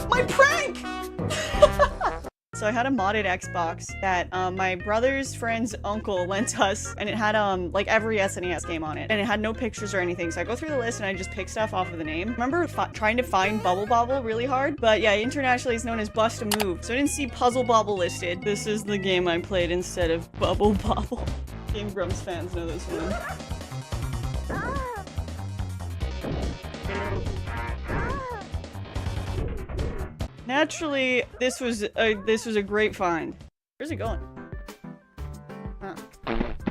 my prank. So I had a modded Xbox that my brother's friend's uncle lent us, and it had like every SNES game on it, and it had no pictures or anything. So I go through the list and I just pick stuff off of the name. I remember trying to find Bubble Bobble really hard, but yeah, internationally it's known as Bust a Move. So I didn't see Puzzle Bobble listed. This is the game I played instead of Bubble Bobble. Game Grumps fans know this one. Naturally, this was a great find. Where's it going? Huh.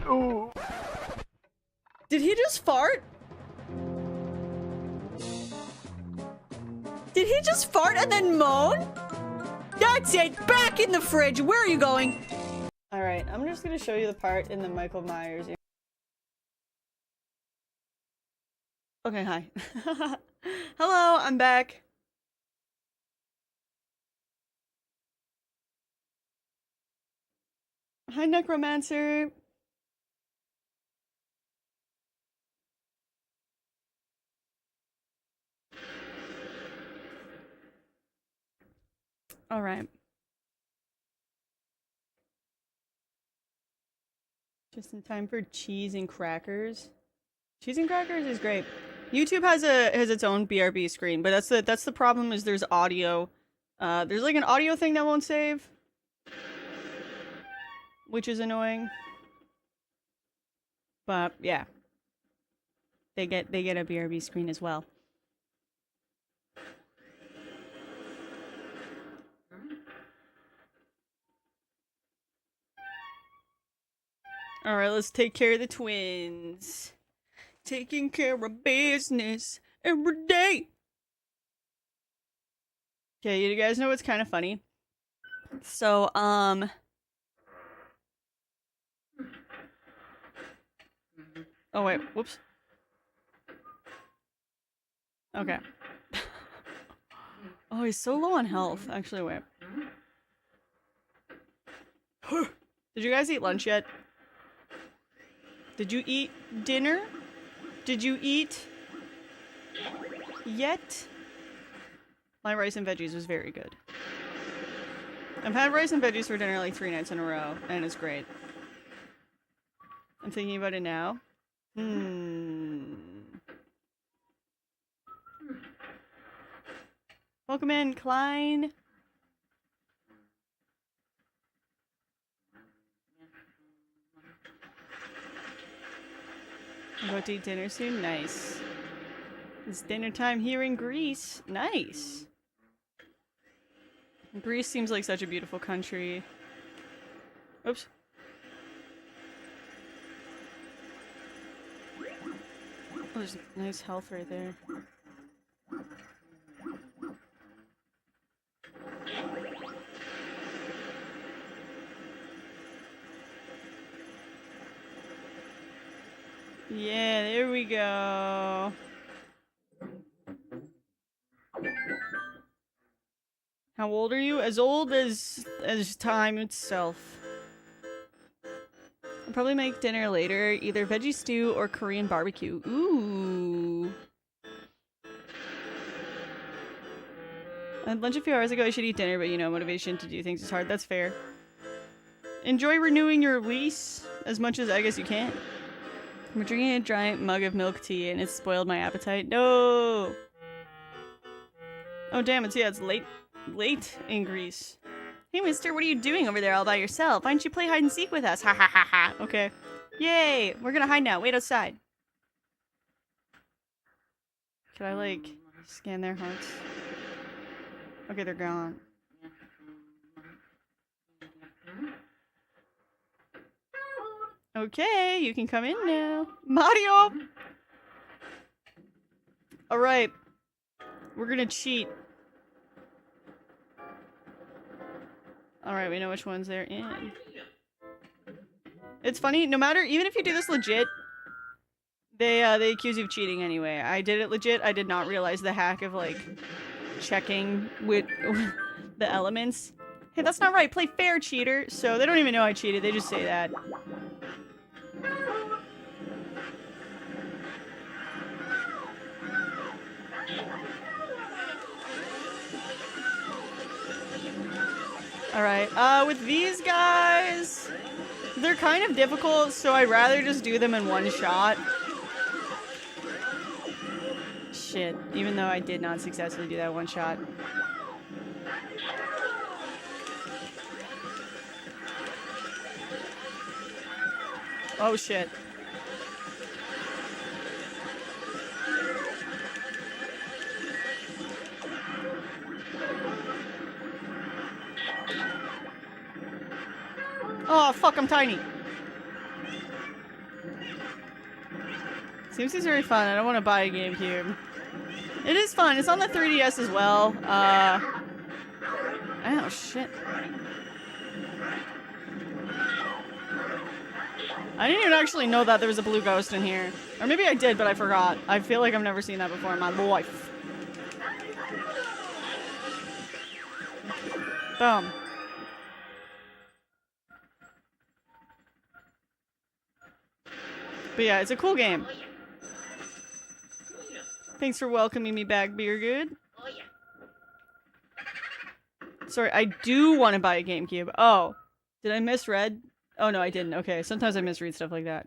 Oh. Did he just fart? Did he just fart and then moan? That's it! Back in the fridge! Where are you going? Alright, I'm just gonna show you the part in the Michael Myers. Okay, hi. Hello, I'm back. Hi, Necromancer. All right. Just in time for cheese and crackers. Cheese and crackers is great. YouTube has its own BRB screen, but that's the problem is there's audio. There's like an audio thing that won't save, which is annoying. But yeah, they get a BRB screen as well. Alright, let's take care of the twins. Taking care of business every day. Okay, you guys know what's kind of funny? So, oh wait, whoops. Okay. Oh, he's so low on health. Actually, wait. Did you guys eat lunch yet? Did you eat dinner? Did you eat yet? My rice and veggies was very good. I've had rice and veggies for dinner like 3 nights in a row, and it's great. I'm thinking about it now. Welcome in, Klein. I'm about to eat dinner soon? Nice. It's dinner time here in Greece. Nice. Greece seems like such a beautiful country. Oops. Oh, there's nice health right there. Yeah, there we go. How old are you? As old as time itself. I'll probably make dinner later, either veggie stew or Korean barbecue. Ooh. I had lunch a few hours ago. I should eat dinner, but you know, motivation to do things is hard. That's fair. Enjoy renewing your lease as much as I guess you can. We're drinking a giant mug of milk tea and it's spoiled my appetite. No! Oh damn, it's late in Greece. Hey mister, what are you doing over there all by yourself? Why don't you play hide and seek with us? Ha ha ha ha. Okay. Yay! We're gonna hide now. Wait outside. Can I like scan their hearts? Okay, they're gone. Okay, you can come in now. Mario! Alright. We're gonna cheat. Alright, we know which ones they're in. It's funny, no matter, even if you do this legit, they accuse you of cheating anyway. I did it legit, I did not realize the hack of, like, checking with the elements. Hey, that's not right, play fair, cheater! So, they don't even know I cheated, they just say that. Alright, with these guys, they're kind of difficult, so I'd rather just do them in one shot. Shit, even though I did not successfully do that one shot. Oh shit. Oh, fuck, I'm tiny. Seems very fun. I don't want to buy a GameCube. It is fun. It's on the 3DS as well. Oh, shit. I didn't even actually know that there was a blue ghost in here. Or maybe I did, but I forgot. I feel like I've never seen that before in my life. Boom. But yeah, it's a cool game. Thanks for welcoming me back, Beergood. Sorry, I do want to buy a GameCube. Oh, did I misread? Oh no, I didn't. Okay, sometimes I misread stuff like that.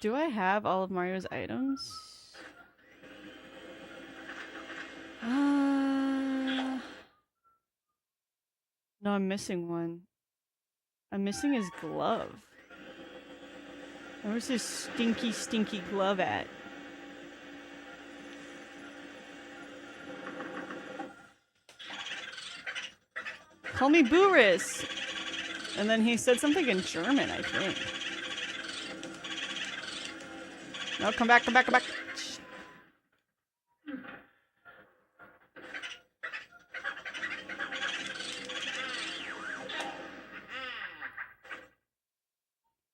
Do I have all of Mario's items? No, I'm missing one. I'm missing his glove. Where's his stinky, stinky glove at? Call me Boris. And then he said something in German, I think. No, come back, come back, come back.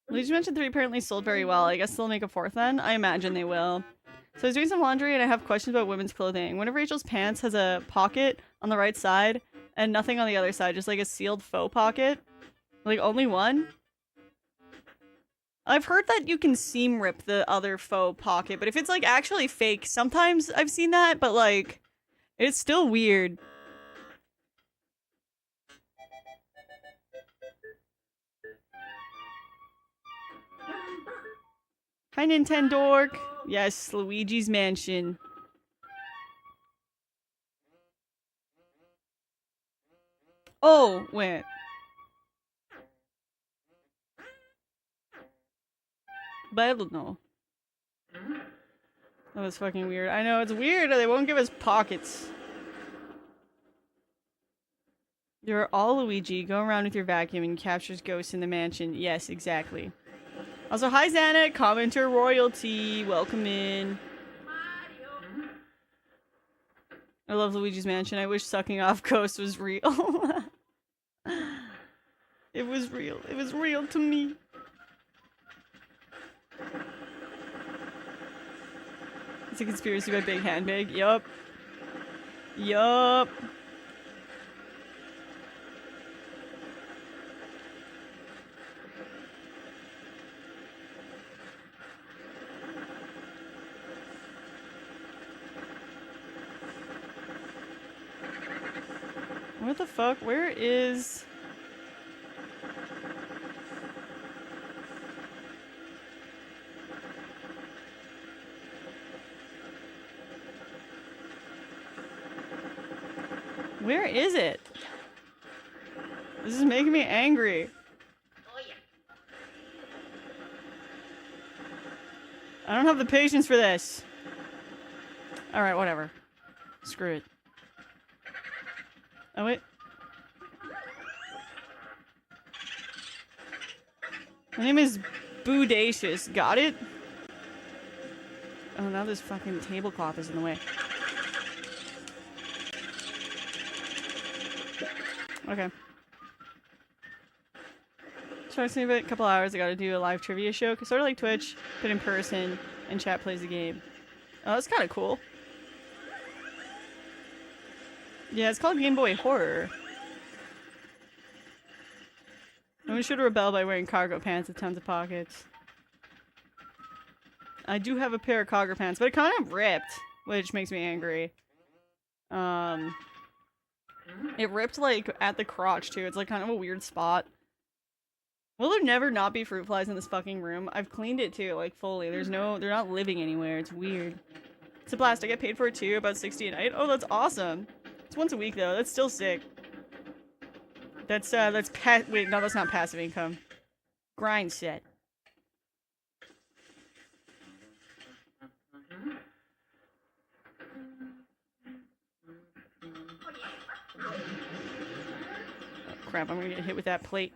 Luigi mentioned 3 apparently sold very well. I guess they'll make a 4th then? I imagine they will. So I was doing some laundry and I have questions about women's clothing. One of Rachel's pants has a pocket on the right side and nothing on the other side, just like a sealed faux pocket. Like only one? I've heard that you can seam rip the other faux pocket, but if it's like actually fake, sometimes I've seen that, but like, it's still weird. Hi, Nintendork. Yes, Luigi's Mansion. Oh, wait. But I don't know. That was fucking weird. I know, it's weird. They won't give us pockets. You're all Luigi. Go around with your vacuum and captures ghosts in the mansion. Yes, exactly. Also, hi Xana, commenter royalty. Welcome in. I love Luigi's Mansion. I wish sucking off ghosts was real. It was real. It was real to me. It's a conspiracy by Big Handbag. Yup. Yup. What the fuck? Where is... Where is it? This is making me angry. I don't have the patience for this. Alright, whatever. Screw it. Oh, wait. My name is Boodacious. Got it? Oh, now this fucking tablecloth is in the way. Okay. So I was thinking about a couple hours. I gotta do a live trivia show. Sort of like Twitch, but in person, and chat plays the game. Oh, that's kind of cool. Yeah, it's called Game Boy Horror. No one should rebel by wearing cargo pants with tons of pockets. I do have a pair of cargo pants, but it kind of ripped, which makes me angry. It ripped, like, at the crotch, too. It's, like, kind of a weird spot. Will there never not be fruit flies in this fucking room? I've cleaned it, too, like, fully. There's no... They're not living anywhere. It's weird. It's a blast. I get paid for it, too. About 60 a night. Oh, that's awesome. It's once a week, though. That's still sick. Wait, no, that's not passive income. Grind set. Crap, I'm gonna get hit with that plate.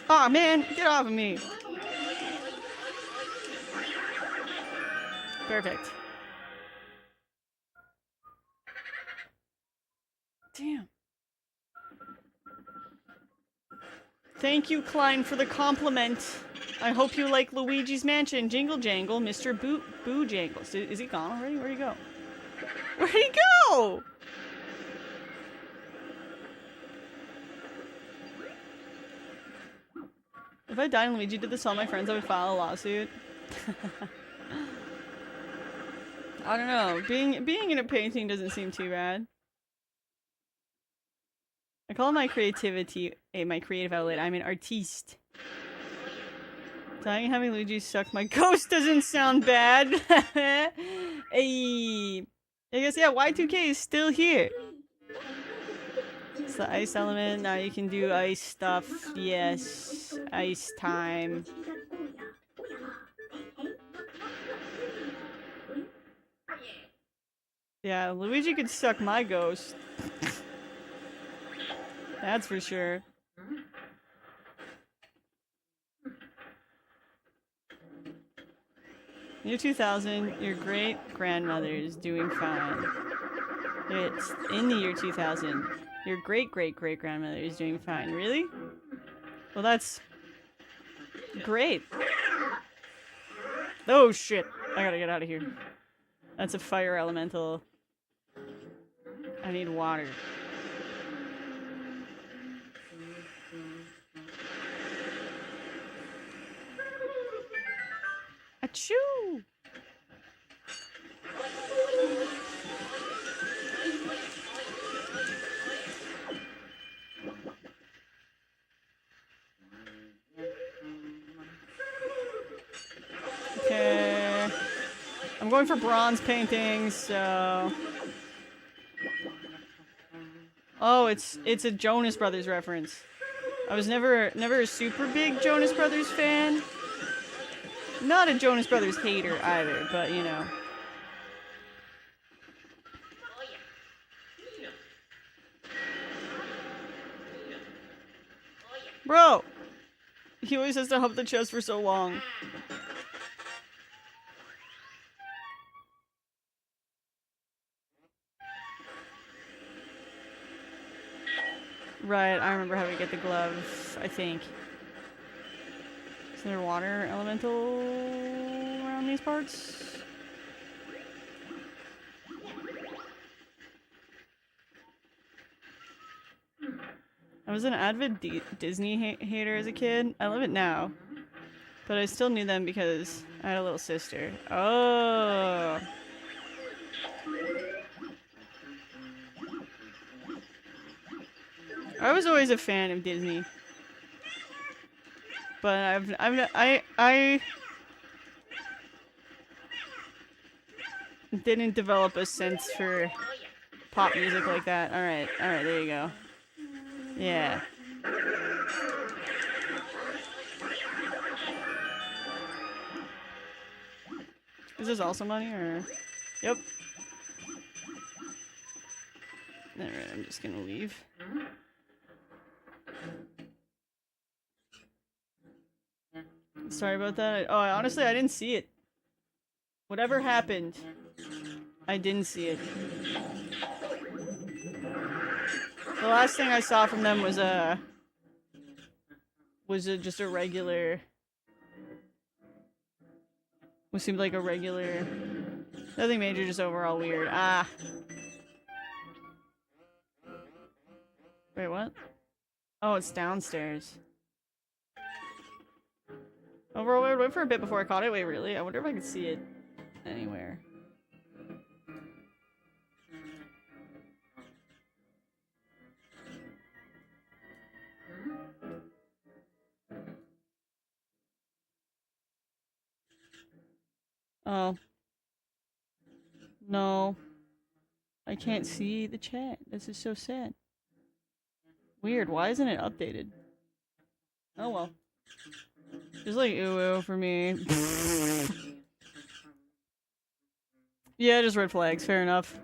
Aw, man, get off of me. Perfect. Damn. Thank you, Klein, for the compliment. I hope you like Luigi's Mansion. Jingle jangle, Mr. Boo Jangle. So, is he gone already? Where'd he go? Where'd he go? If I died and Luigi did this to all my friends, I would file a lawsuit. I don't know. Being in a painting doesn't seem too bad. I call my creativity my creative outlet. I'm an artiste. Dying having Luigi suck my ghost doesn't sound bad. Hey. I guess, yeah, Y2K is still here. It's the ice element. Now you can do ice stuff. Yes. Ice time. Yeah, Luigi could suck my ghost. That's for sure. Year 2000, your great-grandmother is doing fine. It's in the year 2000. Your great-great-great-grandmother is doing fine. Really? Well, that's great. Oh, shit. I gotta get out of here. That's a fire elemental. I need water. Achoo! Okay. I'm going for bronze paintings, so... Oh, it's a Jonas Brothers reference. I was never a super big Jonas Brothers fan. Not a Jonas Brothers hater either, but you know. Bro! He always has to hump the chest for so long. Right, I remember how we get the glove, I think. Is there water elemental around these parts? I was an avid Disney hater as a kid. I love it now. But I still knew them because I had a little sister. Oh! I was always a fan of Disney. But I didn't develop a sense for pop music like that. Alright, there you go. Yeah. Is this also money, or? Yep. Alright, I'm just gonna leave. Sorry about that. Oh, honestly, I didn't see it. Whatever happened, I didn't see it. The last thing I saw from them was just a regular. What seemed like a regular. Nothing major, just overall weird. Ah. Wait, what? Oh, it's downstairs. Overall weird. Wait for a bit before I caught it. Wait, really? I wonder if I could see it anywhere. Oh. No. I can't see the chat. This is so sad. Weird. Why isn't it updated? Oh well. Just like ooh for me. Yeah, just red flags. Fair enough.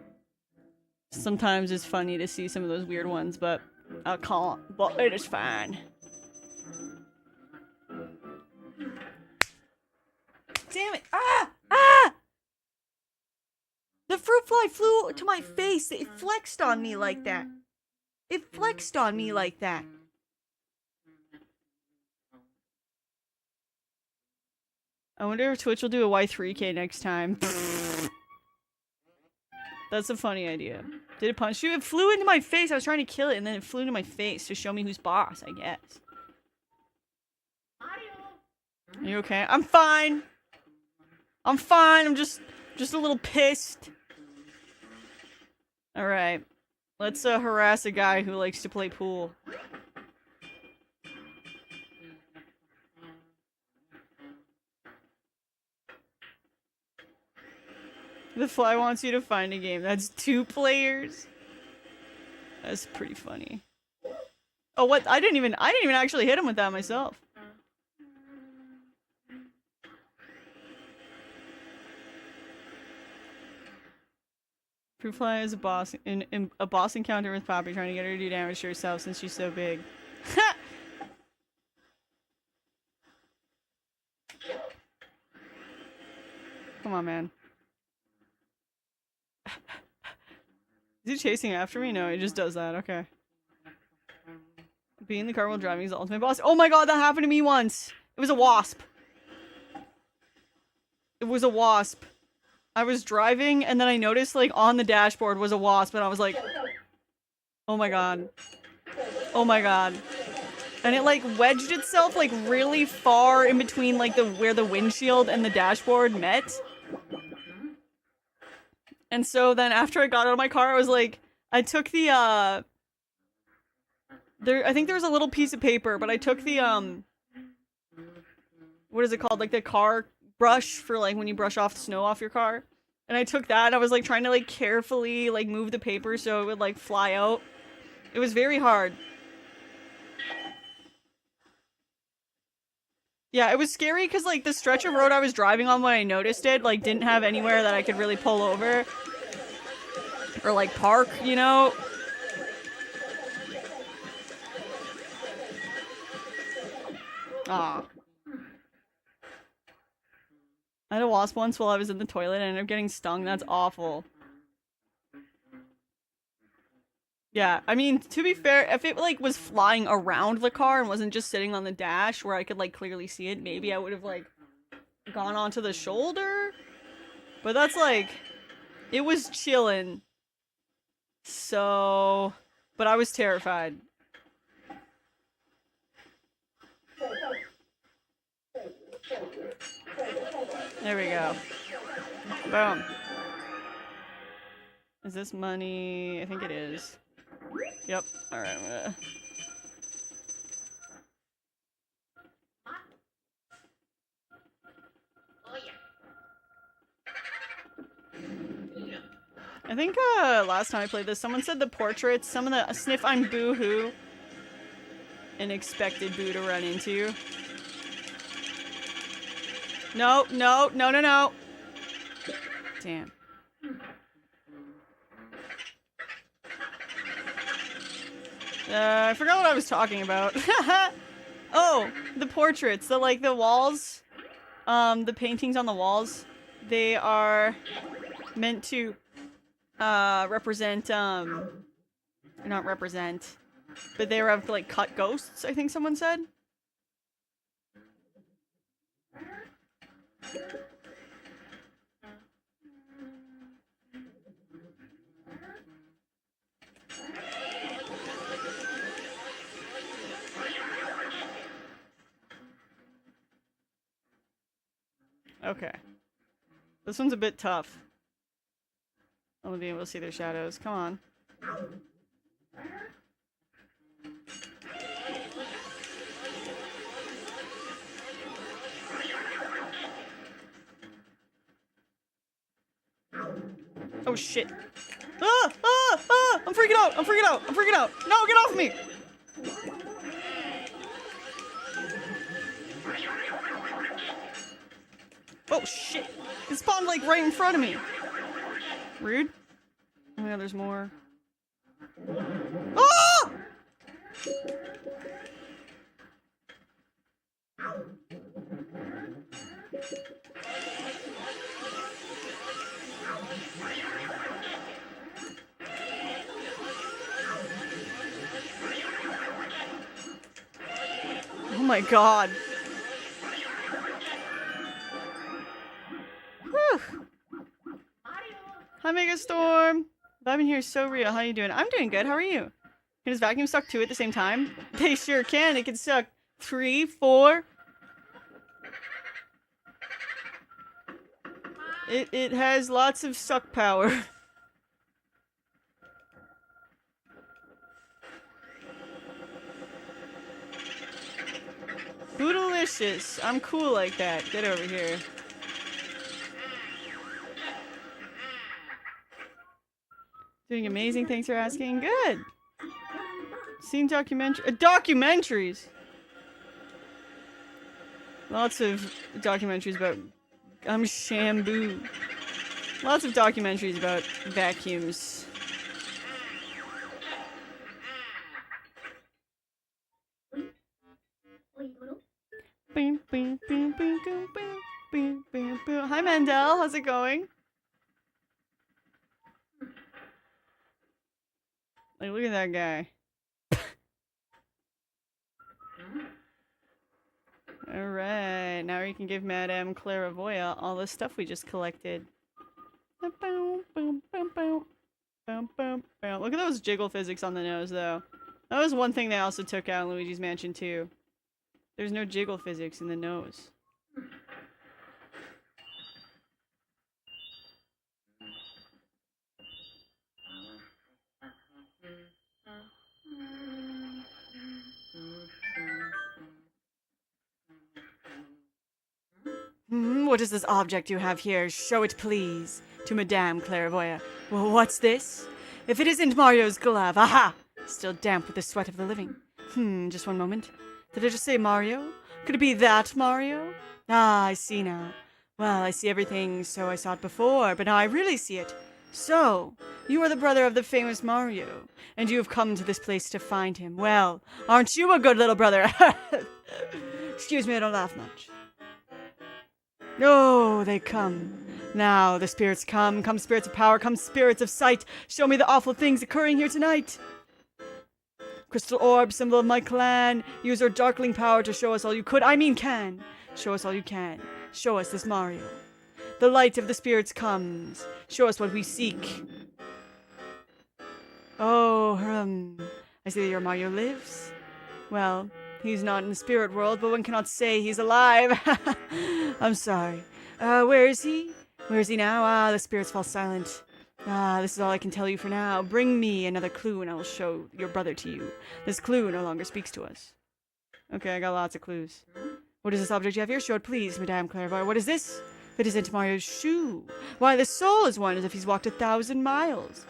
Sometimes it's funny to see some of those weird ones, but I can't. But it is fine. Damn it! Ah! Ah! The fruit fly flew to my face. It flexed on me like that. It flexed on me like that. I wonder if Twitch will do a Y3K next time. That's a funny idea. Did it punch you? It flew into my face. I was trying to kill it, and then it flew into my face to show me who's boss, I guess. Are you okay? I'm fine. I'm fine. I'm just a little pissed. Alright. Let's harass a guy who likes to play pool. The fly wants you to find a game. That's 2 players? That's pretty funny. Oh, what? I didn't even actually hit him with that myself. Fruit Fly is a boss in a boss encounter with Poppy, trying to get her to do damage to herself since she's so big. Come on, man. Is he chasing after me? No, he just does that. Okay. Being in the car while driving is the ultimate boss. Oh my god, that happened to me once! It was a wasp. It was a wasp. I was driving and then I noticed like on the dashboard was a wasp and I was like, oh my god. Oh my god. And it like wedged itself like really far in between like where the windshield and the dashboard met. And so then after I got out of my car, I was like, I took the I think there was a little piece of paper, but I took the what is it called? Like the car brush for like when you brush off the snow off your car. And I took that and I was like trying to like carefully like move the paper so it would like fly out. It was very hard. Yeah, it was scary because like the stretch of road I was driving on when I noticed it like didn't have anywhere that I could really pull over. Or like park, you know? Aw. I had a wasp once while I was in the toilet and I ended up getting stung. That's awful. Yeah, I mean, to be fair, if it like was flying around the car and wasn't just sitting on the dash where I could like clearly see it, maybe I would have like gone onto the shoulder. But that's like, it was chilling. So, but I was terrified. There we go. Boom. Is this money? I think it is. Yep. Alright, I'm gonna... I think last time I played this, someone said the portraits, some of the sniff I'm boo-hoo and expected boo to run into. No, no, no, no, no. Damn. I forgot what I was talking about. Oh, the portraits, the walls, the paintings on the walls, they are meant to represent, not represent, but they were like cut ghosts, I think someone said. Okay. This one's a bit tough. I'll be able to see their shadows. Come on. Oh shit. Ah! Ah! Ah! I'm freaking out! I'm freaking out! I'm freaking out! No, get off of me! Oh shit! It spawned like right in front of me! Rude. Oh yeah, there's more. Ah! Oh my god. Whew. Hi Megastorm. Vibing here is so real. How you doing? I'm doing good. How are you? Can his vacuum suck 2 at the same time? They sure can. It can suck 3, 4. It has lots of suck power. Boodalicious. I'm cool like that. Get over here. Doing amazing. Thanks for asking. Good. Seen documentaries. Lots of documentaries about shampoo. Lots of documentaries about vacuums. Hi Mandel, how's it going? Like, look at that guy. Alright, now we can give Madame Clairvoya all the stuff we just collected. Look at those jiggle physics on the nose, though. That was one thing they also took out in Luigi's Mansion 2. There's no jiggle physics in the nose. What is this object you have here? Show it, please, to Madame Clairvoya. Well, what's this? If it isn't Mario's glove, aha! Still damp with the sweat of the living. Just one moment. Did I just say Mario? Could it be that Mario? Ah, I see now. Well, I see everything, so I saw it before, but now I really see it. So, you are the brother of the famous Mario, and you have come to this place to find him. Well, aren't you a good little brother? Excuse me, I don't laugh much. Oh, they come. Now the spirits come. Come spirits of power. Come spirits of sight. Show me the awful things occurring here tonight. Crystal orb, symbol of my clan. Use your darkling power to show us all you could. I mean can. Show us all you can. Show us this Mario. The light of the spirits comes. Show us what we seek. Oh, I see that your Mario lives. Well, he's not in the spirit world, but one cannot say he's alive. I'm sorry. Where is he? Where is he now? Ah, the spirits fall silent. Ah, this is all I can tell you for now. Bring me another clue and I will show your brother to you. This clue no longer speaks to us. Okay, I got lots of clues. What is this object you have here? Show it, please, Madame Clairvoya. What is this? If it isn't Mario's shoe. Why, the soul is one as if he's walked 1,000 miles.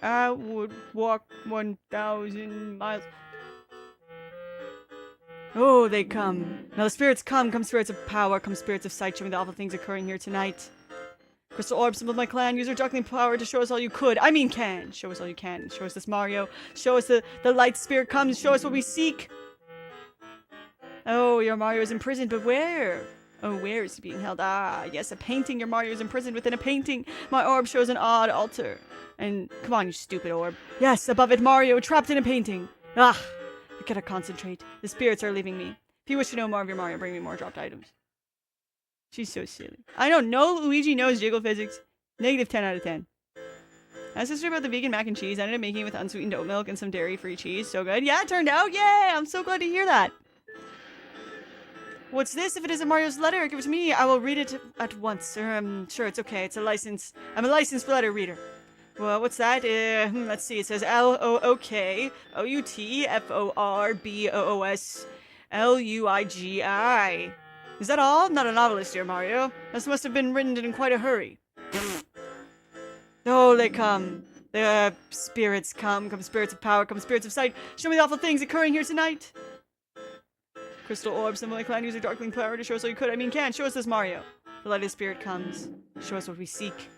I would walk 1,000 miles. Oh, they come. Now the spirits come. Come spirits of power. Come spirits of sight. Show me the awful things occurring here tonight. Crystal orb, symbol of my clan. Use your darkling power to show us all you could. I mean can. Show us all you can. Show us this Mario. Show us the light spirit comes. Show us what we seek. Oh, your Mario is imprisoned, but where? Oh, where is he being held? Ah, yes, a painting. Your Mario is imprisoned within a painting. My orb shows an odd altar. And, come on, you stupid orb. Yes, above it, Mario, trapped in a painting. Ah, I gotta concentrate. The spirits are leaving me. If you wish to know more of your Mario, bring me more dropped items. She's so silly. I don't know. Luigi knows jiggle physics. Negative 10 out of 10. I asked sister about the vegan mac and cheese. I ended up making it with unsweetened oat milk and some dairy-free cheese. So good. Yeah, it turned out. Yay! I'm so glad to hear that. What's this? If it isn't Mario's letter, give it to me. I will read it at once. Sure, it's okay. It's a license. I'm a licensed letter reader. Well, what's that? Let's see. It says LOOKOUTFORBOOSLUIGI. Is that all? I'm not a novelist, dear Mario. This must have been written in quite a hurry. Oh, they come. The spirits come. Come spirits of power. Come spirits of sight. Show me the awful things occurring here tonight. Crystal orb, symbol of my clan. Use your darkling power to show us all you could. I mean can. Show us this Mario. The light of the spirit comes. Show us what we seek.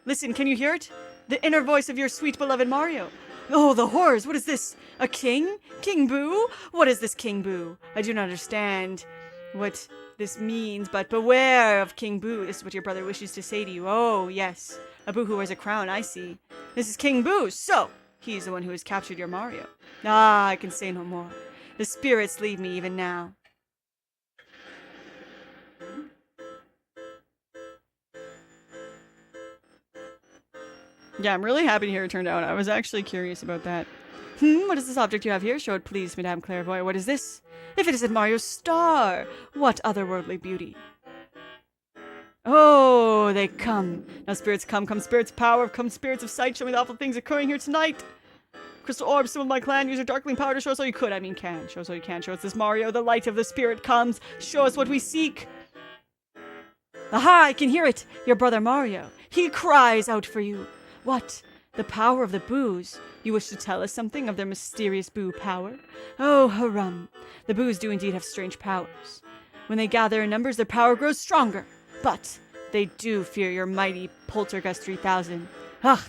Listen, can you hear it? The inner voice of your sweet beloved Mario. Oh, the horrors! What is this? A king? King Boo? What is this King Boo? I do not understand what this means, but beware of King Boo. This is what your brother wishes to say to you. Oh, yes. A Boo who wears a crown, I see. This is King Boo, so he's the one who has captured your Mario. Ah, I can say no more. The spirits leave me even now. Yeah, I'm really happy to hear it turned out. I was actually curious about that. What is this object you have here? Show it, please, Madame Clairvoya. What is this? If it isn't Mario's star, what otherworldly beauty? Oh, they come. Now spirits come. Come spirits of power. Come spirits of sight. Show me the awful things occurring here tonight. Crystal orb, symbol of my clan. Use your darkling power to show us all you could. I mean can. Show us all you can. Show us this Mario. The light of the spirit comes. Show us what we seek. Aha, I can hear it. Your brother Mario. He cries out for you. What? The power of the boos. You wish to tell us something of their mysterious boo power? Oh, harum. The boos do indeed have strange powers. When they gather in numbers, their power grows stronger. But they do fear your mighty Poltergeist 3000. Ugh!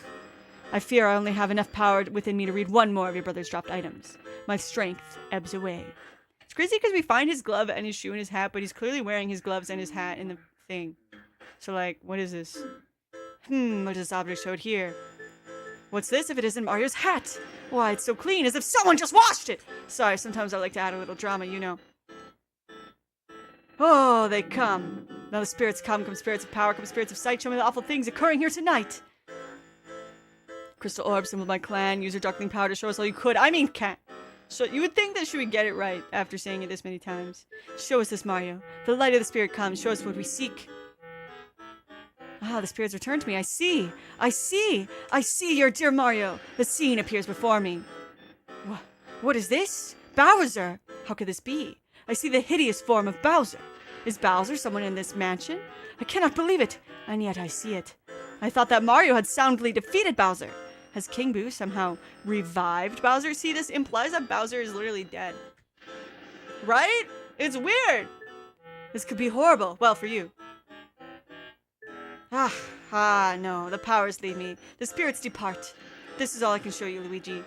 I fear I only have enough power within me to read one more of your brother's dropped items. My strength ebbs away. It's crazy because we find his glove and his shoe and his hat, but he's clearly wearing his gloves and his hat in the thing. So, like, what is this? What is this object showed here? What's this if it isn't Mario's hat? Why, it's so clean, as if someone just washed it! Sorry, sometimes I like to add a little drama, you know. Oh, they come. Now the spirits come spirits of power, come spirits of sight, show me the awful things occurring here tonight. Crystal orb, symbol of my clan, use your darkling power to show us all you could. I mean, cat. So you would think that she would get it right after saying it this many times. Show us this, Mario. The light of the spirit comes, show us what we seek. Ah, the spirits return to me. I see. I see. I see your dear Mario. The scene appears before me. What is this? Bowser. How could this be? I see the hideous form of Bowser. Is Bowser someone in this mansion? I cannot believe it. And yet I see it. I thought that Mario had soundly defeated Bowser. Has King Boo somehow revived Bowser? See, this implies that Bowser is literally dead. Right? It's weird. This could be horrible. Well, for you. No, the powers leave me. The spirits depart. This is all I can show you, Luigi.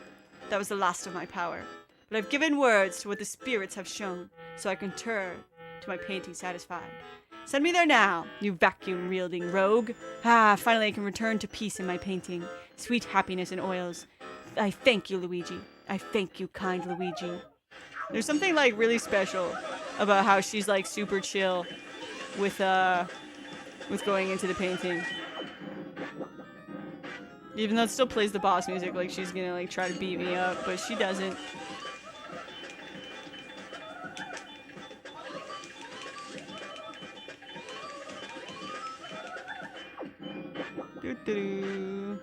That was the last of my power. But I've given words to what the spirits have shown, so I can turn to my painting satisfied. Send me there now, you vacuum-wielding rogue. Finally I can return to peace in my painting. Sweet happiness in oils. I thank you, Luigi. I thank you, kind Luigi. There's something, like, really special about how she's, like, super chill with going into the painting. Even though it still plays the boss music, like, she's gonna, like, try to beat me up, but she doesn't. Doo-doo-doo.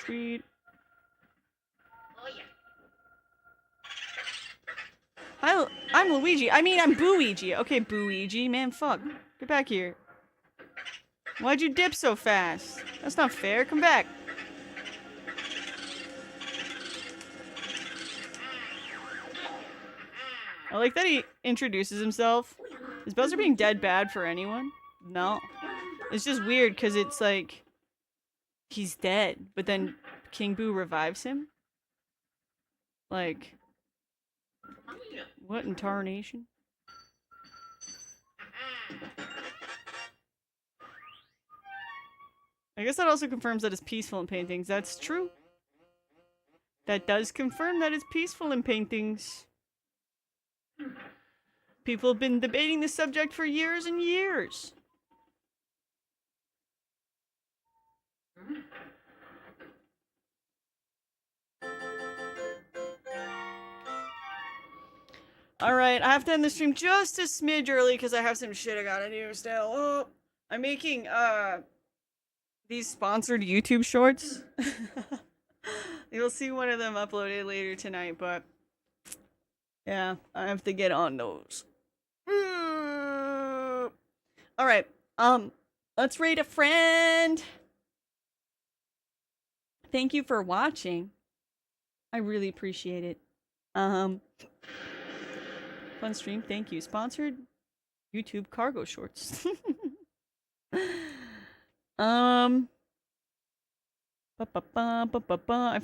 Sweet. Hi, I'm Luigi. I mean, I'm Booigi. Okay, Booigi. Man, fuck. Get back here. Why'd you dip so fast? That's not fair. Come back. I like that he introduces himself. Is Bowser being dead bad for anyone? No. It's just weird because it's like he's dead, but then King Boo revives him. Like, what in tarnation? I guess that also confirms that it's peaceful in paintings. That's true. That does confirm that it's peaceful in paintings. People have been debating this subject for years and years. Alright, I have to end the stream just a smidge early because I have some shit I gotta do still. Oh, I'm making, these sponsored YouTube shorts. You'll see one of them uploaded later tonight, but yeah, I have to get on those. Alright, let's rate a friend. Thank you for watching. I really appreciate it. Fun stream, thank you. Sponsored YouTube cargo shorts. I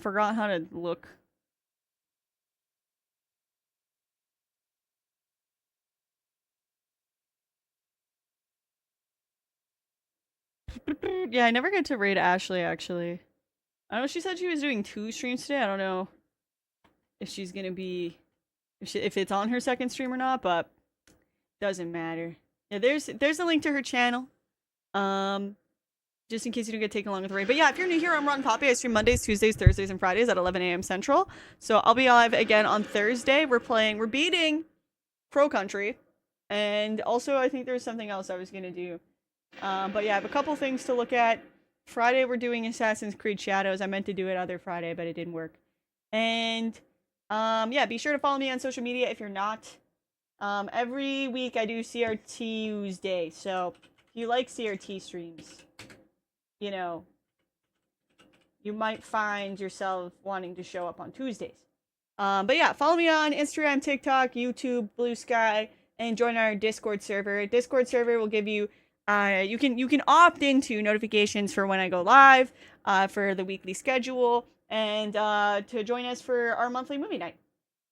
forgot how to look. Yeah, I never get to rate Ashley, actually. I know she said she was doing 2 streams today. I don't know if she's gonna be... If it's on her second stream or not, but doesn't matter. Yeah, there's a link to her channel. Just in case you don't get taken along with the raid. But yeah, if you're new here, I'm Rotten Poppy. I stream Mondays, Tuesdays, Thursdays, and Fridays at 11 a.m. Central. So I'll be live again on Thursday. We're beating Crow Country. And also, I think there's something else I was gonna do. But yeah, I have a couple things to look at. Friday, we're doing Assassin's Creed Shadows. I meant to do it other Friday, but it didn't work. And yeah, be sure to follow me on social media if you're not. Every week I do CRTUESDAY, so if you like CRT streams, you know, you might find yourself wanting to show up on Tuesdays. But yeah, follow me on Instagram, TikTok, YouTube, Blue Sky, and join our Discord server. Discord server will give you, you can opt into notifications for when I go live, for the weekly schedule, and to join us for our monthly movie night.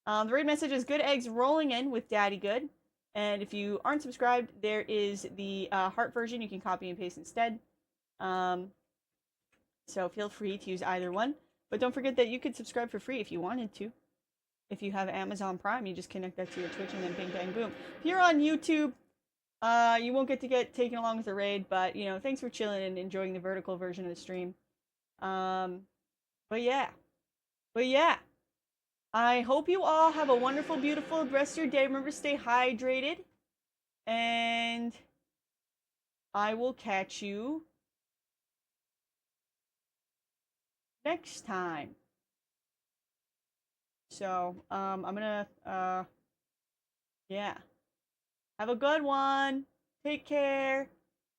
The raid message is Good Eggs Rolling In with Daddy Good. And if you aren't subscribed, there is the heart version you can copy and paste instead. So feel free to use either one. But don't forget that you could subscribe for free if you wanted to. If you have Amazon Prime, you just connect that to your Twitch and then bing, bang, boom. If you're on YouTube, you won't get to get taken along with the raid, but, you know, thanks for chilling and enjoying the vertical version of the stream. But yeah. I hope you all have a wonderful, beautiful rest of your day. Remember to stay hydrated. And I will catch you next time. So, I'm gonna, yeah. Have a good one. Take care.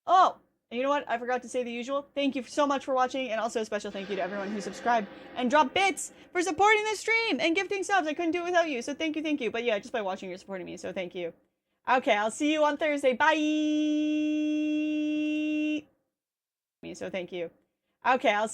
Oh, and you know what? I forgot to say the usual. Thank you so much for watching, and also a special thank you to everyone who subscribed and dropped bits for supporting the stream and gifting subs. I couldn't do it without you, so thank you. But yeah, just by watching, you're supporting me, so thank you. Okay, I'll see you on Thursday. Bye! So thank you. Okay, I'll